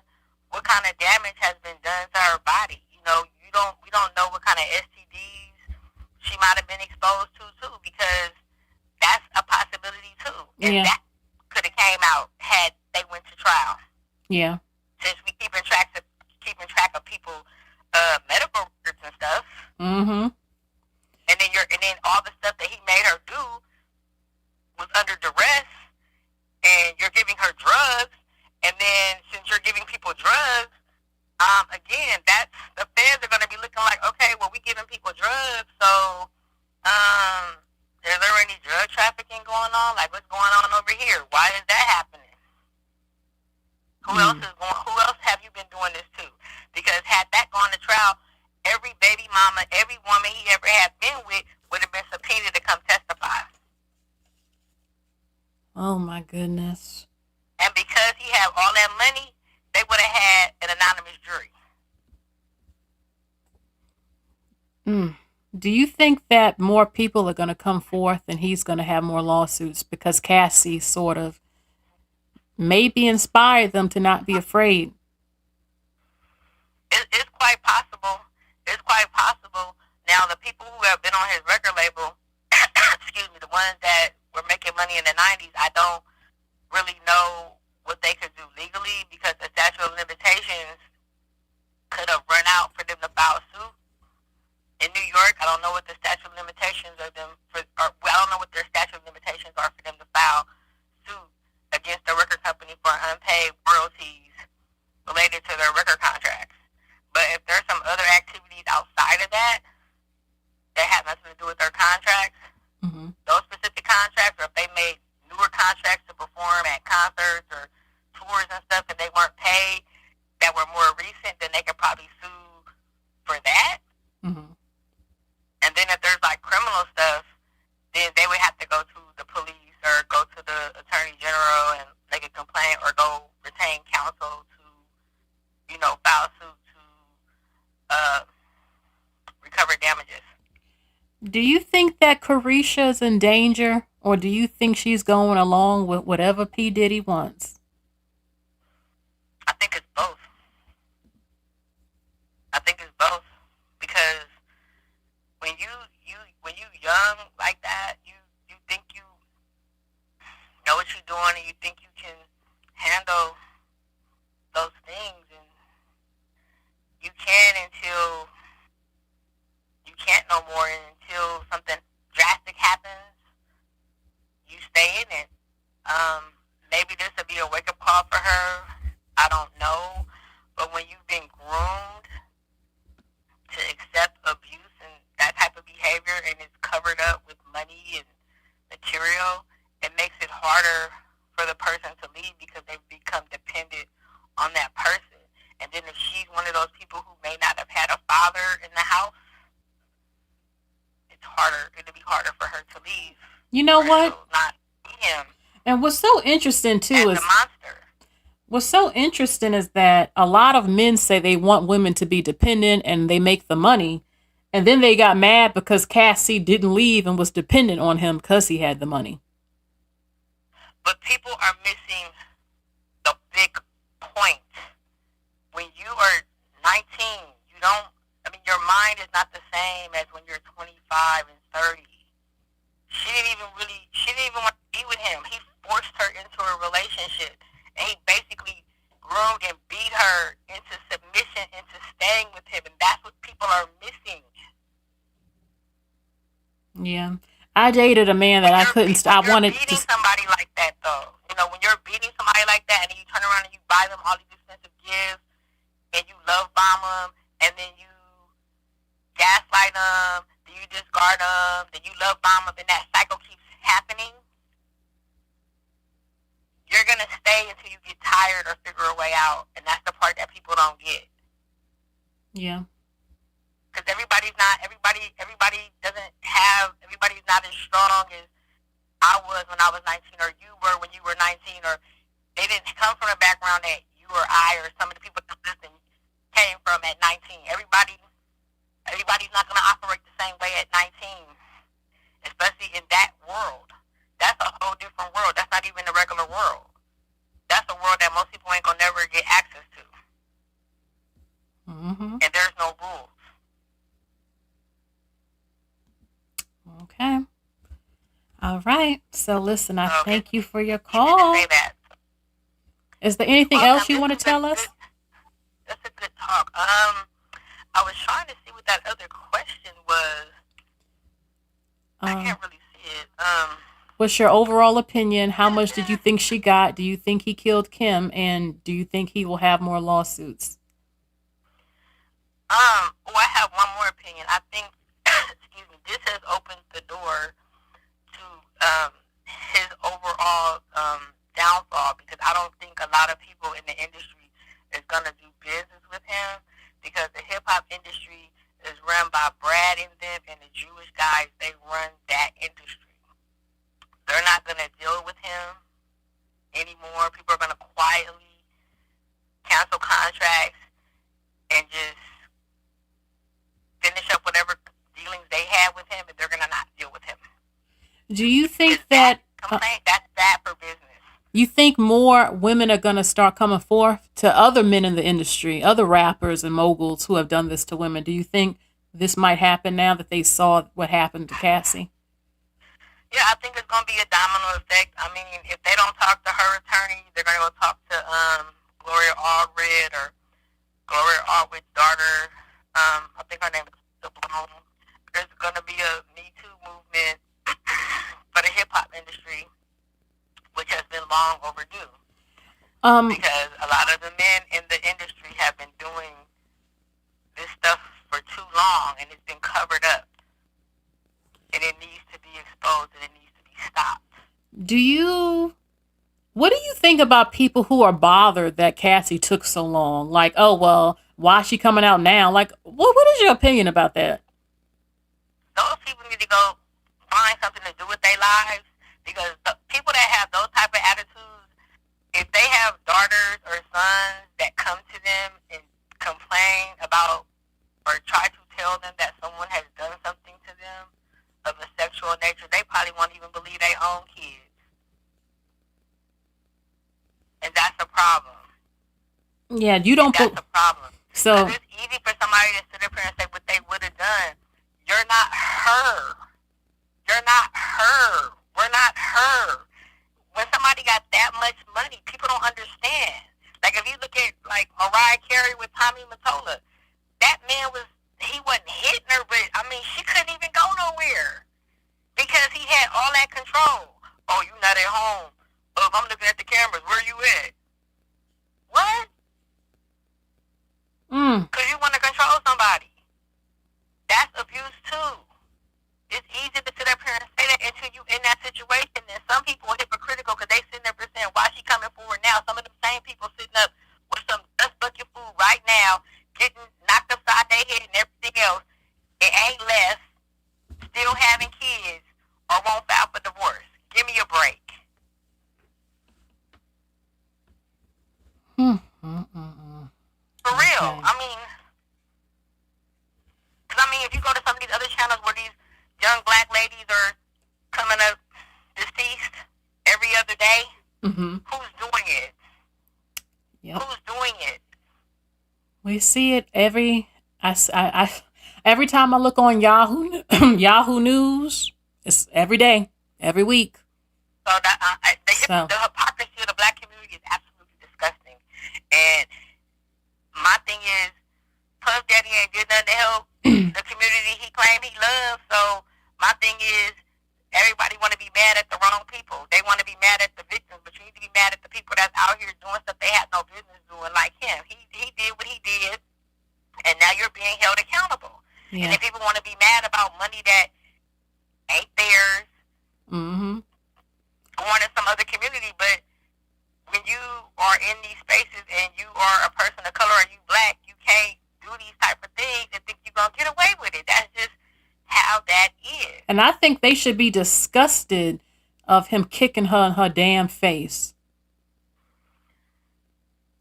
Speaker 9: what kind of damage has been done to her body. You know, we don't know what kind of STDs she might have been exposed to, too, because that's a possibility, too. And that could have came out had they went to trial.
Speaker 1: Yeah.
Speaker 9: Since we keeping track of people, medical records and stuff.
Speaker 1: Mm-hmm.
Speaker 9: And then all the stuff that he made her do was under duress, and you're giving her drugs, and then since you're giving people drugs, again, that's the feds are going to be looking like, okay, well, we giving people drugs, so is there any drug trafficking going on? Like, what's going on over here? Why is that happening? Who else have you been doing this to? Because had that gone to trial, every baby mama, every woman he ever had been with would have been subpoenaed to come testify.
Speaker 1: Oh, my goodness.
Speaker 9: And because he had all that money, they would have had an anonymous jury.
Speaker 1: Do you think that more people are going to come forth and he's going to have more lawsuits because Cassie sort of maybe inspired them to not be afraid?
Speaker 9: It's quite possible. It's quite possible. Now, the people who have been on his record label, excuse me, the ones that were making money in the 90s, I don't really know what they could do legally, because the statute of limitations could have run out for them to file suit. In New York, I don't know what the statute of limitations are I don't know what their statute of limitations are for them to file suit against the record company for unpaid royalties related to their record contracts. But if there's some other activities outside of that have nothing to do with their contracts, those specific contracts, or if they made newer contracts to perform at concerts or tours and stuff and they weren't paid, that were more recent, then they could probably sue for that. And then if there's like criminal stuff, then they would have to go to the police or go to the attorney general and make a complaint, or go retain counsel to, file suit to recover damages.
Speaker 1: Do you think that Carisha is in danger, or do you think she's going along with whatever P. Diddy wants?
Speaker 9: I think it's both. Because when you young like that, you think you know what you're doing, and you think you can handle those things, and you can't no more until something drastic happens. You stay in it. Maybe this will be a wake-up call for her. I don't know. But when you've been groomed to accept abuse and that type of behavior, and it's covered up with money and material, it makes it harder for the person to leave, because they've become dependent on that person. And then if she's one of those people who may not have had a father in the house, it'll be harder for her to leave.
Speaker 1: You know what?
Speaker 9: Not him.
Speaker 1: And what's so interesting too
Speaker 9: is the monster.
Speaker 1: What's so interesting is that a lot of men say they want women to be dependent and they make the money. And then they got mad because Cassie didn't leave and was dependent on him because he had the money.
Speaker 9: But people are missing the big point. When you are 19, you don't, I mean, your mind is not the same as when you're 25 and 30. She didn't even want to be with him. He forced her into a relationship, and he basically groomed and beat her into submission, into staying with him, and that's what people are missing.
Speaker 1: Yeah. I dated a man that I couldn't stop. I wanted
Speaker 9: beating somebody like that, though. You know, when you're beating somebody like that, and then you turn around and you buy them all these expensive gifts, and you love bomb them, and then you gaslight them, then you discard them, then you love bomb them, and that cycle keeps happening, you're going to stay until you get tired or figure a way out. And that's the part that people don't get.
Speaker 1: Yeah.
Speaker 9: Because everybody's not as strong as I was when I was 19, or you were when you were 19, or they didn't come from a background that you or I or some of the people that listen came from at 19. Everybody's not going to operate the same way at 19, especially in that world. That's a whole different world. That's not even the regular world. That's a world that most people ain't going to never get access to.
Speaker 1: Mm-hmm.
Speaker 9: And there's no rules.
Speaker 1: Okay. All right. So listen, I
Speaker 9: Okay.
Speaker 1: thank you for your
Speaker 9: You
Speaker 1: call.
Speaker 9: didn't say that.
Speaker 1: Is there anything
Speaker 9: Well,
Speaker 1: else you want to tell us?
Speaker 9: That's a good talk. I was trying to see what that other question was. I can't really see it.
Speaker 1: What's your overall opinion? How much did you think she got? Do you think he killed Kim? And do you think he will have more lawsuits?
Speaker 9: I have one more opinion. I think, excuse me, this has opened the door to his overall downfall, because I don't think a lot of people in the industry is going to do business with him, because the hip-hop industry is run by Brad and them, and the Jewish guys, they run that industry. They're not going to deal with him anymore. People are going to quietly cancel contracts and just finish up whatever dealings they had with him, and they're going to not deal with him.
Speaker 1: Do you think that
Speaker 9: That's bad for business.
Speaker 1: you think more women are going to start coming forth to other men in the industry, other rappers and moguls who have done this to women? Do you think this might happen now that they saw what happened to Cassie?
Speaker 9: Yeah, I think it's going to be a domino effect. I mean, if they don't talk to her attorney, they're going to go talk to Gloria Allred or Gloria Allred's daughter. I think her name is Bloom. There's going to be a Me Too movement for the hip-hop industry, which has been long overdue. Because a lot of the men in the industry have been doing this stuff for too long, and it's been covered up. And it needs to be exposed, and it needs to be stopped.
Speaker 1: What do you think about people who are bothered that Cassie took so long? Like, oh, well, why is she coming out now? Like, what is your opinion about that?
Speaker 9: Those people need to go find something to do with their lives, because the people that have those type of attitudes, if they have daughters or sons that come to them and complain about or try to tell them that someone has done something to them of a sexual nature, they probably won't even believe their own kids. And that's a problem.
Speaker 1: Yeah, you don't.
Speaker 9: That's a problem.
Speaker 1: So
Speaker 9: it's easy for somebody to sit up here and say what they would have done. You're not her. You're not her. We're not her. When somebody got that much money, people don't understand. Like, if you look at, like, Mariah Carey with Tommy Mottola, that man he wasn't hitting her, but, I mean, she couldn't even go nowhere because he had all that control. Oh, you not at home. Oh, I'm looking at the cameras. Where you at? What? Because you want to control somebody. That's abuse, too. It's easy to sit up here and say that until you in that situation. And some people are hypocritical because they sitting there saying, why she coming forward now? Some of the same people sitting up with some dust bucket food right now, getting knocked upside their head and everything else, it ain't less, still having Who's doing it?
Speaker 1: Yep.
Speaker 9: Who's doing it?
Speaker 1: We see it every time I look on Yahoo Yahoo News. It's every day, every week.
Speaker 9: So the hypocrisy of the black community is absolutely disgusting. And my thing is, Puff Daddy ain't did nothing to help the community he claimed he loves. So my thing is, everybody want to be mad at the wrong people. They want to be mad at the victims, but you need to be mad at the people that's out here doing stuff they had no business doing, like him. He did what he did, and now you're being held accountable.
Speaker 1: Yeah.
Speaker 9: And if people want to be mad about money that ain't theirs, going to some other community, but when you are in these spaces and you are a person of color and you black, you can't do these type of things and think you're going to get away with it. That's just how that is.
Speaker 1: And I think they should be disgusted of him kicking her in her damn face.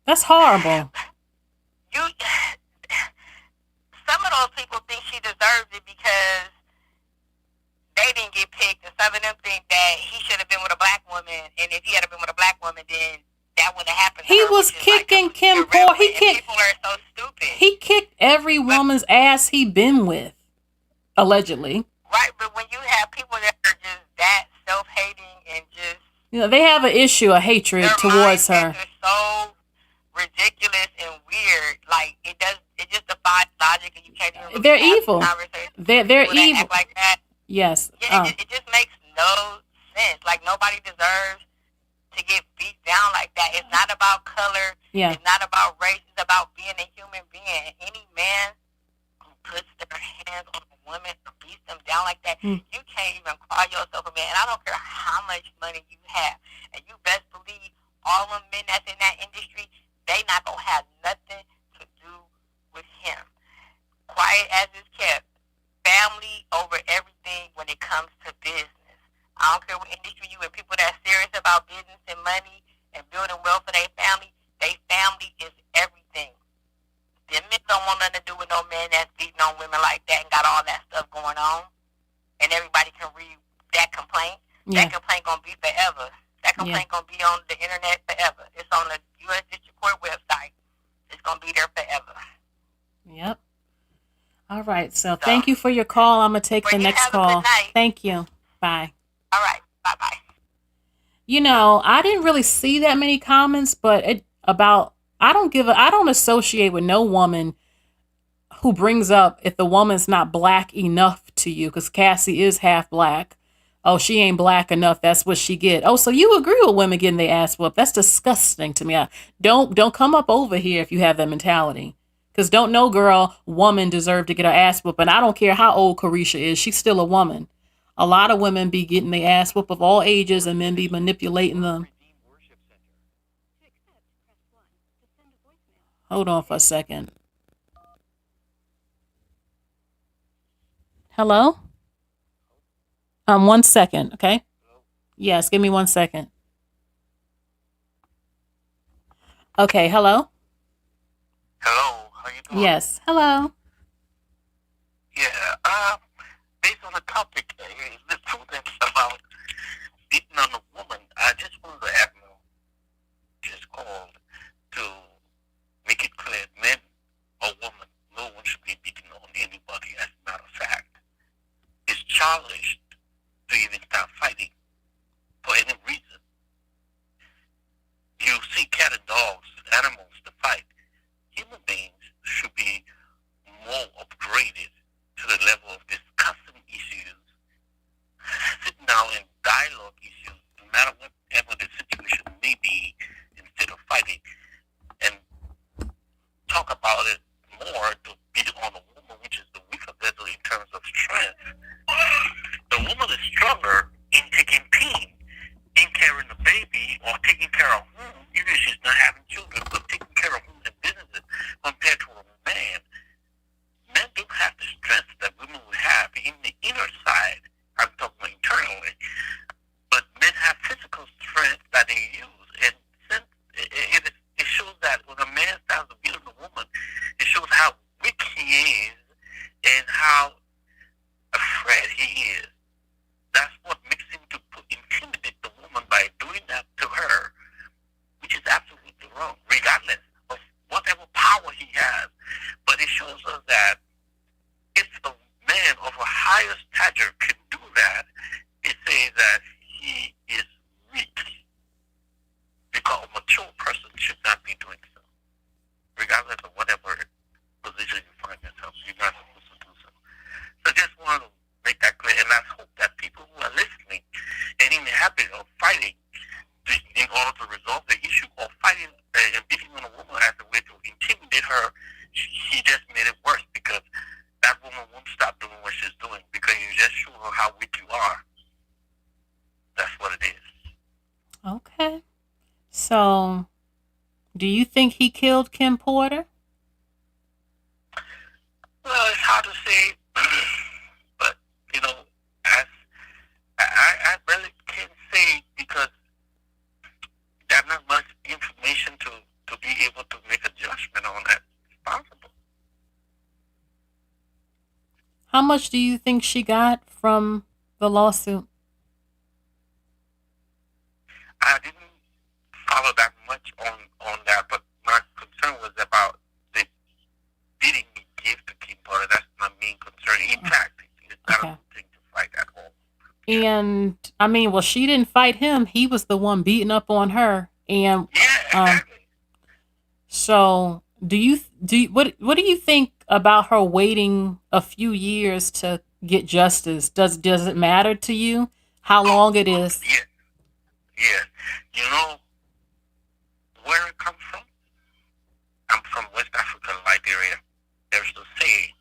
Speaker 1: That's horrible.
Speaker 9: Some of those people think she deserves it because they didn't get picked, and some of them think that he should have been with a black woman, and if he had been with a black woman, then that wouldn't have happened.
Speaker 1: He was kicking Kim Poor.
Speaker 9: People are so stupid.
Speaker 1: He kicked every woman's ass he been with, allegedly.
Speaker 9: Right, but when you have people that are just that self-hating and just,
Speaker 1: they have an issue, a hatred towards her.
Speaker 9: They're so ridiculous and weird. Like it just defies logic, and you can't even. Really
Speaker 1: They're evil. They're evil.
Speaker 9: Act like that.
Speaker 1: Yes.
Speaker 9: Yeah, it just makes no sense. Like nobody deserves to get beat down like that. It's not about color.
Speaker 1: Yeah.
Speaker 9: It's not about race. It's about being a human being. Any man who puts their hands on a woman or beats them down like that, you can't even call yourself a man. And I don't care how much money you have. And you best believe all them men that's in that industry, they not gonna have nothing to do with him. Quiet as it's kept. Family over everything when it comes to business. I don't care what industry you in. People that are serious about business and money and building wealth for their family is everything. The men don't want nothing to do with no man that's beating on women like that and got all that stuff going on. And everybody can read that complaint.
Speaker 1: Yeah.
Speaker 9: That complaint gonna be forever. That complaint gonna be on the internet forever. It's on the U.S. District Court website. It's gonna be there forever.
Speaker 1: Yep. All right. So thank you for your call. I'm going to take the next call. Thank you. Bye.
Speaker 9: All right. Bye-bye.
Speaker 1: I didn't really see that many comments, but I don't associate with no woman who brings up if the woman's not black enough to you, because Cassie is half black. Oh, she ain't black enough. That's what she get. Oh, so you agree with women getting their ass whooped? That's disgusting to me. Don't come up over here if you have that mentality. Because don't no woman deserve to get her ass whooped. And I don't care how old Carisha is. She's still a woman. A lot of women be getting their ass whooped of all ages and men be manipulating them. Hold on for a second. Hello? 1 second, okay? Yes, give me 1 second. Okay, hello?
Speaker 10: Hello, how you doing?
Speaker 1: Yes, hello.
Speaker 10: Yeah, based on the topic, the prudence about beating on a woman, I just wanted to ask you, just called to make it clear, men or women, no one should be beating on anybody, as a matter of fact. It's childish to even start fighting for any reason. You see cat and dogs, animals to fight. Human beings should be more upgraded to the level of discussing issues, sitting down and dialogue issues, no matter whatever the situation may be, instead of fighting, and talk about it more to beat on a woman, which is the weaker vessel in terms of strength. The woman is stronger in taking pain, in carrying the baby, or taking care of whom, even if she's not which you are. That's what it is.
Speaker 1: Okay. So, do you think he killed Kim Porter?
Speaker 10: Well, it's hard to say, but as I really can't say because there's not much information to be able to make a judgment on that. It's possible.
Speaker 1: How much do you think she got from the lawsuit?
Speaker 10: I didn't follow that much on that, but my concern was about the bidding he gave to Kim Porter. That's my main concern. In fact, it's not a good thing to fight at all.
Speaker 1: And I mean, well, she didn't fight him. He was the one beating up on her. And
Speaker 10: exactly.
Speaker 1: So, what do you think about her waiting a few years to get justice? Does it matter to you how long it is?
Speaker 10: Yeah. You know where I come from? I'm from West Africa, Liberia. There's a saying: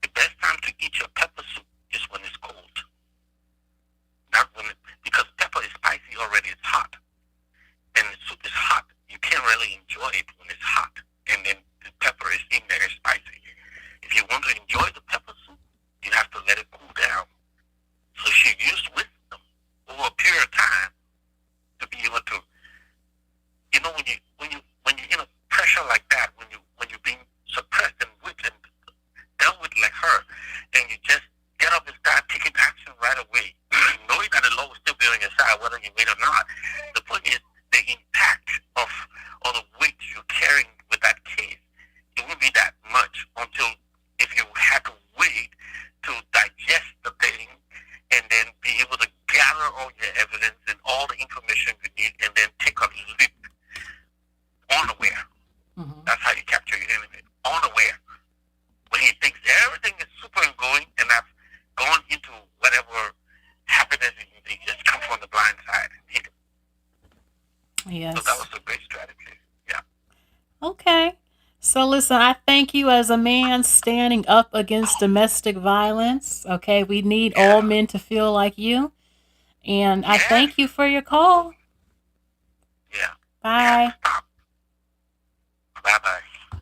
Speaker 10: the best time to eat your pepper soup is when it's cold. Not because pepper is spicy already, it's hot. And the soup is hot. You can't really enjoy it when it's hot. And then the pepper is in there, it's spicy. If you want to enjoy the pepper soup, you have to let it cool down. So she used wisdom over a period of time to be able to, when you're in a pressure like that, when you're being suppressed and whipped and dealt with like her, and you just get up and start taking action right away, knowing that the law will still be on your side, whether you wait or not. The point is the impact of all the weight you're carrying with that case, it won't be that much until if you had to wait to digest the thing and then be able to gather all your evidence and all the information you need and then take a leap unaware. Mm-hmm. That's how you capture your enemy, unaware. When he thinks everything is super and going and I've gone into whatever happiness, he just come from the blind side and hit him.
Speaker 1: Yes.
Speaker 10: So that was a great strategy. Yeah.
Speaker 1: Okay. So listen, I thank you as a man standing up against domestic violence. Okay. We need all men to feel like you. And I thank you for your call.
Speaker 10: Yeah.
Speaker 1: Bye.
Speaker 10: Yeah. Bye-bye.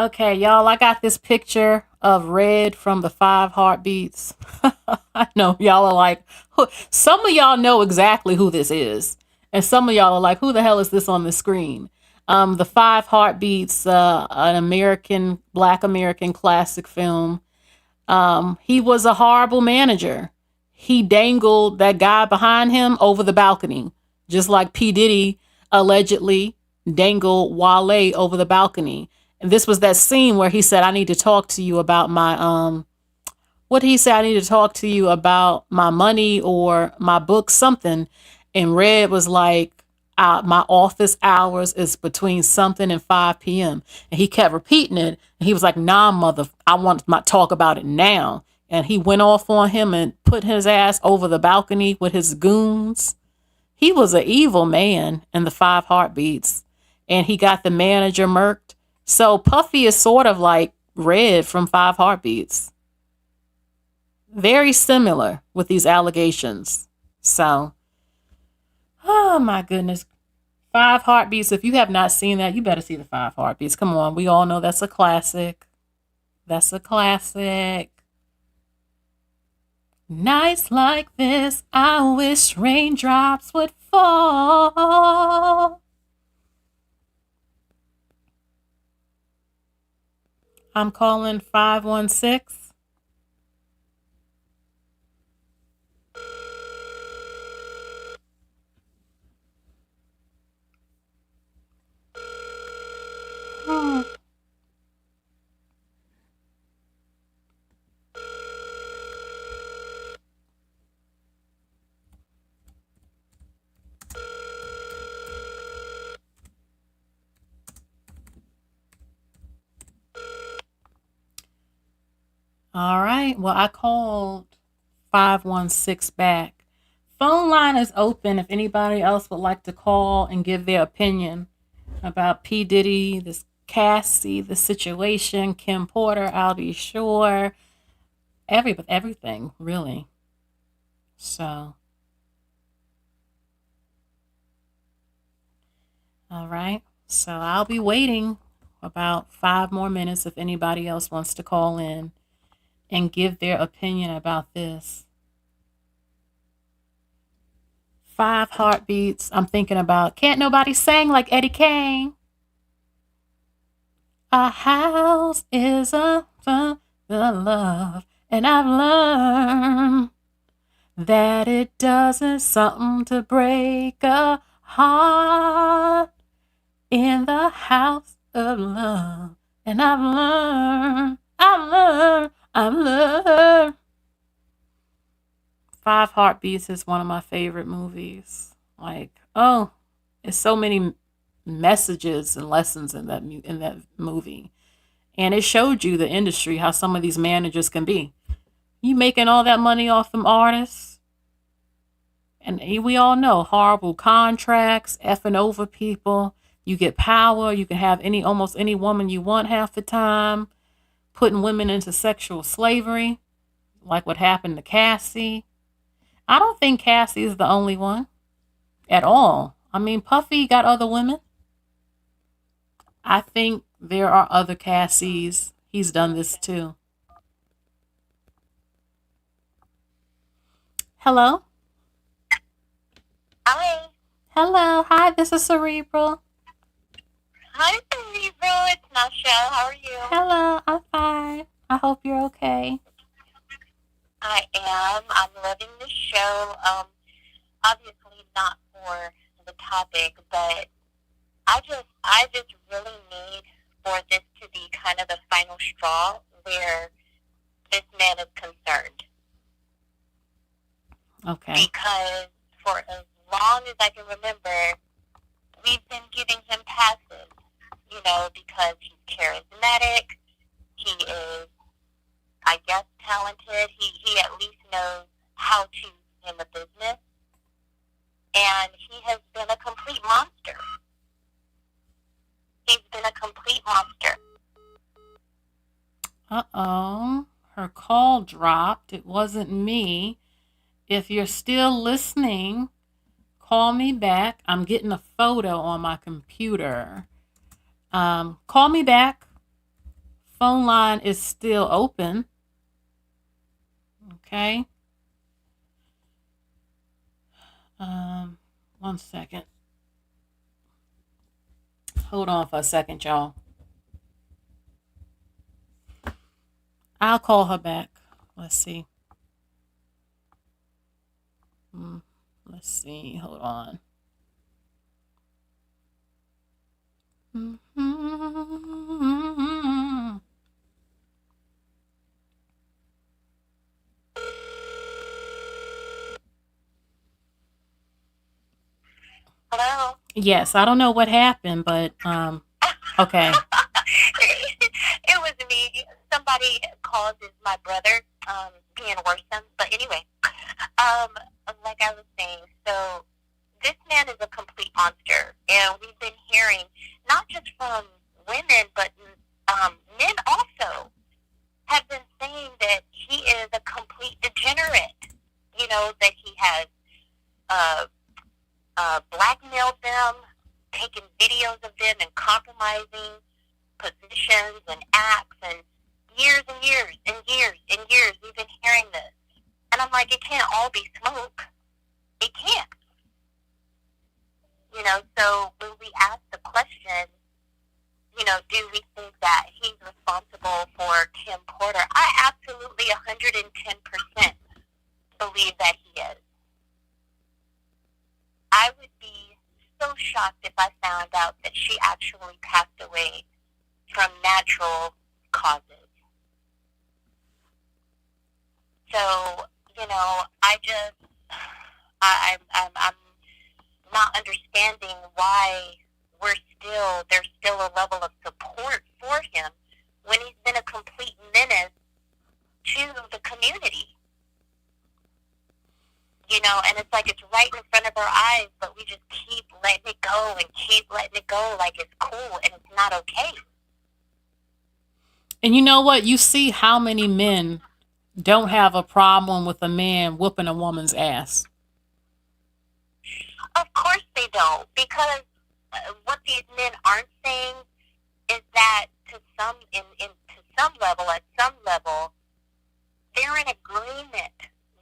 Speaker 1: Okay, y'all, I got this picture of Red from the 5 Heartbeats. I know y'all are like, some of y'all know exactly who this is. And some of y'all are like, who the hell is this on the screen? The 5 Heartbeats, an Black American classic film. He was a horrible manager. He dangled that guy behind him over the balcony, just like P. Diddy allegedly dangled Wale over the balcony. And this was that scene where he said, I need to talk to you about my, what did he say? I need to talk to you about my money or my book, something. And Red was like, my office hours is between something and 5 p.m. And he kept repeating it. And he was like, nah, mother, I want to talk about it now. And he went off on him and put his ass over the balcony with his goons. He was an evil man in the 5 Heartbeats. And he got the manager murked. So Puffy is sort of like Red from 5 Heartbeats. Very similar with these allegations. So, oh my goodness. 5 Heartbeats. If you have not seen that, you better see the 5 Heartbeats. Come on. We all know that's a classic. That's a classic. Nights like this, I wish raindrops would fall. I'm calling 516. All right. Well, I called 516 back. Phone line is open if anybody else would like to call and give their opinion about P. Diddy, this Cassie, the situation, Kim Porter, Aldi Shore, everything, really. So, all right. So I'll be waiting about 5 more minutes if anybody else wants to call in and give their opinion about this. 5 heartbeats. I'm thinking about can't nobody sing like Eddie Kane. A house is a love, and I've learned that it doesn't something to break a heart in the house of love. And I've learned. 5 Heartbeats is one of my favorite movies. Like, oh, it's so many messages and lessons in that movie. And it showed you the industry, how some of these managers can be. You making all that money off them artists. And we all know horrible contracts, effing over people. You get power. You can have almost any woman you want half the time. Putting women into sexual slavery, like what happened to Cassie. I don't think Cassie is the only one at all. I mean, Puffy got other women. I think there are other Cassies. He's done this too. Hello?
Speaker 9: Hi.
Speaker 1: Hello. Hi, this is Cerebral.
Speaker 9: Hi, Cerebral. It's Nasha. How are you?
Speaker 1: Hello, I'm fine. I hope you're okay.
Speaker 9: I am. I'm loving the show. Obviously not for the topic, but I just really need for this to be kind of the final straw where this man is concerned.
Speaker 1: Okay.
Speaker 9: Because for as long as I can remember, we've been giving him passes, because he's charismatic, he is, I guess, talented, he at least knows how to in the business, and he has been a complete monster. He's been a complete monster.
Speaker 1: Uh-oh. Her call dropped. It wasn't me. If you're still listening, call me back. I'm getting a photo on my computer. Call me back. Phone line is still open. Okay. 1 second. Hold on for a second, y'all. I'll call her back. Let's see. Let's see. Hold on.
Speaker 9: Hello?
Speaker 1: Yes, I don't know what happened, but okay.
Speaker 9: It was me. Somebody called is my brother, being worrisome. But anyway, like I was saying, so this man is a complete monster. And we've been hearing, not just from women, but men also have been saying that he is a complete degenerate. That he has blackmailed them, taken videos of them and compromising positions and acts, and years and years and years and years we've been hearing this. And I'm like, it can't all be smoke. It can't. So when we ask the question, do we think that he's responsible for Kim Porter? I absolutely 110% believe that he is. I would be so shocked if I found out that she actually passed away from natural causes. So, I'm not understanding why there's still a level of support for him when he's been a complete menace to the community. And it's like it's right in front of our eyes, but we just keep letting it go and keep letting it go like it's cool, and it's not okay.
Speaker 1: And you know what? You see how many men don't have a problem with a man whooping a woman's ass.
Speaker 9: Of course they don't, because what these men aren't saying is that to some at some level, they're in agreement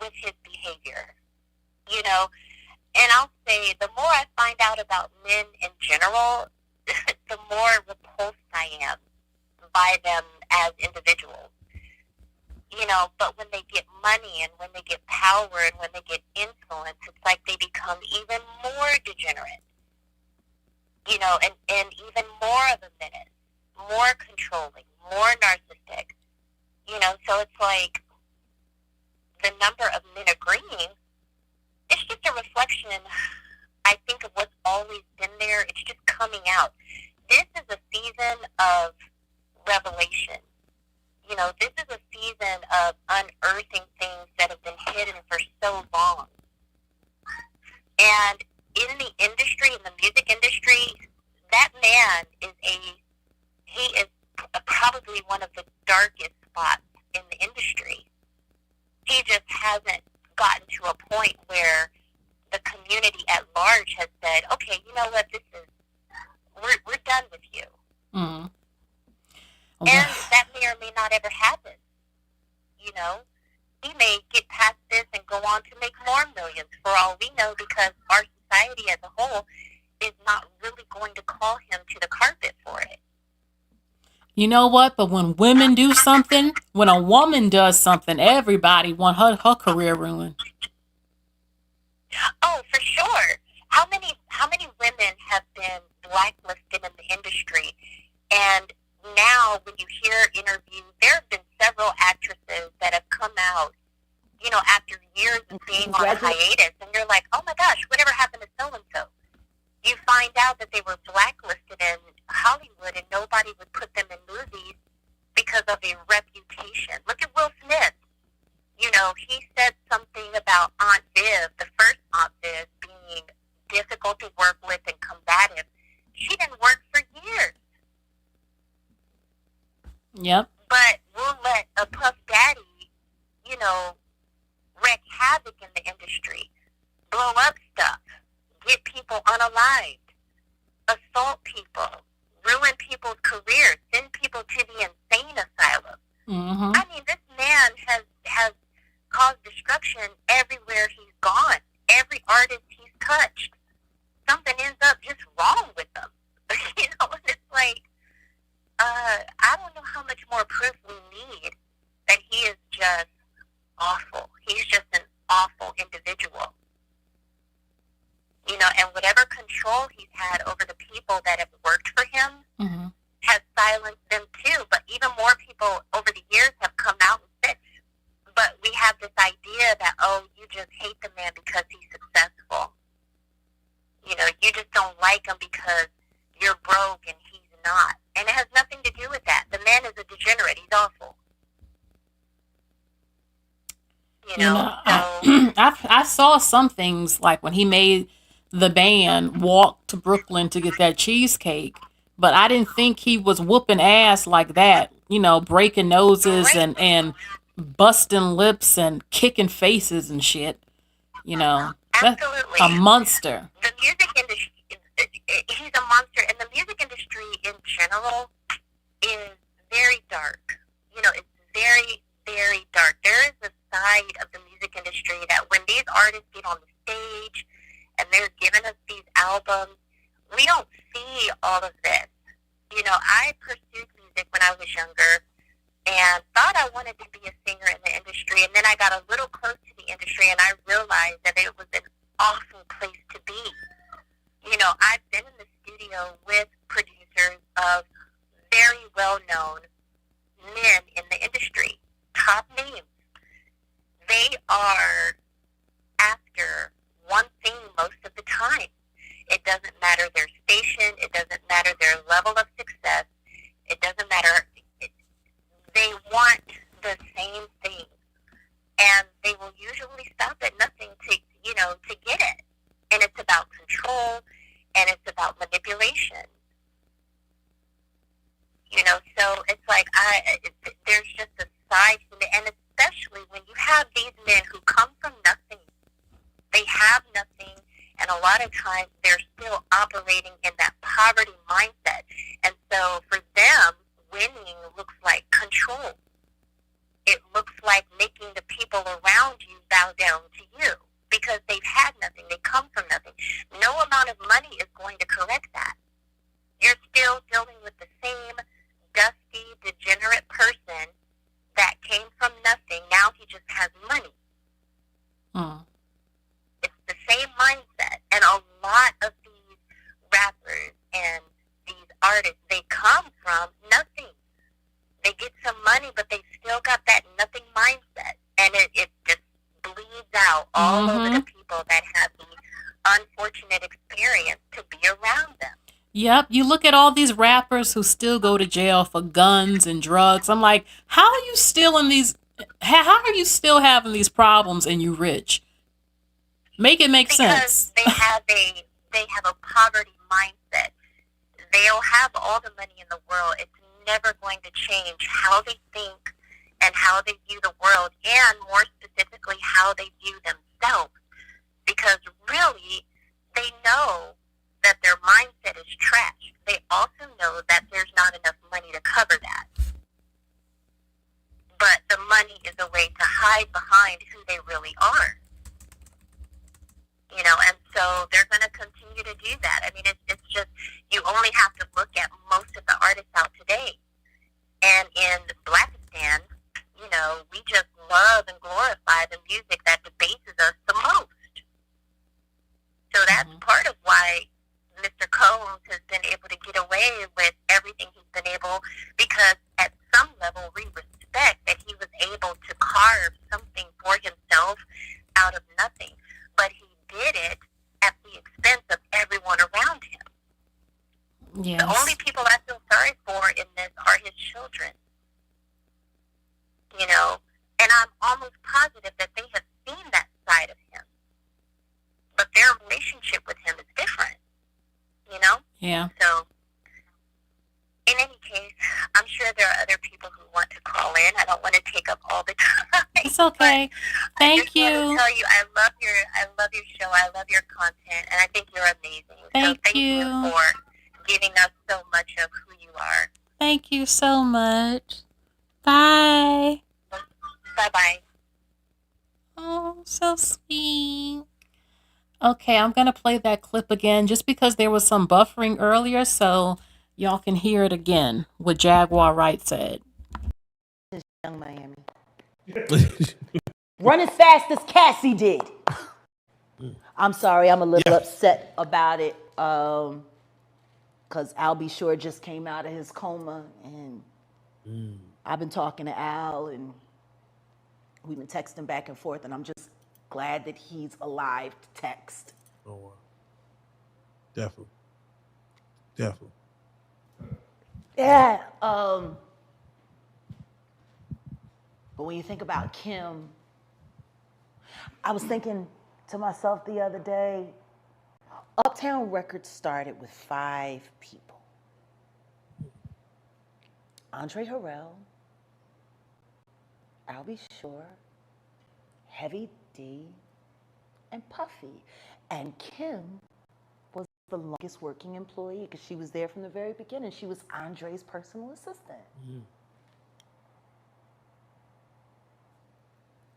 Speaker 9: with his behavior. You know, and I'll say the more I find out about men in general, the more repulsed I am by them as individuals. You know, but when they get money and when they get power and when they get influence, it's like they become even more degenerate. You know, and even more of a menace, more controlling, more narcissistic. You know, so it's like the number of men agreeing, it's just a reflection, I think, of what's always been there. It's just coming out. This is a season of revelation. You know, this is a season of unearthing things that have been hidden for so long. And in the industry, in the music industry, that man he is probably one of the darkest spots in the industry. He just hasn't gotten to a point where the community at large has said, okay, you know what, we're done with you.
Speaker 1: Mm-hmm.
Speaker 9: And that may or may not ever happen. You know, he may get past this and go on to make more millions for all we know, because our society as a whole is not really going to call him to the carpet for it.
Speaker 1: You know what? But when women do something, when a woman does something, everybody want her career ruined.
Speaker 9: Oh, for sure. How many women have been blacklisted in the industry? And now when you hear interviews, there have been several actresses that have come out, you know, after years of being on a hiatus, and you're like, oh my gosh, whatever happened to so-and-so? You find out that they were blacklisted in Hollywood and nobody would put them in movies because of a reputation. Look at Will Smith. You know, he said something about Aunt Viv, the first Aunt Viv, being difficult to work with and combative. She didn't work for years.
Speaker 1: Yep.
Speaker 9: But we'll let a Puff Daddy, you know, wreak havoc in the industry, blow up stuff, get people unalived, assault people, ruin people's careers, send people to the insane asylum.
Speaker 1: Mm-hmm.
Speaker 9: I mean, this man has caused destruction everywhere he's gone. Every artist he's touched, something ends up just wrong with them. You know, it's like, I don't know how much more proof we need that he is just awful. He's just an awful individual. You know, and whatever control he's had over the people that have worked for him
Speaker 1: Mm-hmm.
Speaker 9: has silenced them too. But even more people over the years have come out and said, but we have this idea that, oh, you just hate the man because he's successful. You know, you just don't like him because you're broke and he's not. And it has nothing to do with that. The man is a degenerate. He's awful. You know, so...
Speaker 1: I saw some things like when he made the band walk to Brooklyn to get that cheesecake, but I didn't think he was whooping ass like that, you know, breaking noses and busting lips and kicking faces and shit, you know.
Speaker 9: Absolutely.
Speaker 1: A monster.
Speaker 9: The music industry, he's a monster, and the music industry in general is very dark. You know, it's very, very dark. There is a side of the music industry that when these artists get on the stage and they're giving us these albums, we don't see all of this. You know, I pursued music when I was younger and thought I wanted to be a singer in the industry, and then I got a little close to the industry and I realized that it was an awful place to be. You know, I've been in the studio with producers of very well-known men in the industry, top names. They are after one thing most of the time. It doesn't matter their station. It doesn't matter their level of success. It doesn't matter. They want the same thing. And they will usually stop at nothing to, you know, to get it. And it's about control and it's about manipulation. You know, so it's like there's just a side to it, and especially when lot of times they're still operating in that poverty mindset. And so for them, winning looks like control. It looks like making the people around you bow down to you because they've had nothing. They come from nothing. No amount of money is going to correct that. You're still dealing with the same dusty, degenerate person that came from nothing. Now he just has money. It's the same mindset. And a lot of these rappers and these artists, they come from nothing. They get some money, but they still got that nothing mindset. And it just bleeds out all over the people that have the unfortunate experience to be around them.
Speaker 1: Yep. You look at all these rappers who still go to jail for guns and drugs. I'm like, how are you still in these? How are you still having these problems and you rich? Make it make sense.
Speaker 9: Because they have a poverty mindset. They'll have all the money in the world. It's never going to change how they think and how they view the world, and more specifically, how they view themselves. Because really, they know that their mindset is trash. They also know that there's not enough money to cover that. But the money is a way to hide behind who they really are. You know, and so they're going to continue to do that. I mean, it's just, you only have to look at most of the artists out today. And in Blackistan, you know, we just love and glorify the music that debases us the most. So that's part of why Mr. Combs has been able to get away with everything he's been able, because at some level we respect that he was able to carve something for himself out of nothing. But he did it at the expense of everyone around him.
Speaker 1: Yes.
Speaker 9: The only people I feel sorry for in this are his children. You know, and I'm almost positive that they have seen that side of him. But their relationship with him is different, you know?
Speaker 1: Yeah.
Speaker 9: So, in any case, I'm sure there are other people who want to call in. I don't want to take up all the time.
Speaker 1: It's okay. Thank you.
Speaker 9: I just want to tell you, I love your show. I love your content, and I think you're amazing.
Speaker 1: Thank
Speaker 9: you
Speaker 1: you
Speaker 9: for giving us so much of who you are.
Speaker 1: Thank you so much. Bye.
Speaker 9: Bye-bye.
Speaker 1: Oh, so sweet. Okay, I'm going to play that clip again just because there was some buffering earlier, so y'all can hear it again, what Jaguar Wright said.
Speaker 4: Young Miami. Run as fast as Cassie did. I'm sorry, I'm a little upset about it because Al B. Shore just came out of his coma, and I've been talking to Al, and we've been texting back and forth, and I'm just glad that he's alive to text.
Speaker 5: Oh, wow. Definitely. Definitely.
Speaker 4: Yeah. But when you think about Kim, I was thinking to myself the other day, Uptown Records started with 5 people. Andre Harrell, Al B. Shore, Heavy D, and Puffy. And Kim was the longest working employee because she was there from the very beginning. She was Andre's personal assistant.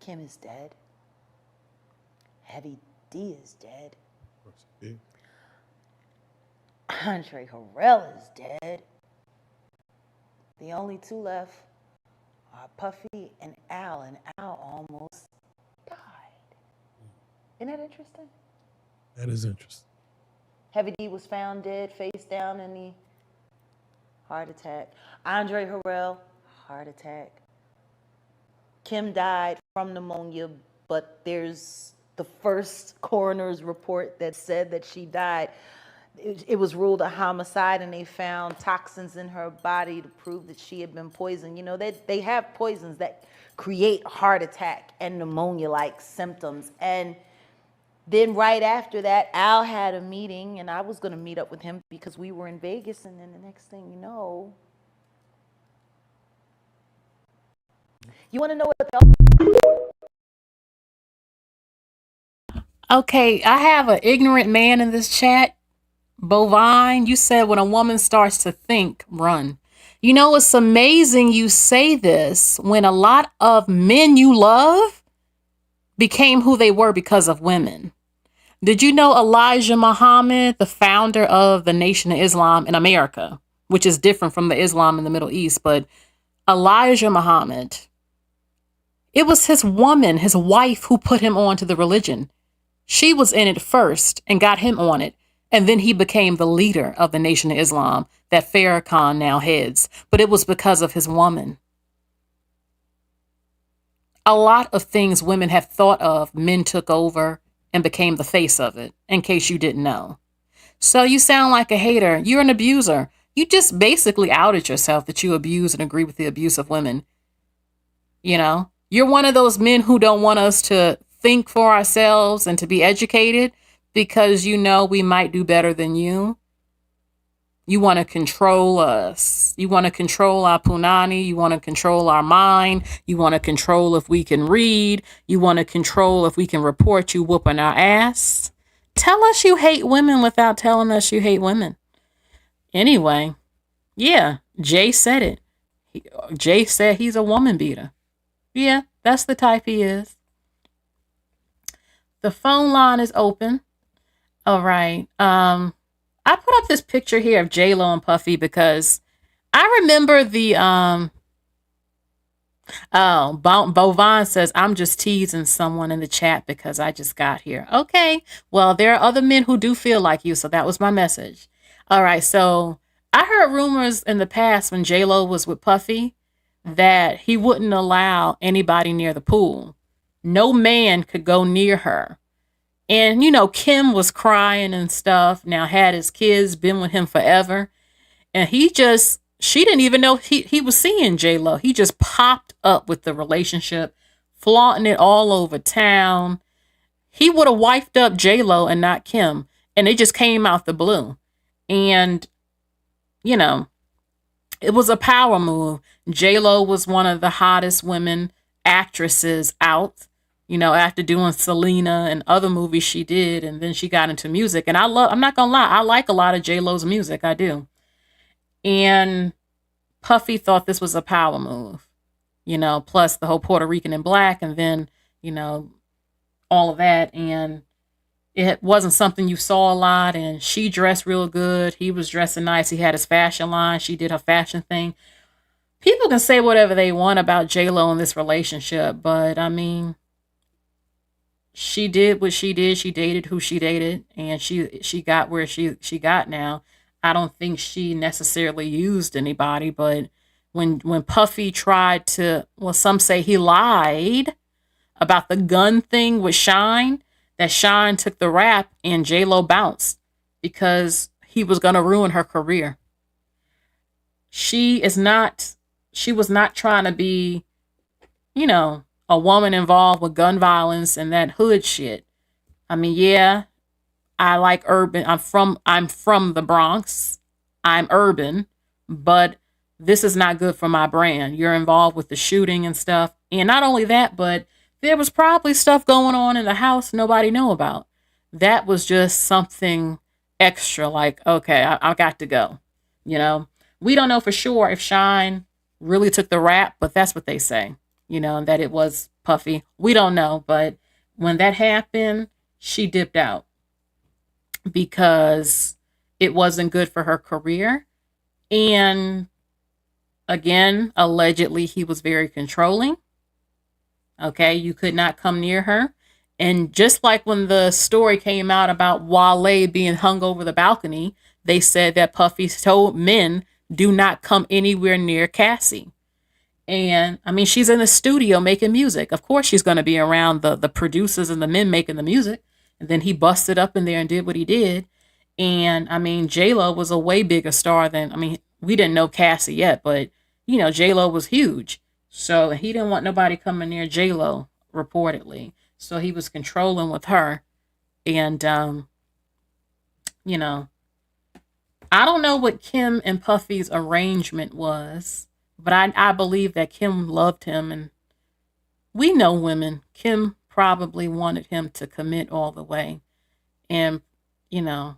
Speaker 4: Kim is dead. Heavy D is dead. Andre Harrell is dead. The only 2 left are Puffy and Al almost died. Isn't that interesting?
Speaker 5: That is interesting.
Speaker 4: Heavy D was found dead, face down in the heart attack. Andre Harrell, heart attack. Kim died from pneumonia, but there's the first coroner's report that said that she died. It was ruled a homicide, and they found toxins in her body to prove that she had been poisoned. You know, they have poisons that create heart attack and pneumonia-like symptoms. And then right after that, Al had a meeting, and I was going to meet up with him because we were in Vegas, and then the next thing you know, you want to know what
Speaker 1: Okay, I have an ignorant man in this chat. Bovine, you said when a woman starts to think, run. You know, it's amazing you say this when a lot of men you love became who they were because of women. Did you know Elijah Muhammad, the founder of the Nation of Islam in America, which is different from the Islam in the Middle East, but Elijah Muhammad, it was his woman, his wife, who put him on to the religion. She was in it first and got him on it. And then he became the leader of the Nation of Islam that Farrakhan now heads. But it was because of his woman. A lot of things women have thought of, men took over and became the face of it, in case you didn't know. So you sound like a hater. You're an abuser. You just basically outed yourself that you abuse and agree with the abuse of women. You know, you're one of those men who don't want us to think for ourselves and to be educated because you know we might do better than you. You want to control us. You want to control our punani. You want to control our mind. You want to control if we can read. You want to control if we can report you whooping our ass. Tell us you hate women without telling us you hate women. Anyway, yeah, Jay said it. Jay said he's a woman beater. Yeah, that's the type he is. The phone line is open. All right. I put up this picture here of JLo and Puffy because I remember the Bovine says, I'm just teasing someone in the chat because I just got here. Okay. Well, there are other men who do feel like you, so that was my message. All right. So I heard rumors in the past when JLo was with Puffy that he wouldn't allow anybody near the pool. No man could go near her. And, you know, Kim was crying and stuff. Now had his kids, been with him forever. And she didn't even know he was seeing JLo. He just popped up with the relationship, flaunting it all over town. He would have wifed up JLo and not Kim. And it just came out the blue. And, you know, it was a power move. JLo was one of the hottest women actresses out, you know, after doing Selena and other movies she did. And then she got into music. And I'm not going to lie, I like a lot of JLo's music. I do. And Puffy thought this was a power move, you know, plus the whole Puerto Rican and black. And then, you know, all of that. And it wasn't something you saw a lot. And she dressed real good. He was dressing nice. He had his fashion line. She did her fashion thing. People can say whatever they want about JLo in this relationship. But I mean, she did what she did. She dated who she dated. And she got where she got now. I don't think she necessarily used anybody. But when Puffy tried to, well, some say he lied about the gun thing with Shine, that Shine took the rap and JLo bounced because he was going to ruin her career. She was not trying to be, you know, a woman involved with gun violence and that hood shit. I mean, yeah, I like urban. I'm from the Bronx. I'm urban, but this is not good for my brand. You're involved with the shooting and stuff. And not only that, but there was probably stuff going on in the house nobody knew about. That was just something extra, like, okay, I got to go. You know, we don't know for sure if Shine really took the rap, but that's what they say, you know, and that it was Puffy. We don't know, but when that happened, she dipped out because it wasn't good for her career. And again, allegedly, he was very controlling. Okay, you could not come near her. And just like when the story came out about Wale being hung over the balcony, they said that Puffy told men, do not come anywhere near Cassie. And I mean, she's in the studio making music. Of course, she's going to be around the producers and the men making the music. And then he busted up in there and did what he did. And I mean, JLo was a way bigger star than, I mean, we didn't know Cassie yet, but you know, JLo was huge. So he didn't want nobody coming near JLo, reportedly. So he was controlling with her. And, you know, I don't know what Kim and Puffy's arrangement was, but I believe that Kim loved him. And we know women. Kim probably wanted him to commit all the way and, you know,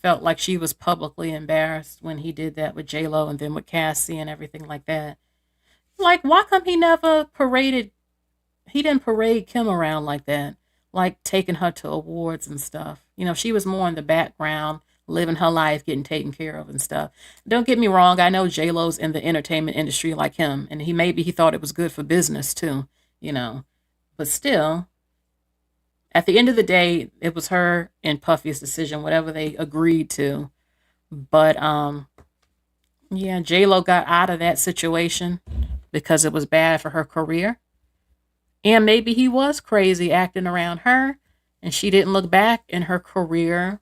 Speaker 1: felt like she was publicly embarrassed when he did that with JLo and then with Cassie and everything like that. Like, why come he didn't parade Kim around like that, like taking her to awards and stuff. You know, she was more in the background, living her life, getting taken care of and stuff. Don't get me wrong, I know JLo's in the entertainment industry like him, and he thought it was good for business too, you know. But still, at the end of the day, it was her and Puffy's decision, whatever they agreed to. But yeah, JLo got out of that situation because it was bad for her career. And maybe he was crazy acting around her and she didn't look back and her career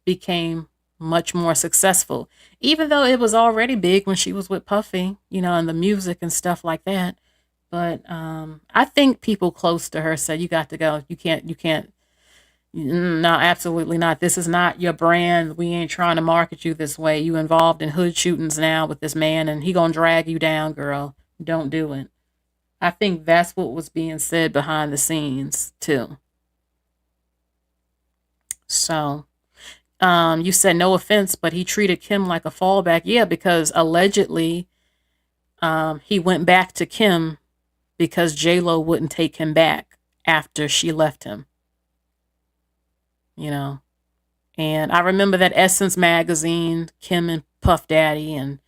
Speaker 1: became much more successful. Even though it was already big when she was with Puffy, you know, and the music and stuff like that. But I think people close to her said, you got to go. You can't. No, absolutely not. This is not your brand. We ain't trying to market you this way. You involved in hood shootings now with this man and he gonna drag you down, girl. Don't do it. I think that's what was being said behind the scenes too. So, you said no offense, but he treated Kim like a fallback. Yeah, because allegedly, he went back to Kim because JLo wouldn't take him back after she left him. You know, and I remember that Essence magazine, Kim and Puff Daddy, and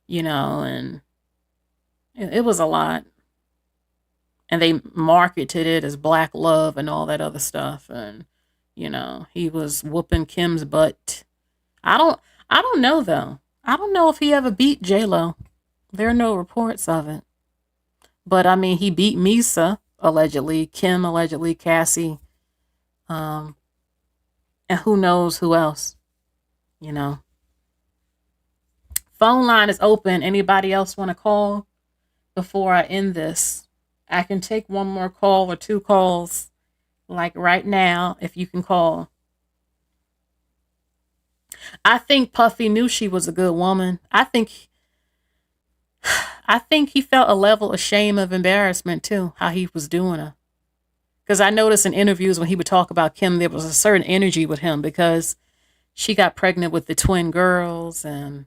Speaker 1: you know, and it was a lot. And they marketed it as black love and all that other stuff. And, you know, he was whooping Kim's butt. I don't know though. I don't know if he ever beat JLo. There are no reports of it. But I mean, he beat Misa, allegedly, Kim, allegedly, Cassie, and who knows who else, you know. Phone line is open. Anybody else want to call before I end this? I can take one more call or two calls, like right now, if you can call. I think Puffy knew she was a good woman. I think he felt a level of shame, of embarrassment too, how he was doing her. Because I noticed in interviews when he would talk about Kim, there was a certain energy with him because she got pregnant with the twin girls and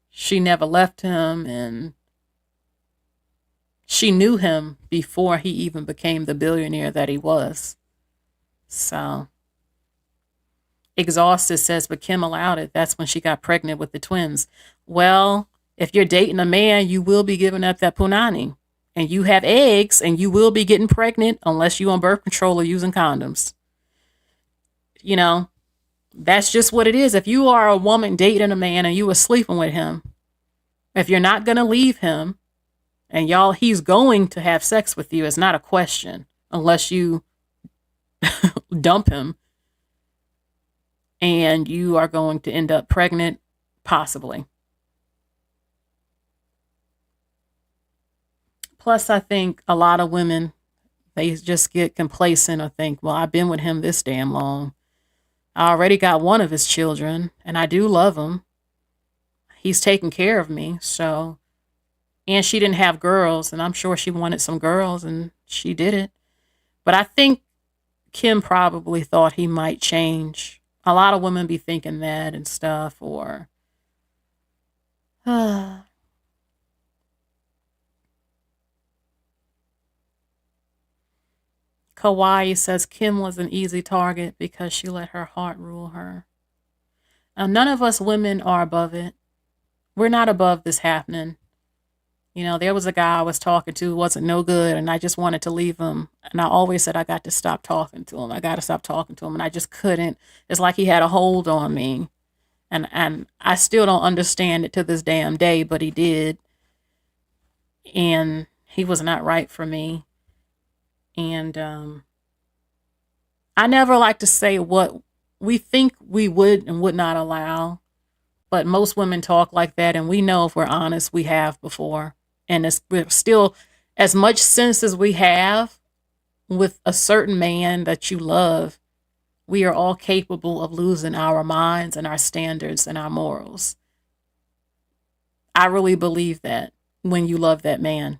Speaker 1: she never left him, and she knew him before he even became the billionaire that he was. So, Exhausted says, but Kim allowed it. That's when she got pregnant with the twins. Well, if you're dating a man, you will be giving up that punani. And you have eggs, and you will be getting pregnant unless you're on birth control or using condoms. You know, that's just what it is. If you are a woman dating a man and you were sleeping with him, if you're not going to leave him, and he's going to have sex with you, it's not a question unless you dump him and you are going to end up pregnant, possibly. Plus, I think a lot of women, they just get complacent or think, well, I've been with him this damn long. I already got one of his children and I do love him. He's taking care of me, so. And she didn't have girls, and I'm sure she wanted some girls, and she did it. But I think Kim probably thought he might change. A lot of women be thinking that and stuff, or... Kawaii says Kim was an easy target because she let her heart rule her. None of us women are above it. We're not above this happening. You know, there was a guy I was talking to who wasn't no good, and I just wanted to leave him. And I always said, I got to stop talking to him. I got to stop talking to him. And I just couldn't. It's like he had a hold on me. And I still don't understand it to this damn day, but he did. And he was not right for me. And I never like to say what we think we would and would not allow. But most women talk like that, and we know, if we're honest, we have before. And we're still, as much sense as we have with a certain man that you love, we are all capable of losing our minds and our standards and our morals. I really believe that when you love that man.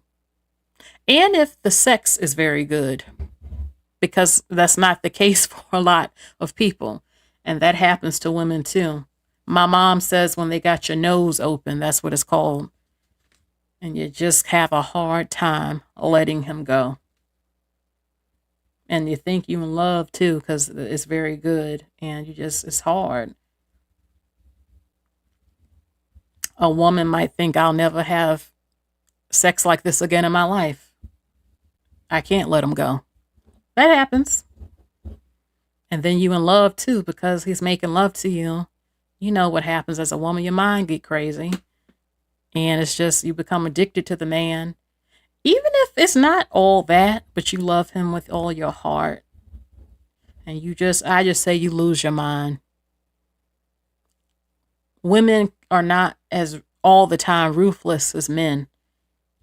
Speaker 1: And if the sex is very good. because that's not the case for a lot of people. And that happens to women too. My mom says when they got your nose open, that's what it's called. And you just have a hard time letting him go. And you think you in love too, because it's very good. And it's hard. A woman might think I'll never have sex like this again in my life. I can't let him go. That happens. And then you in love too, because he's making love to you. You know what happens as a woman, your mind get crazy. And it's just, you become addicted to the man. Even if it's not all that, but you love him with all your heart. And I just say you lose your mind. Women are not as all the time ruthless as men.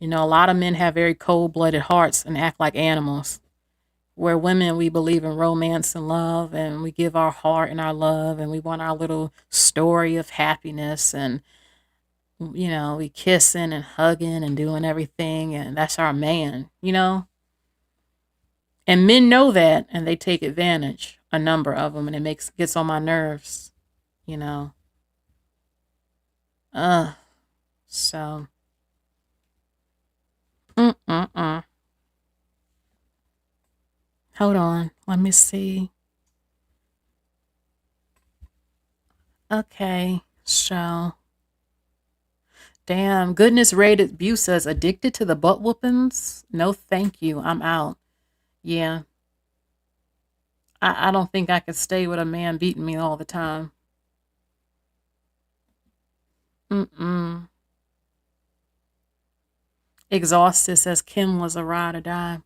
Speaker 1: You know, a lot of men have very cold-blooded hearts and act like animals. Where women, we believe in romance and love, and we give our heart and our love, and we want our little story of happiness, and, you know, we kissing and hugging and doing everything, and that's our man, you know? And men know that, and they take advantage, a number of them, and it gets on my nerves, you know? So. Hold on. Let me see. Okay. So. Damn. Goodness Rated View says, addicted to the butt whoopings? No, thank you. I'm out. Yeah. I don't think I could stay with a man beating me all the time. Exhausted says Kim was a ride or die.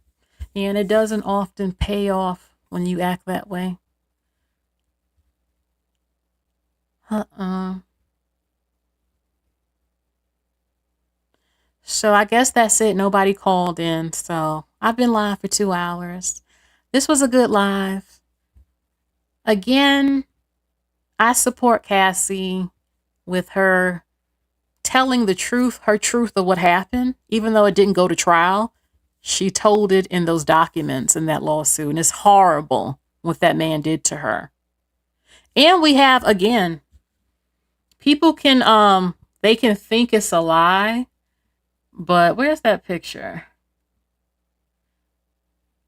Speaker 1: And it doesn't often pay off when you act that way. So I guess that's it. Nobody called in. So I've been live for 2 hours. This was a good live. Again, I support Cassie with her telling the truth, her truth of what happened, even though it didn't go to trial. She told it in those documents in that lawsuit. And it's horrible what that man did to her. And we have, again, people can, they can think it's a lie, but where's that picture?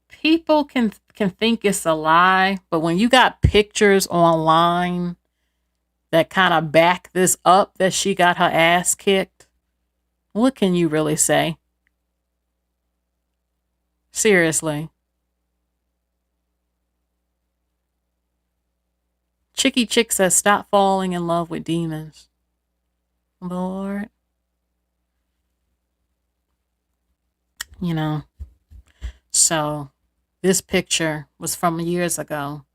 Speaker 1: People can think it's a lie, but when you got pictures online that kind of back this up, that she got her ass kicked, what can you really say? Seriously. Chicky Chick says, stop falling in love with demons. Lord. You know. So, this picture was from years ago.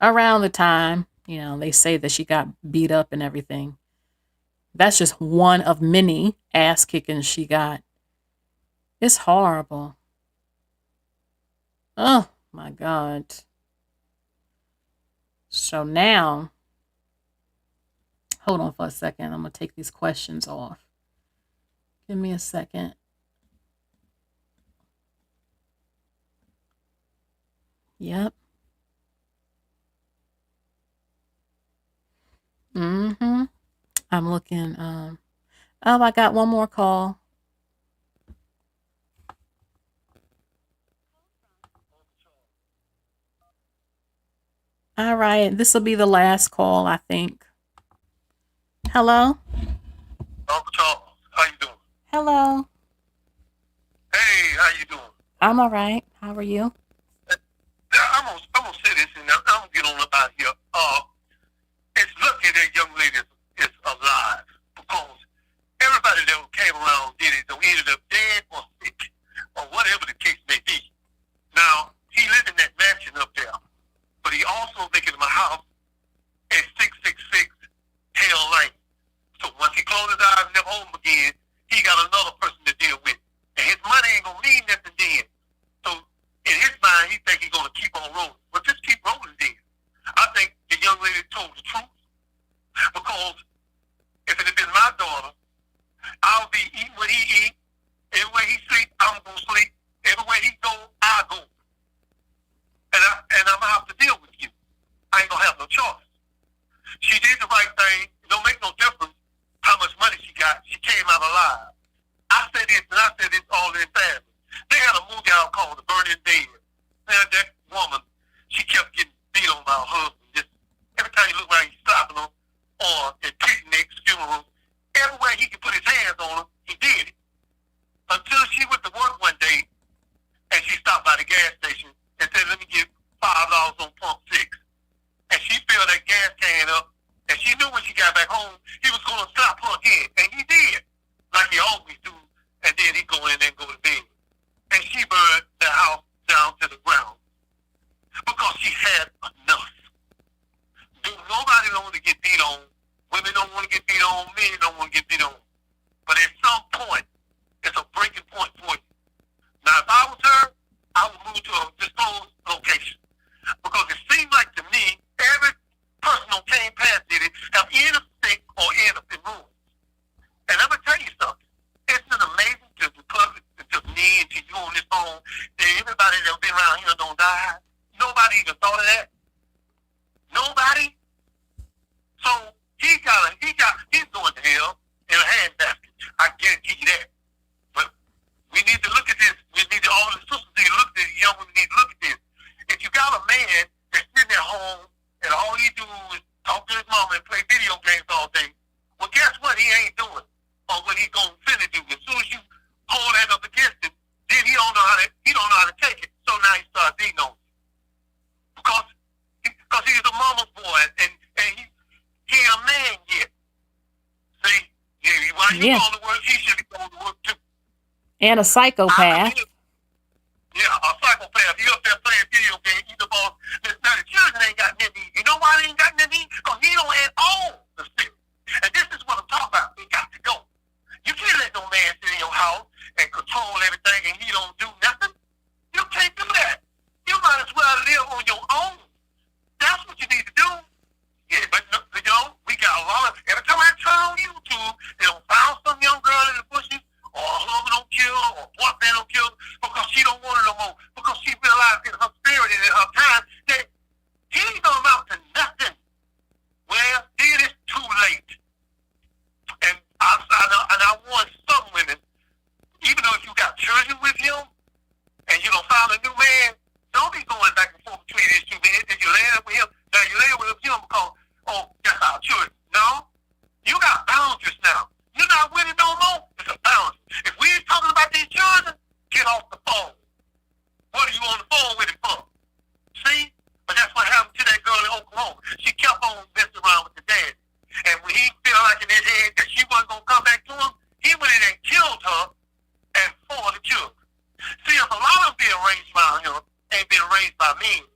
Speaker 1: Around the time, you know, they say that she got beat up and everything. That's just one of many ass kickings she got. It's horrible. Oh, my God. So now, hold on for a second. I'm going to take these questions off. Give me a second. Yep. I'm looking. Oh, I got one more call. All right. This will be the last call, I think. Hello?
Speaker 10: Uncle Charles, how you doing?
Speaker 1: Hello.
Speaker 10: Hey, how you doing?
Speaker 1: I'm all right. How are you?
Speaker 10: I'm gonna say this, and I'm gonna get on up out here. It's lucky that young lady is alive, because everybody that came around Diddy ended up dead or sick or whatever the case may be. Now, he lived in that mansion up there, but he also lived in my house at 666 Hell Lane. So once he closed his eyes and never home again, he got another person to deal with. And his money ain't gonna mean nothing then. So in his mind, he think he's gonna keep on rolling. But just keep rolling then. I think the young lady told the truth. Because if it had been my daughter, I'll be eating what he eat. Everywhere he sleep, I'm gonna sleep. Everywhere he go, I go. And to get beat on. Women don't want to get beat on. Men don't want to get beat on. But at some point, it's a breaking point for you. Now, if I was her, I would move to a disclosed location. Because it seems like to me, every person who came past Diddy have ended up sick or end up in ruins. And I'm going to tell you something. Isn't it amazing to the public, to me and to you on this phone, that everybody that's been around here don't die? Nobody even thought of that. Nobody. So he's going to hell in a handbasket. I guarantee you that. But we need to look at this. We need to, all the sisters need to look at this. Young women need to look at this. If you got a man that's sitting at home and all he do is talk to his mama and play video games all day, well, guess what? He ain't doing or what he gonna finna do. As soon as you hold that up against him, then he don't know how to take it. So now he starts beating on you because he's a mama's boy and he ain't a man yet. See, while you going to work, he should be going to work too.
Speaker 1: And a psychopath.
Speaker 10: Yeah, a psychopath. He up there playing video games. He's the boss. Now the children ain't got nothing. You know why they ain't got nothing? Because he don't have all the spirit. And this is what I'm talking about. He got to go. You can't let no man sit in your house and control everything and he don't do nothing. You can't do that. You might as well live on your own. That's what you need to do. Yeah, but you know, we got a lot of, every time I turn on YouTube, they don't find some young girl in the bushes, or a husband don't kill her, or a boyfriend don't kill her, because she don't want it no more. Because she realized in her spirit and in her time that he ain't gonna amount to nothing. Well, it is too late. And I want some women, even though if you got children with him, and you don't find a new man, don't be going back and forth between these two men. Then you lay up with him. Now you lay with him because, oh, that's our children. No, you got boundaries now. You're not winning no more. It's a boundary. If we ain't talking about these children, get off the phone. What are you on the phone with him for? See? But that's what happened to that girl in Oklahoma. She kept on messing around with the dad. And when he felt like in his head that she wasn't going to come back to him, he went in and killed her and 4 of the children. See, if a lot of them being raised by him ain't been raised by me,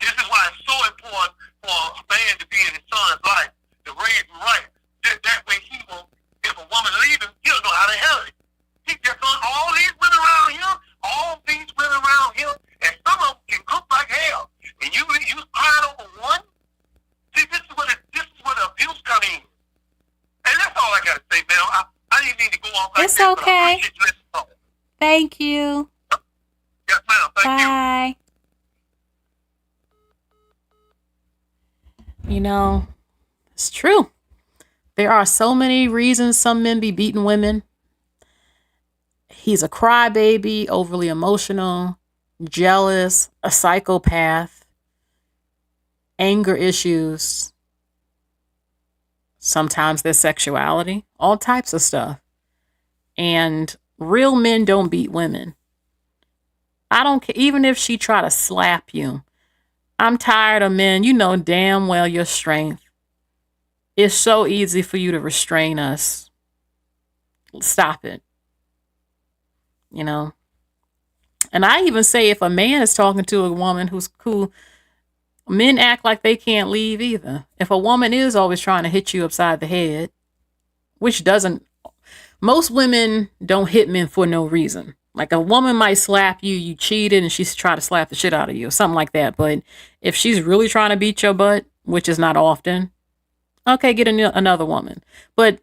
Speaker 10: this is why it's so important for a man to be in his son's life, to raise him right. That way he won't, if a woman leave him, he'll know how to handle it. He just on all these women around him, and some of them can cook like hell. And you crying over one? See, this is where the abuse come in. And that's all I got to say, man. I didn't need to go on like
Speaker 1: It's
Speaker 10: that,
Speaker 1: okay.
Speaker 10: but I appreciate you listening.
Speaker 1: Thank you.
Speaker 10: Yes, ma'am. Thank you.
Speaker 1: Bye. You know, it's true. There are so many reasons some men be beating women. He's a crybaby, overly emotional, jealous, a psychopath, anger issues. Sometimes there's sexuality, all types of stuff. And real men don't beat women. I don't care, even if she try to slap you. I'm tired of men. You know damn well your strength. It's so easy for you to restrain us. Stop it. You know. And I even say if a man is talking to a woman who's cool, men act like they can't leave either. If a woman is always trying to hit you upside the head, which doesn't, most women don't hit men for no reason. Like a woman might slap you, you cheated, and she's trying to slap the shit out of you or something like that. But if she's really trying to beat your butt, which is not often, okay, get another woman. But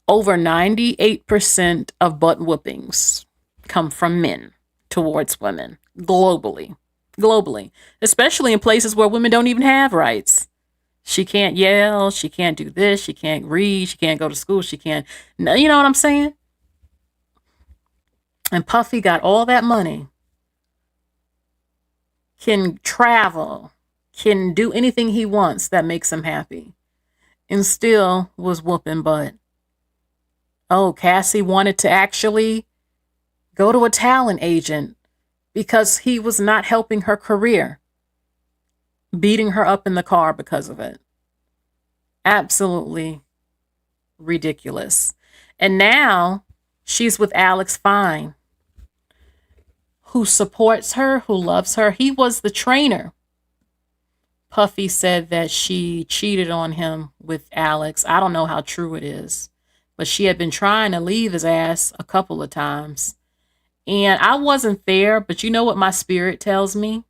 Speaker 1: over 98% of butt whoopings come from men towards women globally, especially in places where women don't even have rights. She can't yell. She can't do this. She can't read. She can't go to school. She can't, you know what I'm saying? And Puffy got all that money, can travel, can do anything he wants that makes him happy, and still was whooping butt. Oh, Cassie wanted to actually go to a talent agent because he was not helping her career, beating her up in the car because of it. Absolutely ridiculous. And now she's with Alex Fine, who supports her, who loves her. He was the trainer Puffy said that she cheated on him with Alex. I don't know how true it is, but she had been trying to leave his ass a couple of times. And I wasn't there, but you know what my spirit tells me?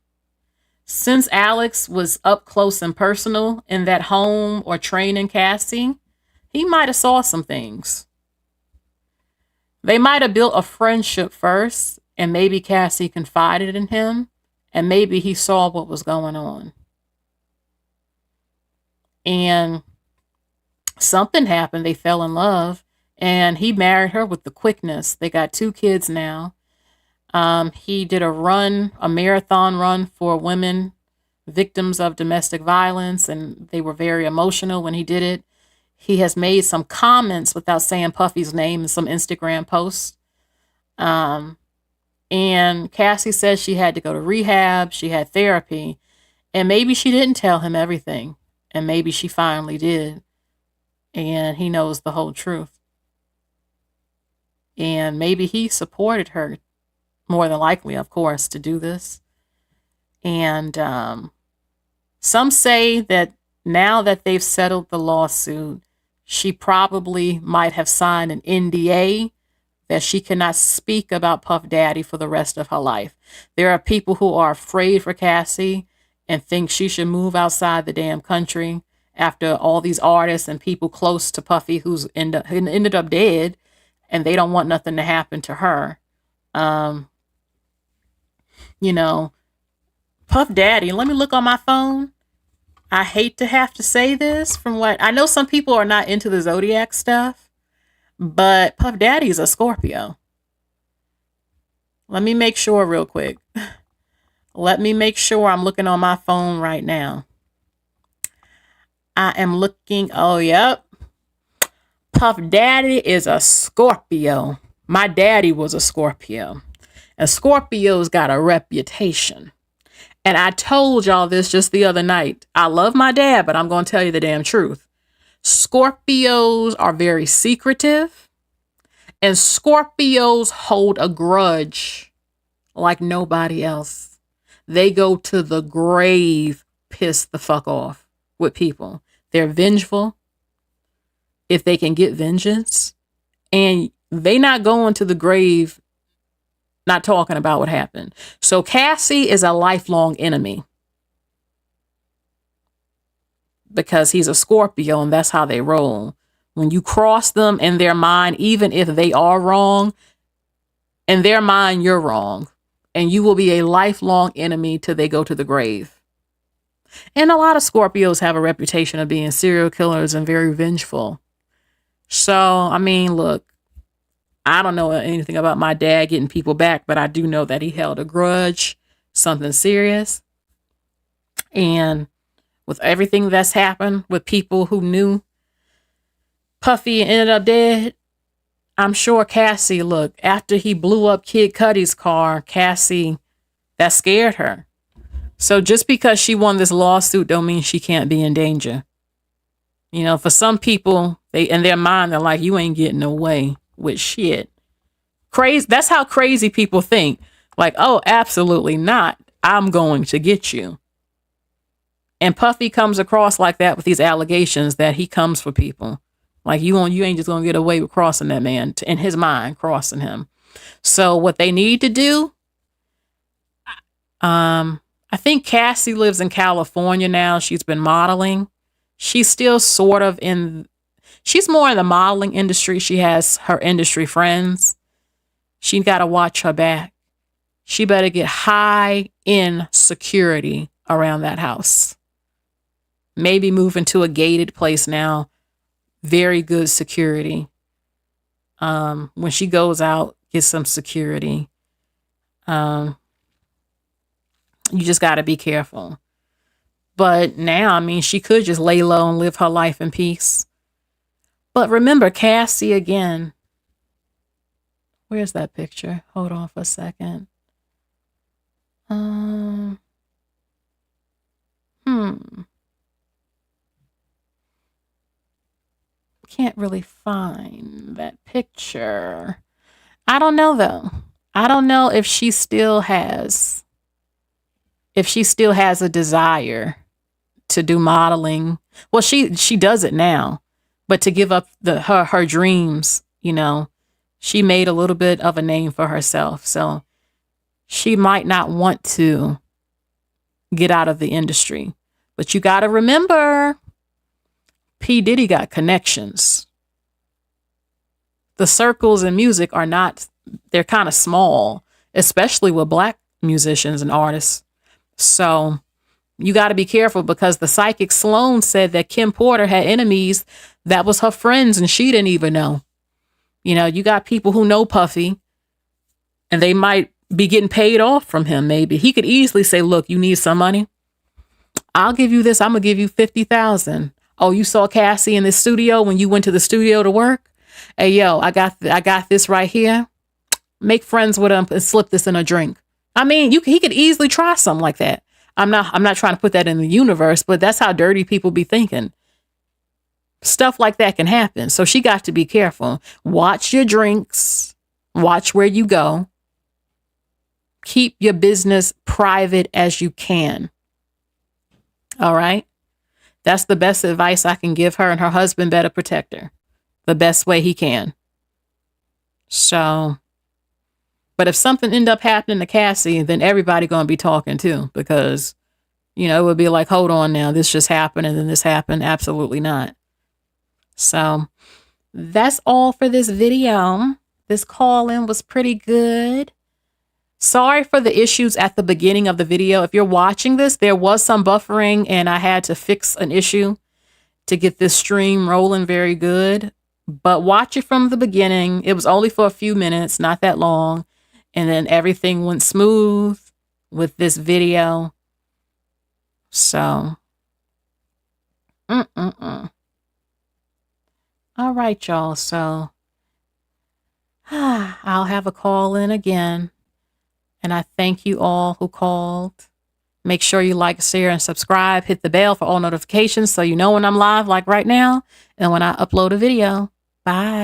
Speaker 1: Since Alex was up close and personal in that home or training Cassie, he might have saw some things. They might have built a friendship first, and maybe Cassie confided in him, and maybe he saw what was going on. And something happened. They fell in love, and he married her with the quickness. They got 2 kids now. He did a marathon run for women victims of domestic violence, and they were very emotional when he did it. He has made some comments without saying Puffy's name in some Instagram posts. And Cassie says she had to go to rehab. She had therapy, and maybe she didn't tell him everything, and maybe she finally did, and he knows the whole truth. And maybe he supported her, more than likely, of course, to do this. And some say that now that they've settled the lawsuit, she probably might have signed an NDA that she cannot speak about Puff Daddy for the rest of her life. There are people who are afraid for Cassie and think she should move outside the damn country after all these artists and people close to Puffy who's ended up dead, and they don't want nothing to happen to her. You know, Puff Daddy, let me look on my phone. I hate to have to say this, from what I know, some people are not into the zodiac stuff, but Puff Daddy is a Scorpio. Let me make sure real quick. Let me make sure I'm looking on my phone right now. I am looking. Oh, yep. Puff Daddy is a Scorpio. My daddy was a Scorpio. And Scorpios got a reputation. And I told y'all this just the other night. I love my dad, but I'm going to tell you the damn truth. Scorpios are very secretive. And Scorpios hold a grudge like nobody else. They go to the grave pissed the fuck off with people. They're vengeful if they can get vengeance. And they not going to the grave not talking about what happened. So Cassie is a lifelong enemy because he's a Scorpio, and that's how they roll. When you cross them in their mind, even if they are wrong, in their mind, you're wrong. And you will be a lifelong enemy till they go to the grave. And a lot of Scorpios have a reputation of being serial killers and very vengeful. So, I mean, look, I don't know anything about my dad getting people back, but I do know that he held a grudge, something serious. And with everything that's happened with people who knew Puffy and ended up dead, I'm sure Cassie, look, after he blew up Kid Cudi's car, Cassie, that scared her. So just because she won this lawsuit don't mean she can't be in danger. You know, for some people, they in their mind, they're like, you ain't getting away with shit. Crazy. That's how crazy people think. Like, oh, absolutely not. I'm going to get you. And Puffy comes across like that with these allegations that he comes for people. Like, you ain't just gonna get away with crossing that man, in his mind, crossing him. So what they need to do, I think Cassie lives in California now. She's been modeling. She's still sort of she's more in the modeling industry. She has her industry friends. She got to watch her back. She better get high in security around that house. Maybe move into a gated place now. Very good security. When she goes out, get some security. You just got to be careful. But now, I mean, she could just lay low and live her life in peace. But remember, Cassie again. Where's that picture? Hold on for a second. Can't really find that picture. I don't know though. I don't know if she still has a desire to do modeling. Well, she does it now, but to give up her dreams, you know, she made a little bit of a name for herself. So she might not want to get out of the industry. But you got to remember, P. Diddy got connections. The circles in music are not, they're kind of small, especially with black musicians and artists. So you got to be careful, because the psychic Sloan said that Kim Porter had enemies that was her friends and she didn't even know. You know, you got people who know Puffy and they might be getting paid off from him. Maybe he could easily say, look, you need some money. I'll give you this. I'm going to give you $50,000. Oh, you saw Cassie in the studio when you went to the studio to work? Hey, yo, I got this right here. Make friends with him and slip this in a drink. I mean, he could easily try something like that. I'm not trying to put that in the universe, but that's how dirty people be thinking. Stuff like that can happen. So she got to be careful. Watch your drinks. Watch where you go. Keep your business private as you can. All right. That's the best advice I can give her, and her husband better protect her the best way he can. So, but if something end up happening to Cassie, then everybody going to be talking too, because, you know, it would be like, hold on now, this just happened and then this happened. Absolutely not. So that's all for this video. This call-in was pretty good. Sorry for the issues at the beginning of the video. If you're watching this, there was some buffering and I had to fix an issue to get this stream rolling very good. But watch it from the beginning. It was only for a few minutes, not that long. And then everything went smooth with this video. So, all right, y'all. So, I'll have a call in again. And I thank you all who called. Make sure you like, share, and subscribe. Hit the bell for all notifications so you know when I'm live, like right now, and when I upload a video. Bye.